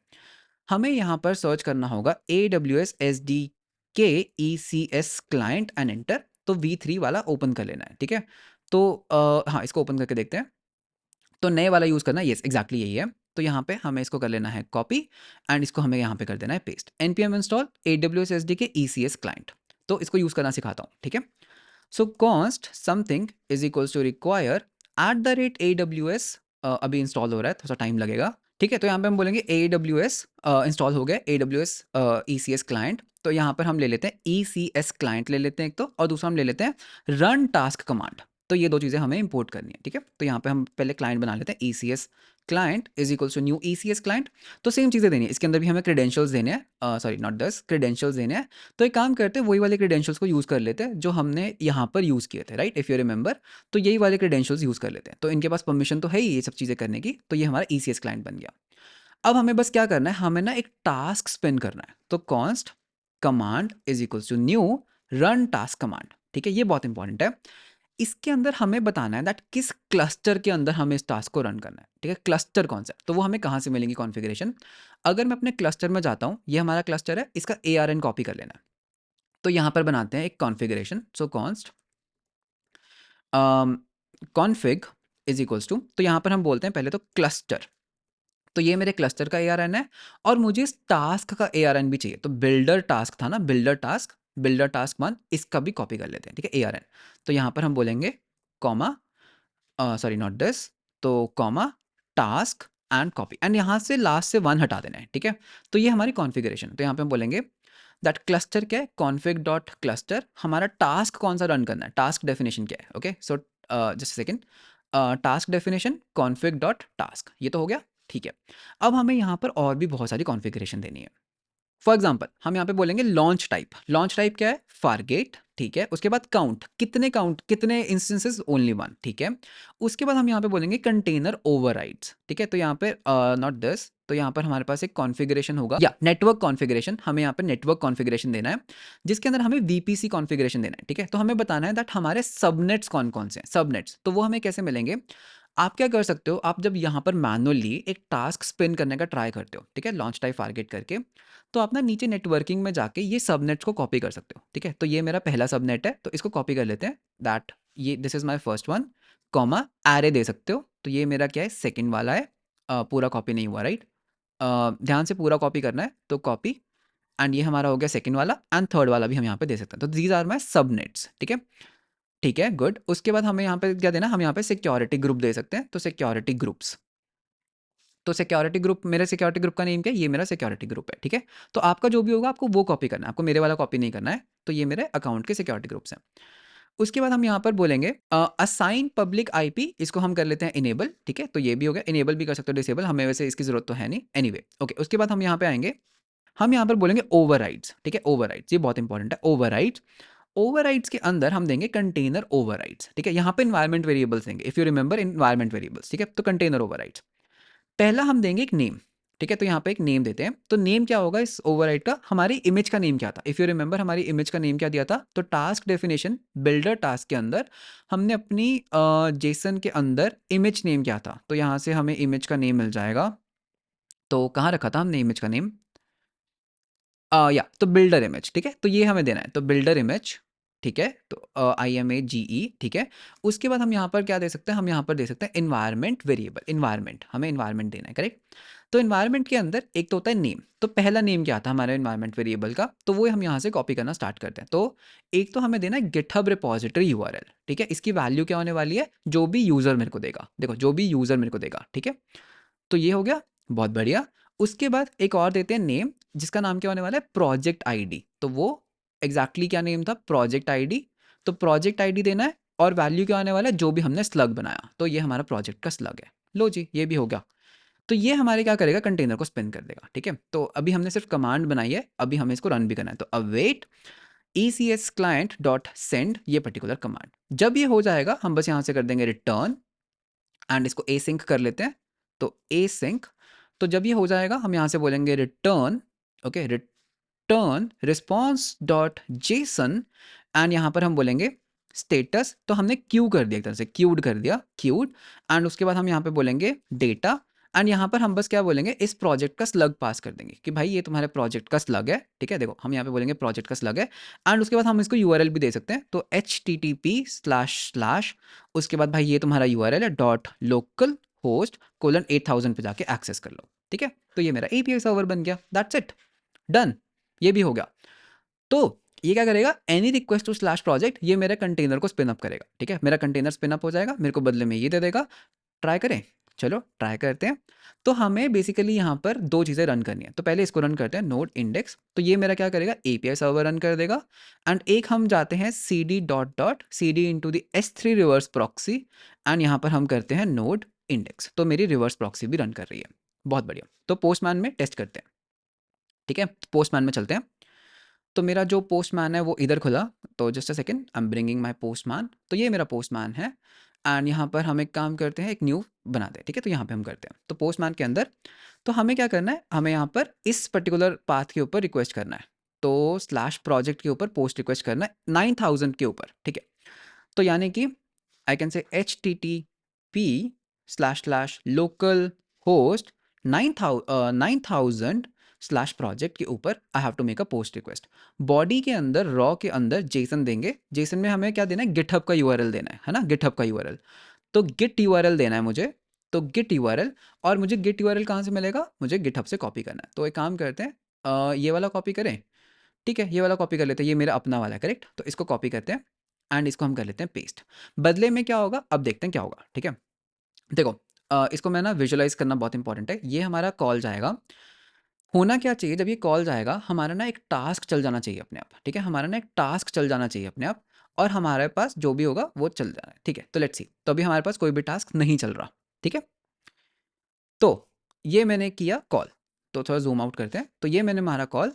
हमें यहाँ पर सर्च करना होगा AWS SDK ECS client and enter. तो V3 वाला ओपन कर लेना है, ठीक है। तो हाँ, इसको ओपन करके देखते हैं। तो नए वाला यूज़ करना है, येस एग्जैक्टली यही है। तो यहाँ पे हमें इसको कर लेना है कॉपी एंड इसको हमें यहाँ पे कर देना है paste. npm install AWS SDK ECS client. तो इसको यूज़ करना सिखाता हूँ, ठीक है। So const something is equals to require @AWS। अभी इंस्टॉल हो रहा है, थोड़ा सा टाइम लगेगा, ठीक है। तो यहाँ पे हम बोलेंगे AWS इंस्टॉल हो गया, AWS ECS क्लाइंट। तो यहाँ पर हम ले लेते हैं ECS क्लाइंट ले लेते हैं एक तो, और दूसरा हम ले लेते हैं रन टास्क कमांड। तो ये दो चीज़ें हमें इंपोर्ट करनी है, ठीक है। तो यहाँ पे हम पहले क्लाइंट बना लेते हैं, ECS client is equals to new ECS client. तो सेम चीज़ें देनी है, इसके अंदर भी हमें क्रेडेंशियल्स देने हैं, सॉरी नॉट दस, क्रेडेंशियल्स देने हैं। तो एक काम करते हैं, वही वाले क्रेडेंशियल्स को यूज़ कर लेते हैं जो हमने यहाँ पर यूज़ किए थे, राइट, इफ़ यू रिमेंबर। तो यही वाले क्रेडेंशियल्स यूज़ कर लेते हैं। तो इनके पास परमिशन तो है ही ये सब चीज़ें करने की। तो ये हमारा ECS क्लाइंट बन गया। अब हमें बस क्या करना है, हमें ना एक टास्क स्पिन करना है। तो const command is equals to new run task command, ठीक है। ये बहुत इंपॉर्टेंट है। इसके अंदर हमें बताना है दैट किस क्लस्टर के अंदर हमें इस टास्क को रन करना है, ठीक है। क्लस्टर कौन सा है, तो वो हमें कहाँ से मिलेंगी कॉन्फ़िगरेशन। अगर मैं अपने क्लस्टर में जाता हूँ, ये हमारा क्लस्टर है, इसका ARN कॉपी कर लेना है। तो यहाँ पर बनाते हैं एक configuration. So const config is equals to, तो यहाँ पर हम बोलते हैं पहले तो क्लस्टर। तो ये मेरे क्लस्टर का ARN है, और मुझे इस टास्क का ARN भी चाहिए। तो बिल्डर टास्क था ना, बिल्डर टास्क 1, इसका भी कॉपी कर लेते हैं, ठीक है, ARN। तो यहाँ पर हम बोलेंगे कॉमा, सॉरी नॉट दिस, तो comma task and copy, and यहाँ से लास्ट से 1 हटा देना है, ठीक है। तो ये हमारी कॉन्फ़िगरेशन। तो यहाँ पे हम बोलेंगे दैट क्लस्टर क्या है, कॉन्फ़िग डॉट क्लस्टर, हमारा टास्क कौन सा रन करना है, टास्क डेफिनेशन क्या है, okay. So just second, task definition config dot task, ये तो हो गया, ठीक है। अब हमें यहाँ पर और भी बहुत सारी कॉन्फ़िगरेशन देनी है। फॉर एग्जाम्पल हम यहाँ पे बोलेंगे लॉन्च टाइप क्या है, फारगेट, ठीक है। उसके बाद काउंट कितने इंस्टेंसेस, ओनली 1, ठीक है। उसके बाद हम यहाँ पे बोलेंगे कंटेनर ओवरराइड्स, ठीक है। तो यहाँ पे नॉट दिस, तो यहाँ पर हमारे पास एक कॉन्फ़िगरेशन होगा, या नेटवर्क कॉन्फ़िगरेशन, हमें यहाँ पे नेटवर्क कॉन्फ़िगरेशन देना है, जिसके अंदर हमें VPC कॉन्फ़िगरेशन देना है, ठीक है। तो हमें बताना है दैट हमारे सबनेट्स कौन कौन से हैं, सबनेट्स। तो वो हमें कैसे मिलेंगे, आप क्या कर सकते हो, आप जब यहाँ पर मैनुअली एक टास्क स्पिन करने का ट्राई करते हो, ठीक है, लॉन्च टाइप फारगेट करके, तो आप ना नीचे नेटवर्किंग में जाके ये सबनेट्स को कॉपी कर सकते हो, ठीक है। तो ये मेरा पहला सबनेट है, तो इसको कॉपी कर लेते हैं, दैट ये this is my first one, comma array दे सकते हो। तो ये मेरा क्या है, सेकंड वाला है, पूरा कॉपी नहीं हुआ, राइट। ध्यान से पूरा कॉपी करना है, तो कॉपी, एंड ये हमारा हो गया सेकंड वाला, एंड थर्ड वाला भी हम यहाँ पे दे सकते हैं। तो दीज आर माय सबनेट्स, ठीक है, ठीक है, गुड। उसके बाद हमें यहाँ पे क्या देना, हम यहाँ पे सिक्योरिटी ग्रुप दे सकते हैं। तो सिक्योरिटी ग्रुप्स, तो सिक्योरिटी ग्रुप, मेरे सिक्योरिटी ग्रुप का नेम क्या है, ये मेरा सिक्योरिटी ग्रुप है, ठीक है। तो आपका जो भी होगा आपको वो कॉपी करना है, आपको मेरे वाला कॉपी नहीं करना है। तो ये मेरे अकाउंट के सिक्योरिटी ग्रुप्स हैं। उसके बाद हम यहाँ पर बोलेंगे असाइन पब्लिक IP, इसको हम कर लेते हैं इनेबल, ठीक है। तो ये भी हो गया, इनेबल भी कर सकते हो डिसेबल, हमें वैसे इसकी जरूरत तो है नहीं, एनीवे ओके। उसके बाद हम यहाँ पे आएंगे, हम यहाँ पर बोलेंगे ओवरराइड्स, ठीक है, ओवरराइड्स, ये बहुत इंपॉर्टेंट है, ओवरराइड्स। ओवरराइड्स के अंदर हम देंगे कंटेनर ओवरराइड्स, ठीक है। यहाँ पे इन्वायरमेंट वेरिएबल्स देंगे, if you remember environment variables, ठीक है। तो कंटेनर ओवरराइड्स, पहला हम देंगे एक नेम, ठीक है। तो यहाँ पे एक नेम देते हैं। तो नेम क्या होगा इस ओवरराइड का, हमारी इमेज का नेम क्या था, इफ़ यू रिमेंबर हमारी इमेज का नेम क्या दिया था। तो टास्क डेफिनेशन बिल्डर टास्क के अंदर हमने अपनी जेसन के अंदर इमेज नेम क्या था, तो यहाँ से हमें इमेज का नेम मिल जाएगा। तो कहाँ रखा था हमने इमेज का नेम, या तो बिल्डर इमेज, ठीक है। तो ये हमें देना है, तो बिल्डर इमेज, ठीक है। तो IMAGE, ठीक है। उसके बाद हम यहाँ पर क्या दे सकते हैं, हम यहाँ पर दे सकते हैं इन्वायरमेंट वेरिएबल, इन्वायरमेंट, हमें इन्वायरमेंट देना है, करेक्ट। तो इन्वायरमेंट के अंदर एक तो होता है नेम, तो पहला नेम क्या था हमारे इन्वायरमेंट वेरिएबल का, तो वो हम यहाँ से कॉपी करना स्टार्ट करते हैं। तो एक तो हमें देना है गिटहब रिपोजिटरी URL, ठीक है। इसकी वैल्यू क्या होने वाली है, जो भी यूज़र मेरे को देगा, देखो जो भी यूज़र मेरे को देगा, ठीक है। तो ये हो गया, बहुत बढ़िया। उसके बाद एक और देते हैं नेम, जिसका नाम क्या होने वाला है, प्रोजेक्ट आईडी। तो वो एग्जैक्टली क्या नेम था, प्रोजेक्ट आईडी। तो प्रोजेक्ट आईडी देना है और वैल्यू क्या आने वाला है, जो भी हमने स्लग बनाया, तो ये हमारा प्रोजेक्ट का स्लग है। लो जी, ये भी हो गया। तो ये हमारे क्या करेगा, कंटेनर को स्पिन कर देगा। ठीक है, तो अभी हमने सिर्फ कमांड बनाई है, अभी हमें इसको रन भी करना है। तो await ECS client dot send, ये पर्टिकुलर कमांड। जब ये हो जाएगा हम बस यहाँ से कर देंगे रिटर्न एंड इसको async कर लेते हैं। तो async, तो जब ये हो जाएगा हम यहाँ से बोलेंगे return, okay, return response dot JSON and यहाँ पर हम बोलेंगे स्टेटस। तो हमने क्यू कर दिया, एक तरह से क्यूड कर दिया, क्यूड। एंड उसके बाद हम यहाँ पे बोलेंगे डेटा एंड यहाँ पर हम बस क्या बोलेंगे, इस प्रोजेक्ट का स्लग पास कर देंगे कि भाई ये तुम्हारे प्रोजेक्ट का स्लग है। ठीक है, देखो हम यहाँ पे बोलेंगे प्रोजेक्ट का स्लग है एंड उसके बाद हम इसको यूआरएल भी दे सकते हैं। तो http// उसके बाद भाई ये तुम्हारा यूआरएल है डॉट लोकल होस्ट कोलन 8000 पे जाके एक्सेस कर लो। ठीक है, तो ये मेरा एपीआई सर्वर बन गया, दैट्स इट, डन, ये भी हो गया। तो ये क्या करेगा, any request to slash project, ये मेरे कंटेनर को स्पिन अप करेगा। ठीक है, मेरा कंटेनर स्पिन अप हो जाएगा, मेरे को बदले में ये दे देगा। ट्राई करें, चलो ट्राई करते हैं। तो हमें बेसिकली यहाँ पर दो चीज़ें रन करनी है। तो पहले इसको रन करते हैं, नोड इंडेक्स। तो ये मेरा क्या करेगा, एपीआई सर्वर रन कर देगा। एंड एक हम जाते हैं cd dot dot cd into the S3 reverse proxy and यहाँ पर हम करते हैं नोड इंडेक्स। तो मेरी रिवर्स प्रॉक्सी भी रन कर रही है, बहुत बढ़िया। तो पोस्टमैन में टेस्ट करते हैं। ठीक है, पोस्टमैन में चलते हैं। तो मेरा जो पोस्टमैन है वो इधर खुला। तो just a second, I am bringing my postman. तो ये मेरा पोस्टमैन है एंड यहाँ पर हम एक काम करते हैं, एक न्यू बनाते हैं। ठीक है, तो यहाँ पे हम करते हैं, तो पोस्टमैन के अंदर तो हमें क्या करना है, हमें यहाँ पर इस पर्टिकुलर पाथ के ऊपर रिक्वेस्ट करना है। तो स्लैश प्रोजेक्ट के ऊपर पोस्ट रिक्वेस्ट करना है 9000 के ऊपर। ठीक है, तो यानी कि आई कैन से http//localhost 9000 स्लैश प्रोजेक्ट के ऊपर I have to make a post request. Body के अंदर रॉ के अंदर जेसन देंगे, जेसन में हमें क्या देना है, गिटहब का यूआरएल देना है ना, गिटहब का यूआरएल। तो गिट यूआरएल देना है मुझे, तो गिट यूआरएल। और मुझे गिट यूआरएल कहाँ से मिलेगा, मुझे गिटहब से कॉपी करना है। तो एक काम करते हैं, ये वाला कॉपी करें। ठीक है, ये वाला कॉपी कर लेते हैं, ये मेरा अपना वाला है, करेक्ट। तो इसको कॉपी करते हैं एंड इसको हम कर लेते हैं पेस्ट। बदले में क्या होगा, अब देखते हैं क्या होगा। ठीक है, देखो इसको मैं ना विजुअलाइज करना बहुत इंपॉर्टेंट है। ये हमारा कॉल जाएगा, होना क्या चाहिए जब ये कॉल जाएगा, हमारा ना एक टास्क चल जाना चाहिए अपने आप। ठीक है, हमारा ना एक टास्क चल जाना चाहिए अपने आप और हमारे पास जो भी होगा वो चल जाना है। ठीक है, तो लेट्स सी, तो अभी हमारे पास कोई भी टास्क नहीं चल रहा। ठीक है, तो ये मैंने किया कॉल। तो थोड़ा जूम आउट करते हैं, तो ये मैंने मारा call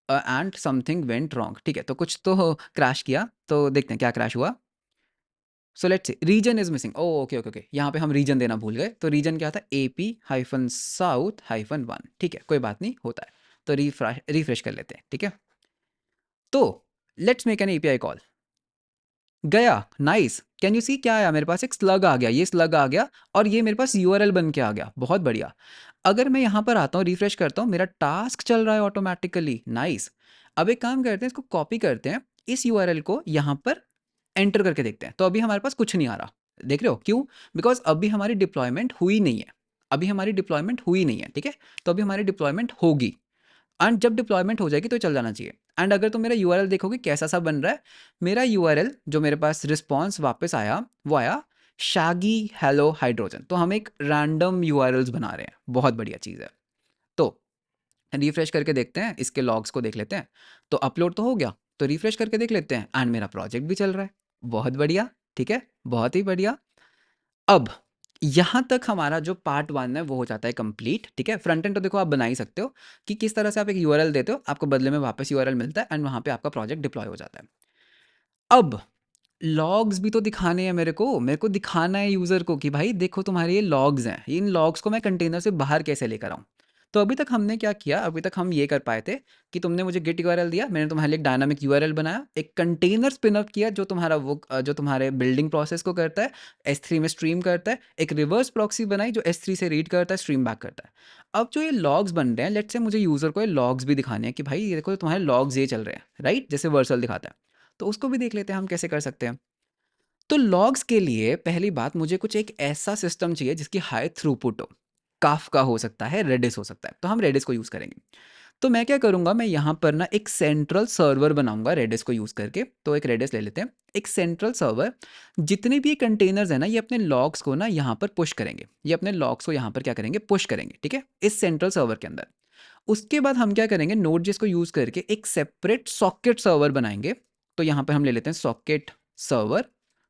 and something went wrong. ठीक है, तो कुछ तो क्रैश किया, तो देखते हैं क्या क्रैश हुआ। So let's see, reason is missing. Oh okay okay okay, यहाँ पे हम रीजन देना भूल गए। तो रीजन क्या था, AP-South-1। ठीक है, कोई बात नहीं, होता है। तो रिफ्रेश कर लेते हैं। ठीक है, तो let's make an API call. गया, नाइस। कैन यू सी क्या आया मेरे पास, एक स्लग आ गया, ये स्लग आ गया और ये मेरे पास यूआरएल बन के आ गया, बहुत बढ़िया। अगर मैं यहाँ पर आता हूँ, रिफ्रेश करता हूँ, मेरा टास्क चल रहा है ऑटोमेटिकली, नाइस। अब एक काम करते हैं, इसको कॉपी करते हैं, इस यूआरएल को यहाँ पर एंटर करके देखते हैं। तो अभी हमारे पास कुछ नहीं आ रहा, देख रहे हो क्यों, बिकॉज अभी हमारी डिप्लॉयमेंट हुई नहीं है, अभी हमारी डिप्लॉयमेंट हुई नहीं है। ठीक है, तो अभी हमारी डिप्लॉयमेंट होगी एंड जब डिप्लॉयमेंट हो जाएगी तो चल जाना चाहिए। एंड अगर तुम मेरा यूआरएल देखोगे कैसा सा बन रहा है, मेरा यूआरएल जो मेरे पास रिस्पॉन्स वापस आया वो आया शैगी हेलो हाइड्रोजन। तो हम एक रैंडम यूआरएल्स बना रहे हैं, बहुत बढ़िया चीज़ है। तो रिफ्रेश करके देखते हैं, इसके लॉग्स को देख लेते हैं। तो अपलोड तो हो गया, तो रिफ्रेश करके देख लेते हैं एंड मेरा प्रोजेक्ट भी चल रहा है, बहुत बढ़िया। ठीक है, बहुत ही बढ़िया। अब यहाँ तक हमारा जो पार्ट 1 है वो हो जाता है कंप्लीट। ठीक है, फ्रंट एंड तो देखो आप बना ही सकते हो कि किस तरह से आप एक यूआरएल देते हो, आपको बदले में वापस यूआरएल मिलता है एंड वहाँ पे आपका प्रोजेक्ट डिप्लॉय हो जाता है। अब लॉग्स भी तो दिखाने हैं मेरे को दिखाना है यूज़र को कि भाई देखो तुम्हारे ये लॉग्स हैं, इन लॉग्स को मैं कंटेनर से बाहर कैसे लेकर आऊँ। तो अभी तक हमने क्या किया, अभी तक हम ये कर पाए थे कि तुमने मुझे गिट यूआरएल दिया, मैंने तुम्हारे लिए एक डायनामिक यूआरएल बनाया, एक कंटेनर स्पिन अप किया जो तुम्हारा वो जो तुम्हारे बिल्डिंग प्रोसेस को करता है, S3 में स्ट्रीम करता है, एक रिवर्स प्रॉक्सी बनाई जो S3 से रीड करता है, स्ट्रीम बैक करता है। अब जो ये लॉग्स बन रहे हैं, लेट्स से मुझे यूज़र को ये लॉग्स भी दिखाने हैं कि भाई ये देखो तुम्हारे लॉग्स ये चल रहे हैं, राइट, जैसे वर्सल दिखाता है। तो उसको भी देख लेते हैं हम कैसे कर सकते हैं। तो लॉग्स के लिए पहली बात मुझे कुछ एक ऐसा सिस्टम चाहिए जिसकी हाई थ्रूपुट हो। काफका हो सकता है, रेडिस हो सकता है, तो हम रेडिस को यूज़ करेंगे। तो मैं क्या करूँगा, मैं यहाँ पर ना एक सेंट्रल सर्वर बनाऊँगा रेडिस को यूज़ करके। तो एक रेडिस ले लेते हैं, एक सेंट्रल सर्वर, जितने भी कंटेनर्स हैं ना, ये अपने लॉग्स को ना यहाँ पर पुश करेंगे। ये अपने लॉग्स को यहाँ पर क्या करेंगे, पुश करेंगे, ठीक है? इस सेंट्रल सर्वर के अंदर। उसके बाद हम क्या करेंगे, नोड.जेएस को यूज़ करके एक सेपरेट सॉकेट सर्वर बनाएँगे। तो यहाँ पर हम ले लेते हैं सॉकेट सर्वर,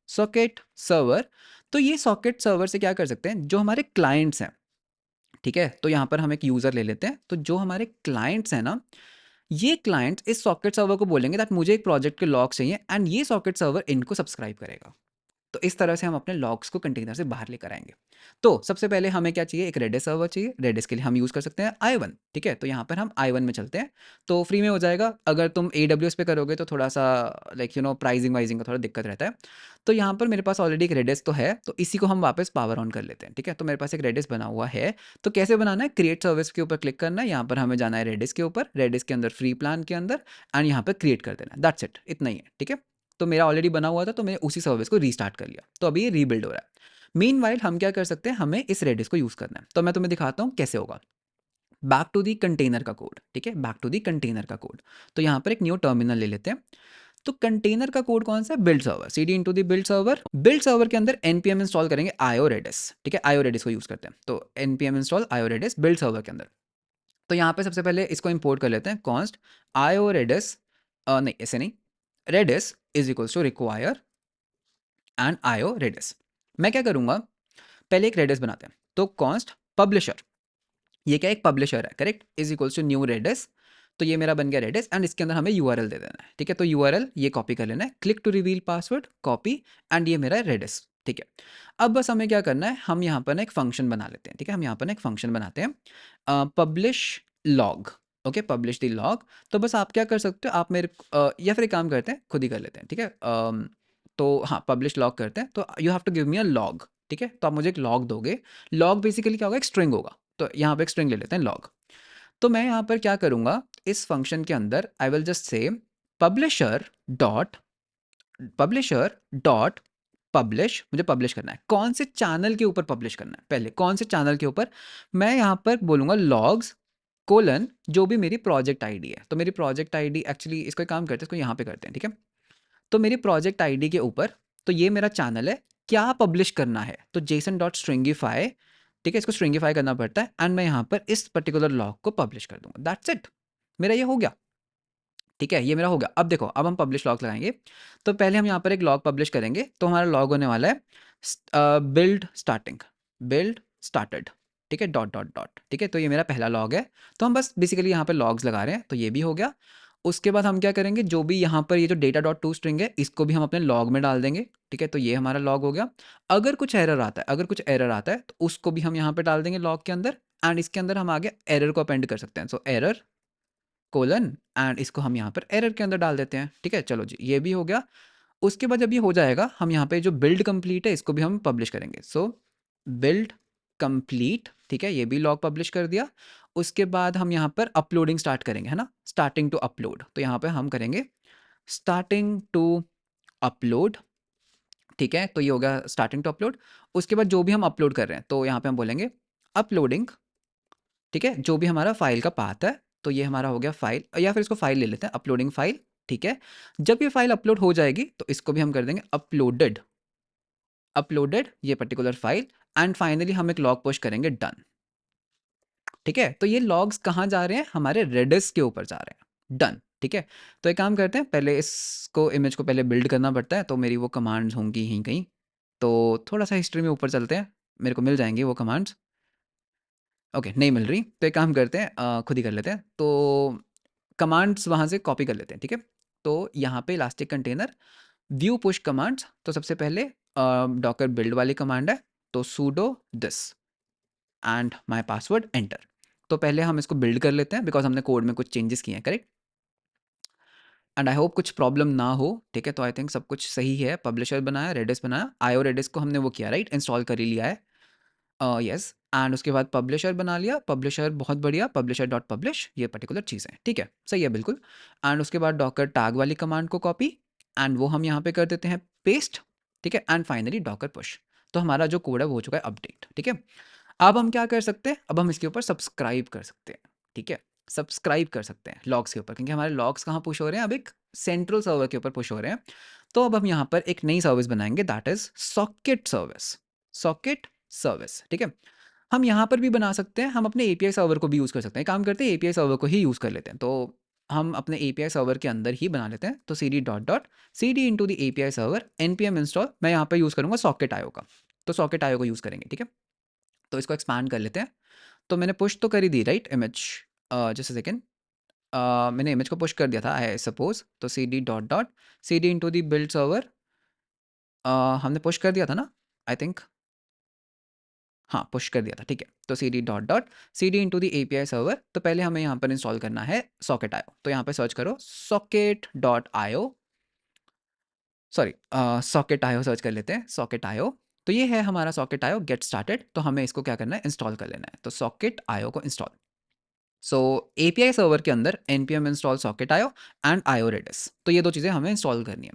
सॉकेट सर्वर। तो ये सॉकेट सर्वर से क्या कर सकते हैं, जो हमारे क्लाइंट्स हैं, ठीक है? तो यहाँ पर हम एक यूज़र ले लेते हैं। तो जो हमारे क्लाइंट्स हैं ना, ये क्लाइंट्स इस सॉकेट सर्वर को बोलेंगे दैट मुझे एक प्रोजेक्ट के लॉग चाहिए, एंड ये सॉकेट सर्वर इनको सब्सक्राइब करेगा। तो इस तरह से हम अपने लॉग्स को कंटेनर से बाहर लेकर आएंगे। तो सबसे पहले हमें क्या चाहिए, एक रेडिस सर्वर चाहिए। रेडिस के लिए हम यूज़ कर सकते हैं i1, ठीक है? तो यहाँ पर हम i1 में चलते हैं, तो फ्री में हो जाएगा। अगर तुम AWS पे करोगे तो थोड़ा सा लाइक प्राइसिंग वाइजिंग का थोड़ा दिक्कत रहता है। तो यहाँ पर मेरे पास ऑलरेडी एक रेडिस तो है, तो इसी को हम वापस पावर ऑन कर लेते हैं, ठीक है? तो मेरे पास एक रेडिस बना हुआ है। तो कैसे बनाना है, क्रिएट सर्विस के ऊपर क्लिक करना है, यहाँ पर हमें जाना है रेडिस के ऊपर, रेडिस के अंदर फ्री प्लान के अंदर, एंड यहाँ पर क्रिएट कर देना है। दैट्स इट, इतना ही है, ठीक है? तो मेरा ऑलरेडी बना हुआ था, तो मैंने उसी सर्विस को रीस्टार्ट कर लिया। तो अभी ये रीबिल्ड हो रहा है। मीनवाइल हम क्या कर सकते हैं, हमें इस रेडिस को यूज़ करना है। तो मैं तुम्हें दिखाता हूँ कैसे होगा। बैक टू दी कंटेनर का कोड, ठीक है? बैक टू दी कंटेनर का कोड। तो यहाँ पर एक न्यू टर्मिनल ले लेते हैं। तो कंटेनर का कोड कौन सा है, build server, cd into the build server। Build server के अंदर npm इंस्टॉल करेंगे io redis, ठीक है? io redis को यूज़ करते हैं। तो npm install io redis build server के अंदर। तो यहाँ पे सबसे पहले इसको इंपोर्ट कर लेते हैं, कॉन्स्ट io redis, नहीं ऐसे नहीं, redis is equals to require and io redis। मैं क्या करूँगा, पहले एक रेडिस बनाते हैं। तो कॉन्स्ट पब्लिशर, ये क्या एक पब्लिशर है, correct, is equals to new Redis. तो ये मेरा बन गया रेडिस, एंड इसके अंदर हमें यूआरएल दे देना है, ठीक है? तो यूआरएल ये कॉपी कर लेना है, click to reveal password, copy, and ये मेरा रेडिस, ठीक है? अब बस हमें क्या करना है, हम यहाँ पर ना एक फंक्शन बना लेते हैं, ठीक है? हम यहाँ पर ना एक फंक्शन बनाते हैं, publish log, okay, publish the log. तो बस आप क्या कर सकते हो, आप मेरे या फिर एक काम करते हैं, खुद ही कर लेते हैं, ठीक है? तो हाँ, पब्लिश लॉग करते हैं। तो you have to give me a log, ठीक है? तो आप मुझे एक लॉग दोगे। लॉग बेसिकली क्या होगा, एक स्ट्रिंग होगा। तो यहाँ पे एक स्ट्रिंग ले लेते हैं, लॉग। तो मैं यहाँ पर क्या करूँगा, इस फंक्शन के अंदर I will just say publisher dot, publisher dot publish, मुझे पब्लिश करना है। कौन से चैनल के ऊपर पब्लिश करना है, पहले कौन से चैनल के ऊपर, मैं यहाँ पर बोलूँगा लॉग्स कोलन जो भी मेरी प्रोजेक्ट आईडी है। तो मेरी प्रोजेक्ट आईडी एक्चुअली, इसको एक काम करते हैं, इसको यहाँ पे करते हैं, ठीक है? तो मेरी प्रोजेक्ट आईडी के ऊपर, तो ये मेरा चैनल है, क्या पब्लिश करना है, तो जेसन डॉट स्ट्रिंगिफाई, ठीक है? इसको स्ट्रिंगिफाई करना पड़ता है, एंड मैं यहाँ पर इस पर्टिकुलर लॉग को पब्लिश कर दूंगा। दैट्स इट, मेरा ये हो गया, ठीक है? ये मेरा हो गया। अब देखो, अब हम पब्लिश लॉग लगाएंगे। तो पहले हम यहाँ पर एक लॉग पब्लिश करेंगे। तो हमारा लॉग होने वाला है बिल्ड स्टार्टिंग, बिल्ड स्टार्टेड, ठीक है? डॉट डॉट डॉट, ठीक है? तो ये मेरा पहला लॉग है। तो हम बस बेसिकली यहाँ पर लॉग्स लगा रहे हैं, तो ये भी हो गया। उसके बाद हम क्या करेंगे, जो भी यहाँ पर ये जो डेटा डॉट टू स्ट्रिंग है, इसको भी हम अपने लॉग में डाल देंगे, ठीक है? तो ये हमारा लॉग हो गया। अगर कुछ एरर आता है, अगर कुछ एरर आता है, तो उसको भी हम यहाँ पे डाल देंगे लॉग के अंदर, एंड इसके अंदर हम आगे एरर को अपेंड कर सकते हैं। सो एरर कोलन, एंड इसको हम यहाँ पर एरर के अंदर डाल देते हैं, ठीक है? चलो जी, ये भी हो गया। उसके बाद जब ये हो जाएगा, हम यहाँ पे जो बिल्ड कंप्लीट है, इसको भी हम पब्लिश करेंगे। सो बिल्ड कंप्लीट, ठीक है? ये भी लॉग पब्लिश कर दिया। उसके बाद हम यहाँ पर अपलोडिंग स्टार्ट करेंगे, है ना? Starting to upload. तो यहाँ पे हम करेंगे स्टार्टिंग टू अपलोड, ठीक है? तो ये हो गया स्टार्टिंग टू अपलोड। उसके बाद जो भी हम अपलोड कर रहे हैं, तो यहाँ पे हम बोलेंगे अपलोडिंग, ठीक है? जो भी हमारा फाइल का पाथ है, तो ये हमारा हो गया फाइल, या फिर इसको फाइल ले लेते हैं, अपलोडिंग फाइल, ठीक है? जब ये फाइल अपलोड हो जाएगी, तो इसको भी हम कर देंगे अपलोडेड, अपलोडेड ये पर्टिकुलर फाइल, एंड फाइनली हम एक लॉग पुश करेंगे, डन, ठीक है? तो ये लॉग्स कहाँ जा रहे हैं, हमारे रेडिस के ऊपर जा रहे हैं, डन, ठीक है? तो एक काम करते हैं, पहले इसको इमेज को पहले बिल्ड करना पड़ता है, तो मेरी वो कमांड्स होंगी ही कहीं। तो थोड़ा सा हिस्ट्री में ऊपर चलते हैं, मेरे को मिल जाएंगी वो कमांड्स। ओके, नहीं मिल रही, तो एक काम करते हैं, खुद ही कर लेते हैं। तो कमांड्स वहाँ से कॉपी कर लेते हैं, ठीक है? तो यहाँ पे elastic container view push commands, तो सबसे पहले डॉकर बिल्ड वाली कमांड है, तो sudo this and my password enter. तो पहले हम इसको बिल्ड कर लेते हैं, बिकॉज हमने कोड में कुछ चेंजेस किए हैं, करेक्ट? एंड आई होप कुछ प्रॉब्लम ना हो, ठीक है? तो आई थिंक सब कुछ सही है। पब्लिशर बनाया, रेडिस बनाया, आयो रेडिस को हमने वो किया, राइट, इंस्टॉल कर ही लिया है, यस। एंड उसके बाद पब्लिशर बना लिया, पब्लिशर बहुत बढ़िया, पब्लिशर डॉट पब्लिश, ये पर्टिकुलर चीज़ है, ठीक है? सही है बिल्कुल। एंड उसके बाद डॉकर टैग वाली कमांड को कॉपी, एंड वो हम यहाँ पे कर देते हैं पेस्ट, ठीक है? And finally Docker push. तो हमारा जो कोड है वो हो चुका है अपडेट, ठीक है? अब हम क्या कर सकते हैं, अब हम इसके ऊपर सब्सक्राइब कर सकते हैं, ठीक है? सब्सक्राइब कर सकते हैं लॉग्स के ऊपर, क्योंकि हमारे लॉग्स कहाँ पुश हो रहे हैं, अब एक सेंट्रल सर्वर के ऊपर पुश हो रहे हैं। तो अब हम यहाँ पर एक नई सर्विस बनाएंगे, that is socket service. Socket service, ठीक है। हम यहाँ पर भी बना सकते हैं, हम अपने एपीआई सर्वर को भी यूज़ कर सकते हैं। काम करते हैं एपीआई सर्वर को ही यूज़ कर लेते हैं, तो हम अपने एपीआई सर्वर के अंदर ही बना लेते हैं। तो cd dot dot cd into the API server npm install, मैं यहाँ पर यूज़ करूँगा सॉकेट आयो का, तो सॉकेट आयो को यूज़ करेंगे, ठीक है। तो इसको एक्सपांड कर लेते हैं। तो मैंने पुश तो कर ही दी, right, image, just a second, मैंने इमेज को पुश कर दिया था आई सपोज। तो cd dot dot cd into the build server, हमने पुश कर दिया था ना, आई थिंक, हाँ पुश कर दिया था, ठीक है। तो cd dot dot cd into the API server, तो पहले हमें यहाँ पर इंस्टॉल करना है सॉकेट आयो। तो यहाँ पे सर्च करो सॉकेट डॉट आयो, सॉरी सॉकेट आयो सर्च कर लेते हैं, सॉकेट आयो। तो ये है हमारा सॉकेट आयो गेट स्टार्टेड। तो हमें इसको क्या करना है, इंस्टॉल कर लेना है। तो सॉकेट आयो को इंस्टॉल, सो एपीआई सर्वर के अंदर npm इंस्टॉल सॉकेट आयो एंड आयो रेडिस, तो ये दो चीज़ें हमें इंस्टॉल करनी है।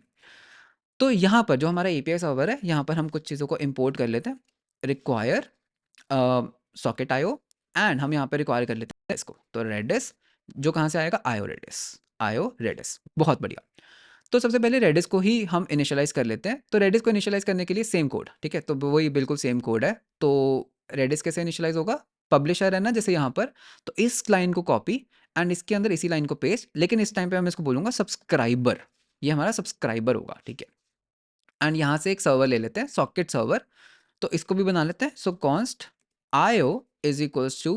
तो यहाँ पर जो हमारा एपीआई सर्वर है, यहाँ पर हम कुछ चीज़ों को इंपोर्ट कर लेते हैं, रिक्वायर सॉकेट आयो, एंड हम यहाँ पर रिक्वायर कर लेते हैं इसको, तो रेडिस, जो कहाँ से आएगा, आयो रेडिस। आयो रेडिस, बहुत बढ़िया। तो सबसे पहले रेडिस को ही हम इनिशियलाइज़ कर लेते हैं। तो रेडिस को इनिशियलाइज़ करने के लिए सेम कोड, ठीक है, तो वही बिल्कुल सेम कोड है। तो रेडिस कैसे इनिशियलाइज़ होगा, पब्लिशर है ना जैसे यहाँ पर, तो इस लाइन को कॉपी एंड इसके अंदर इसी लाइन को पेस्ट, लेकिन इस टाइम पे मैं इसको बोलूँगा सब्सक्राइबर, ये हमारा सब्सक्राइबर होगा, ठीक है। एंड यहाँ से एक सर्वर ले लेते हैं, सॉकेट सर्वर, तो इसको भी बना लेते हैं। So const io is equals to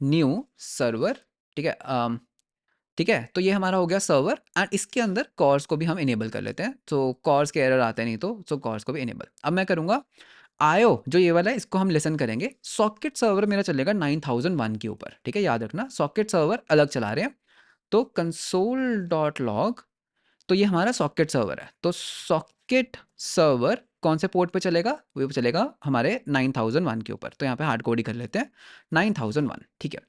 new server, ठीक है, ठीक है। तो ये हमारा हो गया सर्वर, एंड इसके अंदर कॉर्स को भी हम इनेबल कर लेते हैं। तो कॉर्स के एरर आते नहीं, तो सो कॉर्स को भी इनेबल। अब मैं करूँगा आयो, जो ये वाला है, इसको हम लिसन करेंगे। सॉकेट सर्वर मेरा चलेगा 9001 के ऊपर, ठीक है, याद रखना सॉकेट सर्वर अलग चला रहे हैं। तो कंसोल डॉट लॉग, तो ये हमारा सॉकेट सर्वर है। तो सॉकेट सर्वर कौन से पोर्ट पे चलेगा, वो चलेगा हमारे 9001 के ऊपर। तो यहाँ पे हार्ड कोड ही कर लेते हैं 9001, ठीक है।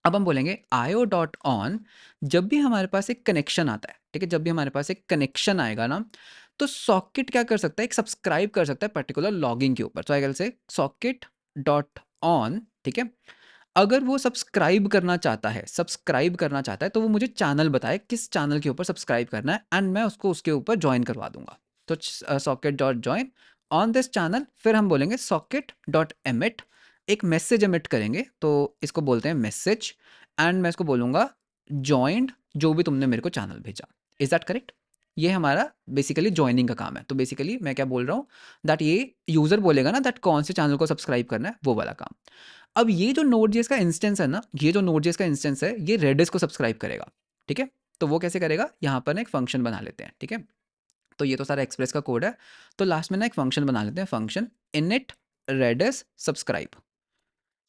अब हम बोलेंगे आयो डॉट ऑन, जब भी हमारे पास एक कनेक्शन आता है, ठीक है, जब भी हमारे पास एक कनेक्शन आएगा ना, तो सॉकेट क्या कर सकता है, एक सब्सक्राइब कर सकता है पर्टिकुलर लॉगिंग के ऊपर। तो आई से सॉकेट डॉट ऑन, ठीक है, अगर वो सब्सक्राइब करना चाहता है, सब्सक्राइब करना चाहता है, तो वो मुझे चैनल बताए किस चैनल के ऊपर सब्सक्राइब करना है, एंड मैं उसको उसके ऊपर ज्वाइन करवा दूंगा। तो socket dot join on this channel, फिर हम बोलेंगे सॉकेट डॉट एमिट, एक मैसेज एमिट करेंगे, तो इसको बोलते हैं मैसेज, एंड मैं इसको बोलूँगा जॉइंड, जो भी तुमने मेरे को चैनल भेजा। Is that correct? ये हमारा बेसिकली ज्वाइनिंग का काम है। तो बेसिकली मैं क्या बोल रहा हूँ, दैट ये यूज़र बोलेगा ना, दैट कौन से चैनल को सब्सक्राइब करना है, वो वाला काम। अब ये जो नोड.जेएस का इंस्टेंस है ना, ये जो नोड.जेएस का इंस्टेंस है, ये रेडिस को सब्सक्राइब करेगा, ठीक है। तो वो कैसे करेगा, यहाँ पर ना एक फंक्शन बना लेते हैं, ठीक है। तो ये तो सारा एक्सप्रेस का कोड है। तो लास्ट में ना एक फंक्शन बना लेते हैं, फंक्शन इनिट रेडिस सब्सक्राइब,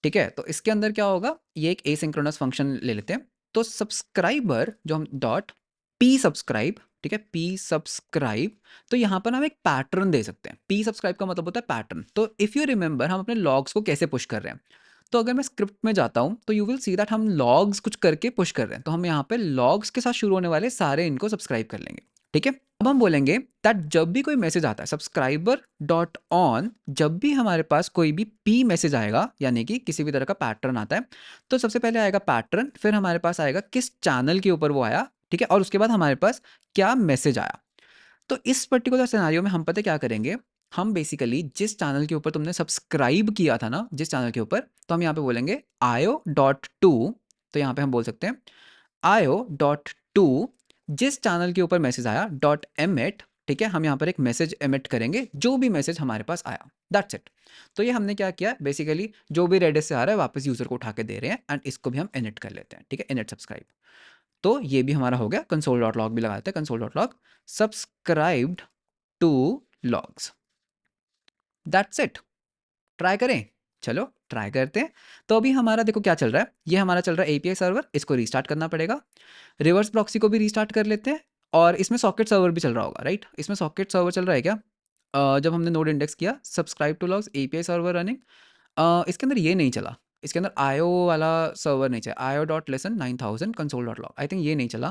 ठीक है। तो इसके अंदर क्या होगा, ये एक एसिंक्रोनस फंक्शन ले लेते हैं। तो सब्सक्राइबर जो हम डॉट पी सब्सक्राइब, ठीक है, पी सब्सक्राइब, तो यहाँ पर हम एक पैटर्न दे सकते हैं। पी सब्सक्राइब का मतलब होता है पैटर्न। तो इफ़ यू रिमेंबर हम अपने लॉग्स को कैसे पुश कर रहे हैं, तो अगर मैं स्क्रिप्ट में जाता हूँ, तो यू विल सी दैट हम लॉग्स कुछ करके पुश कर रहे हैं। तो हम यहाँ पे लॉग्स के साथ शुरू होने वाले सारे इनको सब्सक्राइब कर लेंगे, ठीक है। अब हम बोलेंगे दैट जब भी कोई मैसेज आता है सब्सक्राइबर डॉट ऑन, जब भी हमारे पास कोई भी पी मैसेज आएगा, यानी कि किसी भी तरह का पैटर्न आता है, तो सबसे पहले आएगा पैटर्न, फिर हमारे पास आएगा किस चैनल के ऊपर वो आया, ठीक है, और उसके बाद हमारे पास क्या मैसेज आया। तो इस पर्टिकुलर सिनेरियो में हम पता क्या करेंगे, हम बेसिकली जिस चैनल के ऊपर तुमने सब्सक्राइब किया था ना, जिस चैनल के ऊपर, तो हम यहाँ पे बोलेंगे आयो डॉट टू। तो यहाँ पे हम बोल सकते हैं आयो डॉट टू, जिस चैनल के ऊपर मैसेज आया डॉट एमिट, ठीक है, हम यहाँ पर एक मैसेज एमिट करेंगे, जो भी मैसेज हमारे पास आया, दैट्स इट। तो ये हमने क्या किया, बेसिकली जो भी रेडिस से आ रहा है वापस यूजर को उठा के दे रहे हैं, एंड इसको भी हम इनिट कर लेते हैं, ठीक है, इनिट सब्सक्राइब। तो ये भी हमारा हो गया। कंसोल डॉट लॉग भी लगा देते हैं, console dot log subscribed to logs, that's it. Try करें, चलो ट्राई करते हैं। तो अभी हमारा देखो क्या चल रहा है, ये हमारा चल रहा है एपीआई सर्वर, इसको रीस्टार्ट करना पड़ेगा। रिवर्स प्रॉक्सी को भी रीस्टार्ट कर लेते हैं, और इसमें सॉकेट सर्वर भी चल रहा होगा, राइट, इसमें सॉकेट सर्वर चल रहा है क्या, जब हमने नोड इंडेक्स किया subscribe to logs API server running, इसके अंदर ये नहीं चला, इसके अंदर आयो वाला सर्वर नहीं चला, आयो dot lesson 9000 console dot log, I think ये नहीं चला,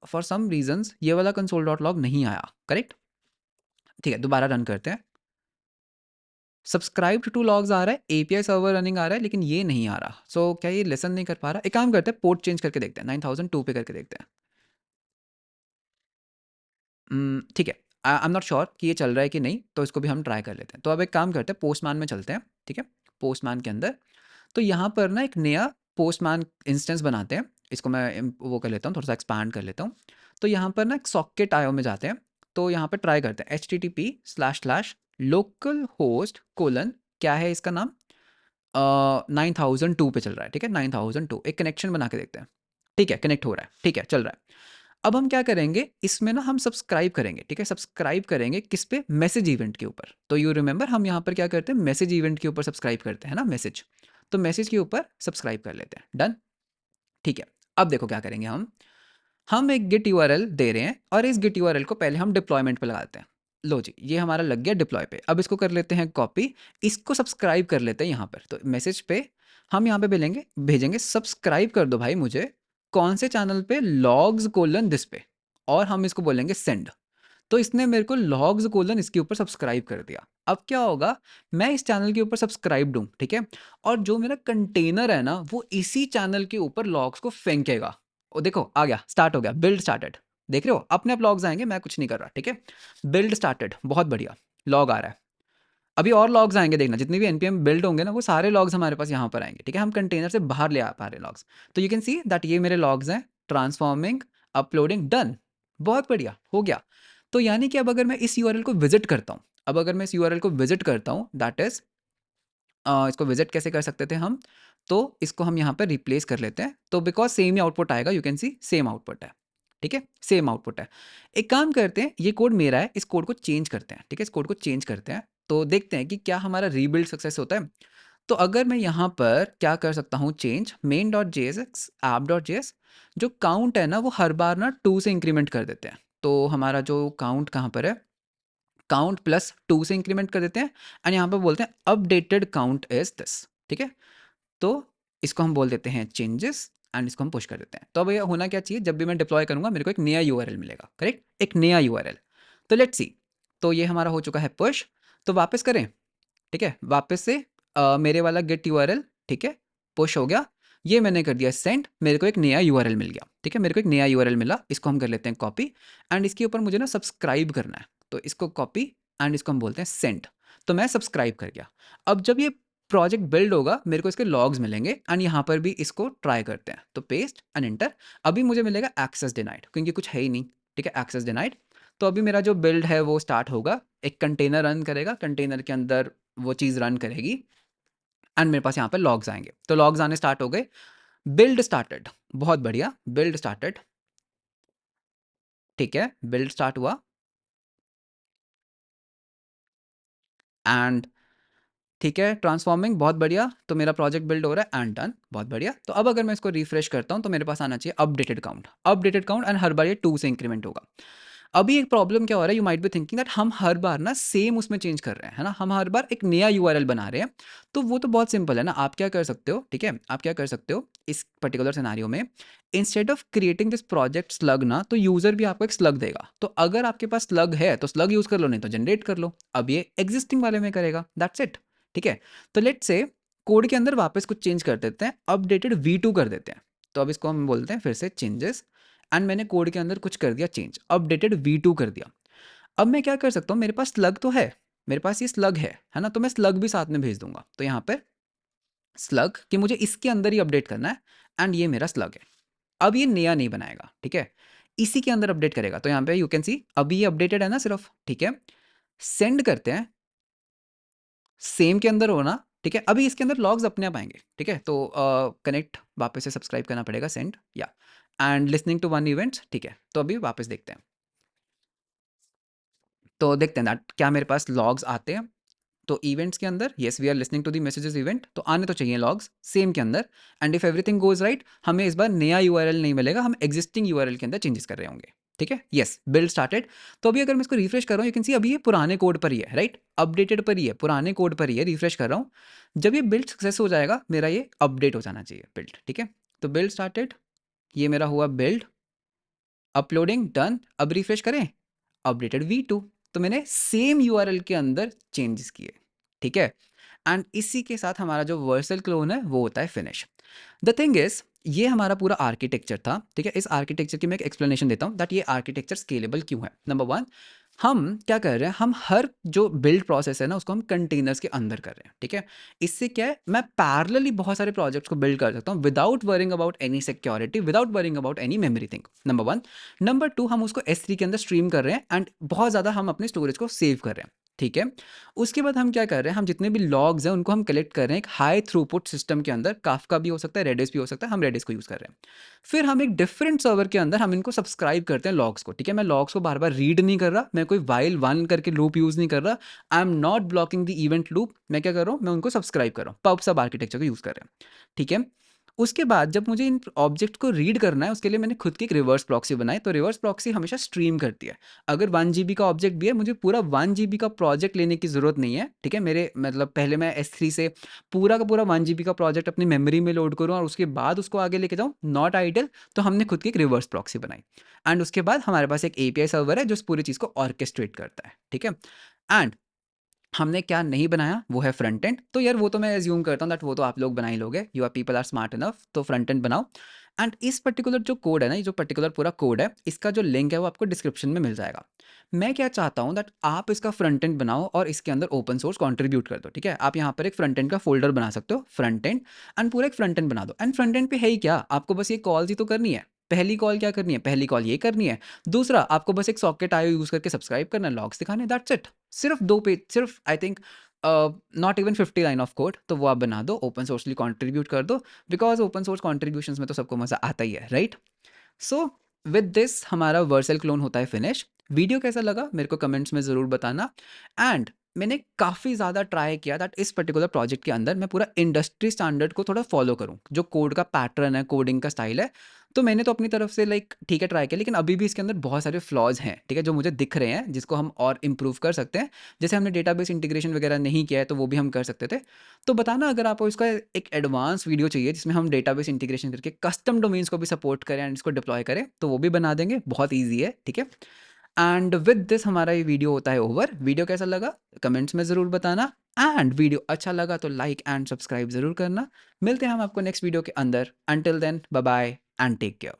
फॉर सम रीजंस ये वाला कंसोल डॉट लॉग नहीं आया, करेक्ट। ठीक है, दोबारा रन करते हैं। सब्सक्राइब टू लॉग्स आ रहा है, एपीआई सर्वर रनिंग आ रहा है, लेकिन ये नहीं आ रहा। सो क्या ये लेसन नहीं कर पा रहा? एक काम करते हैं, पोर्ट चेंज करके देखते हैं, 9002 पे करके देखते हैं। ठीक है, आई एम नॉट श्योर कि ये चल रहा है कि नहीं, तो इसको भी हम ट्राई कर लेते हैं। तो अब एक काम करते हैं, पोस्टमैन में चलते हैं, ठीक है? पोस्टमैन के अंदर तो यहाँ पर ना एक नया पोस्टमैन इंस्टेंस बनाते हैं। इसको मैं वो कर लेता हूँ, थोड़ा सा एक्सपैंड कर लेता हूँ। तो यहाँ पर ना एक सॉकेट आयो में जाते हैं। तो यहाँ पर ट्राई करते हैं, http://localhost: क्या है इसका नाम, 9002 पे चल रहा है, ठीक है? 9002 एक कनेक्शन बना के देखते हैं। ठीक है, कनेक्ट हो रहा है, ठीक है, चल रहा है। अब हम क्या करेंगे, इसमें ना हम सब्सक्राइब करेंगे, ठीक है? सब्सक्राइब करेंगे किस पे? मैसेज इवेंट के ऊपर। तो यू रिमेंबर हम यहाँ पर क्या करते हैं, मैसेज इवेंट के ऊपर सब्सक्राइब करते हैं ना, मैसेज। तो मैसेज के ऊपर सब्सक्राइब कर लेते हैं, डन। ठीक है, अब देखो क्या करेंगे हम एक गिट यूआरएल दे रहे हैं और इस गिट यूआरएल को पहले हम डिप्लॉयमेंट पे लगाते हैं। लो जी, ये हमारा लग गया डिप्लॉय पे। अब इसको कर लेते हैं कॉपी, इसको सब्सक्राइब कर लेते हैं यहाँ पर। तो मैसेज पे हम यहाँ पे भेजेंगे सब्सक्राइब कर दो भाई मुझे, कौन से चैनल पे, logs:this पे, और हम इसको बोलेंगे सेंड। तो इसने मेरे को logs: इसके ऊपर सब्सक्राइब कर दिया। अब क्या होगा, मैं इस चैनल के ऊपर सब्सक्राइब दूँ, ठीक है? और जो मेरा कंटेनर है ना, वो इसी चैनल के ऊपर लॉग्स को फेंकेगा। ओ देखो आ गया, स्टार्ट हो गया, बिल्ड स्टार्टेड। देख रहे हो, अपने आप लॉग्स आएंगे, मैं कुछ नहीं कर रहा, ठीक है? बिल्ड स्टार्टेड, बहुत बढ़िया, लॉग आ रहा है। अभी और लॉग्स आएंगे, देखना जितने भी npm बिल्ड होंगे ना, वो सारे लॉग्स हमारे पास यहाँ पर आएंगे, ठीक है? हम कंटेनर से बाहर ले आ पा रहे लॉग्स। तो यू कैन सी दैट ये मेरे लॉग्स हैं, ट्रांसफॉर्मिंग, अपलोडिंग, डन, बहुत बढ़िया हो गया। तो यानी कि अब अगर मैं इस यूआरएल को विजिट करता हूँ, अब अगर मैं इस यूआरएल को विजिट करता हूँ, दैट इज इसको विजिट कैसे कर सकते थे हम, तो इसको हम यहाँ पर रिप्लेस कर लेते हैं। तो बिकॉज सेम ही आउटपुट आएगा, you can C same output है, ठीक है? सेम आउटपुट है। एक काम करते हैं, ये कोड मेरा है, इस कोड को चेंज करते हैं, ठीक है? इस कोड को चेंज करते हैं, तो देखते हैं कि क्या हमारा रीबिल्ड सक्सेस होता है। तो अगर मैं यहाँ पर क्या कर सकता हूँ, चेंज main.jsx app.js, जो काउंट है ना, वो हर बार ना 2 से इंक्रीमेंट कर देते हैं। तो हमारा जो काउंट कहाँ पर है, काउंट प्लस 2 से इंक्रीमेंट कर देते हैं, एंड यहाँ पर बोलते हैं अपडेटेड काउंट इज दिस, ठीक है? तो इसको हम बोल देते हैं चेंजेस, एंड इसको हम पुश कर देते हैं। तो अब ये होना क्या चाहिए, जब भी मैं डिप्लॉय करूंगा मेरे को एक नया यूआरएल मिलेगा, करेक्ट? एक नया यूआरएल। तो लेट्स सी, तो ये हमारा हो चुका है पुश। तो वापस करें, ठीक है? वापस से मेरे वाला गेट यूआरएल, ठीक है, पुश हो गया। ये मैंने कर दिया सेंड, मेरे को एक नया यूआरएल मिल गया, ठीक है? मेरे को एक नया यूआरएल मिला, इसको हम कर लेते हैं कॉपी, एंड इसके ऊपर मुझे ना सब्सक्राइब करना है। तो इसको कॉपी, एंड इसको हम बोलते हैं सेंड। तो मैं सब्सक्राइब कर गया। अब जब ये प्रोजेक्ट बिल्ड होगा, मेरे को इसके लॉग्स मिलेंगे, एंड यहाँ पर भी इसको ट्राई करते हैं। तो पेस्ट एंड एंटर। अभी मुझे मिलेगा एक्सेस डिनाइड, क्योंकि कुछ है ही नहीं, ठीक है? Access denied. तो अभी मेरा जो बिल्ड है वो स्टार्ट होगा, एक कंटेनर रन करेगा, कंटेनर के अंदर वो चीज़ रन करेगी, एंड मेरे पास यहाँ पे लॉग्स आएंगे। तो लॉग्स आने स्टार्ट हो गए, बिल्ड स्टार्टेड, बहुत बढ़िया, बिल्ड स्टार्टेड, ठीक है? बिल्ड स्टार्ट हुआ, एंड ठीक है, ट्रांसफॉर्मिंग, बहुत बढ़िया। तो मेरा प्रोजेक्ट बिल्ड हो रहा है, एंड डन, बहुत बढ़िया। तो अब अगर मैं इसको रिफ्रेश करता हूँ, तो मेरे पास आना चाहिए updated count, updated count, and हर बार ये 2 से इंक्रीमेंट होगा। अभी एक प्रॉब्लम क्या हो रहा है, you might be thinking that हम हर बार ना सेम उसमें चेंज कर रहे हैं, है ना? हम हर बार एक नया यूआरएल बना रहे हैं। तो वो तो बहुत सिंपल है ना, आप क्या कर सकते हो, ठीक है? आप क्या कर सकते हो इस पर्टिकुलर सिनेरियो में, instead of creating this project slug ना, तो यूजर भी आपको एक स्लग देगा। तो अगर आपके पास स्लग है तो स्लग यूज कर लो, नहीं तो जनरेट कर लो। अब ये एग्जिस्टिंग वाले में करेगा, दैट्स इट, ठीक है? तो लेट्स से कोड के अंदर वापस कुछ चेंज कर देते हैं, अपडेटेड V2 कर देते हैं। तो अब इसको हम बोलते हैं फिर से चेंजेस, एंड मैंने कोड के अंदर कुछ कर दिया चेंज, अपडेटेड V2 कर दिया। अब मैं क्या कर सकता हूँ, मेरे पास स्लग तो है, मेरे पास ये स्लग है ना? तो मैं स्लग भी साथ में भेज दूंगा। तो यहाँ पे स्लग कि मुझे इसके अंदर ही अपडेट करना है, एंड ये मेरा स्लग है। अब ये नया नहीं बनाएगा, ठीक है? इसी के अंदर अपडेट करेगा। तो यहाँ पे यू कैन सी अभी ये अपडेटेड है ना सिर्फ, ठीक है? सेंड करते हैं, सेम के अंदर होना, ठीक है? अभी इसके अंदर लॉग्स अपने आप आएंगे, ठीक है? तो कनेक्ट वापस से सब्सक्राइब करना पड़ेगा, सेंड या, and listening to one events, ठीक है? तो अभी वापस देखते हैं, तो देखते हैं दैट क्या मेरे पास लॉग्स आते हैं। तो इवेंट्स के अंदर yes we are listening to the messages event, तो आने तो चाहिए लॉग्स सेम के अंदर। And if everything goes right, हमें इस बार नया यूआरएल नहीं मिलेगा, हम एग्जिस्टिंग यूआरएल के अंदर चेंजेस कर रहे होंगे, ठीक है? Yes, build started. तो अभी अगर मैं इसको रिफ्रेश कर रहा हूँ, यू कैन सी अभी ये पुराने कोड पर ही है, राइट? अपडेटेड पर ही है, पुराने कोड पर ही है, रिफ्रेश कर रहा हूँ। जब ये बिल्ड सक्सेस हो जाएगा, मेरा ये अपडेट हो जाना चाहिए बिल्ड, ठीक है? तो बिल्ड स्टार्टेड, ये मेरा हुआ बिल्ड, अपलोडिंग डन। अब रिफ्रेश करें, अपडेटेड V2। तो मैंने सेम यूआरएल के अंदर चेंजेस किए, ठीक है? एंड इसी के साथ हमारा जो वर्सल क्लोन है वो होता है फिनिश। द थिंग इज ये हमारा पूरा आर्किटेक्चर था, ठीक है? इस आर्किटेक्चर की मैं एक एक्सप्लेनेशन देता हूँ दैट ये आर्किटेक्चर स्केलेबल क्यों है। नंबर वन, हम क्या कर रहे हैं, हम हर जो बिल्ड प्रोसेस है ना उसको हम कंटेनर्स के अंदर कर रहे हैं, ठीक है? इससे क्या है, मैं पैरेलली बहुत सारे प्रोजेक्ट्स को बिल्ड कर सकता हूँ without worrying about any security, without worrying about any memory thing. Number one. Number two, हम उसको S3 के अंदर स्ट्रीम कर रहे हैं एंड बहुत ज़्यादा हम अपने स्टोरेज को सेव कर रहे हैं, ठीक है? उसके बाद हम क्या कर रहे हैं, हम जितने भी लॉग्स हैं उनको हम कलेक्ट कर रहे हैं एक हाई थ्रूपुट सिस्टम के अंदर। काफका भी हो सकता है, रेडिस भी हो सकता है, हम रेडिस को यूज़ कर रहे हैं। फिर हम एक डिफरेंट सर्वर के अंदर हम इनको सब्सक्राइब करते हैं लॉग्स को, ठीक है? मैं लॉग्स को बार बार रीड नहीं कर रहा, मैं कोई वाइल वन करके लूप यूज़ नहीं कर रहा। I am not blocking the event loop. मैं क्या कर रहा हूँ, मैं उनको सब्सक्राइब कर रहा हूँ, पब सब आर्किटेक्चर को यूज़ कर रहे हैं, ठीक है? उसके बाद जब मुझे इन ऑब्जेक्ट को रीड करना है उसके लिए मैंने खुद की एक रिवर्स प्रॉक्सी बनाई। तो रिवर्स प्रॉक्सी हमेशा स्ट्रीम करती है। अगर 1 जीबी का ऑब्जेक्ट भी है, मुझे पूरा 1 जीबी का प्रोजेक्ट लेने की ज़रूरत नहीं है, ठीक है? मेरे मतलब पहले मैं S3 से पूरा का पूरा 1 जीबी का प्रोजेक्ट अपनी मेमोरी में लोड करूँ और उसके बाद उसको आगे लेके जाऊँ, नॉट आइडियल। तो हमने खुद की एक रिवर्स प्रॉक्सी बनाई एंड उसके बाद हमारे पास एक API सर्वर है जो इस पूरी चीज़ को ऑर्केस्ट्रेट करता है, ठीक है? एंड हमने क्या नहीं बनाया वो है फ्रंट एंड। तो यार वो तो मैं एज्यूम करता हूँ दैट वो तो आप लोग बना ही लोगे, you are people are smart enough, तो फ्रंट एंड बनाओ। एंड इस पर्टिकुलर जो कोड है ना, ये जो पर्टिकुलर पूरा कोड है, इसका जो लिंक है वो आपको डिस्क्रिप्शन में मिल जाएगा। मैं क्या चाहता हूँ दैट आप इसका फ्रंट एंड बनाओ और इसके अंदर ओपन सोर्स कंट्रीब्यूट कर दो, ठीक है? आप यहाँ पर एक फ्रंट एंड का फोल्डर बना सकते हो, फ्रंट एंड, एंड पूरा एक फ्रंट एंड बना दो। एंड फ्रंट एंड पे है ही क्या, आपको बस ये कॉल्स ही तो करनी है। पहली कॉल क्या करनी है, पहली कॉल ये करनी है। दूसरा, आपको बस एक सॉकेट आईओ यूज करके सब्सक्राइब करना है, लॉग्स दिखाने, दैट्स इट। सिर्फ 2 पेज, सिर्फ I think not even 50 line of code, तो वो आप बना दो, ओपन सोर्सली कंट्रीब्यूट कर दो, बिकॉज ओपन सोर्स कंट्रीब्यूशंस में तो सबको मजा आता ही है, राइट? सो विद दिस हमारा वर्सल क्लोन होता है फिनिश। वीडियो कैसा लगा मेरे को कमेंट्स में ज़रूर बताना। एंड मैंने काफ़ी ज़्यादा ट्राई किया दैट इस पर्टिकुलर प्रोजेक्ट के अंदर मैं पूरा इंडस्ट्री स्टैंडर्ड को थोड़ा फॉलो करूं, जो कोड का पैटर्न है, कोडिंग का स्टाइल है। तो मैंने तो अपनी तरफ से लाइक ठीक है ट्राई किया, लेकिन अभी भी इसके अंदर बहुत सारे फ्लॉज हैं, ठीक है, जो मुझे दिख रहे हैं, जिसको हम और इम्प्रूव कर सकते हैं। जैसे हमने डेटाबेस इंटीग्रेशन वगैरह नहीं किया है तो वो भी हम कर सकते थे। तो बताना अगर आपको इसका एक एडवांस वीडियो चाहिए जिसमें हम डेटाबेस इंटीग्रेशन करके कस्टम डोमेन्स को भी सपोर्ट करें एंड इसको डिप्लॉय करें, तो वो भी बना देंगे, बहुत ईजी है, ठीक है? एंड विद दिस हमारा ये वीडियो होता है ओवर। वीडियो कैसा लगा कमेंट्स में ज़रूर बताना, एंड वीडियो अच्छा लगा तो लाइक एंड सब्सक्राइब ज़रूर करना। मिलते हैं हम आपको नेक्स्ट वीडियो के अंदर। Until then, bye bye and take care.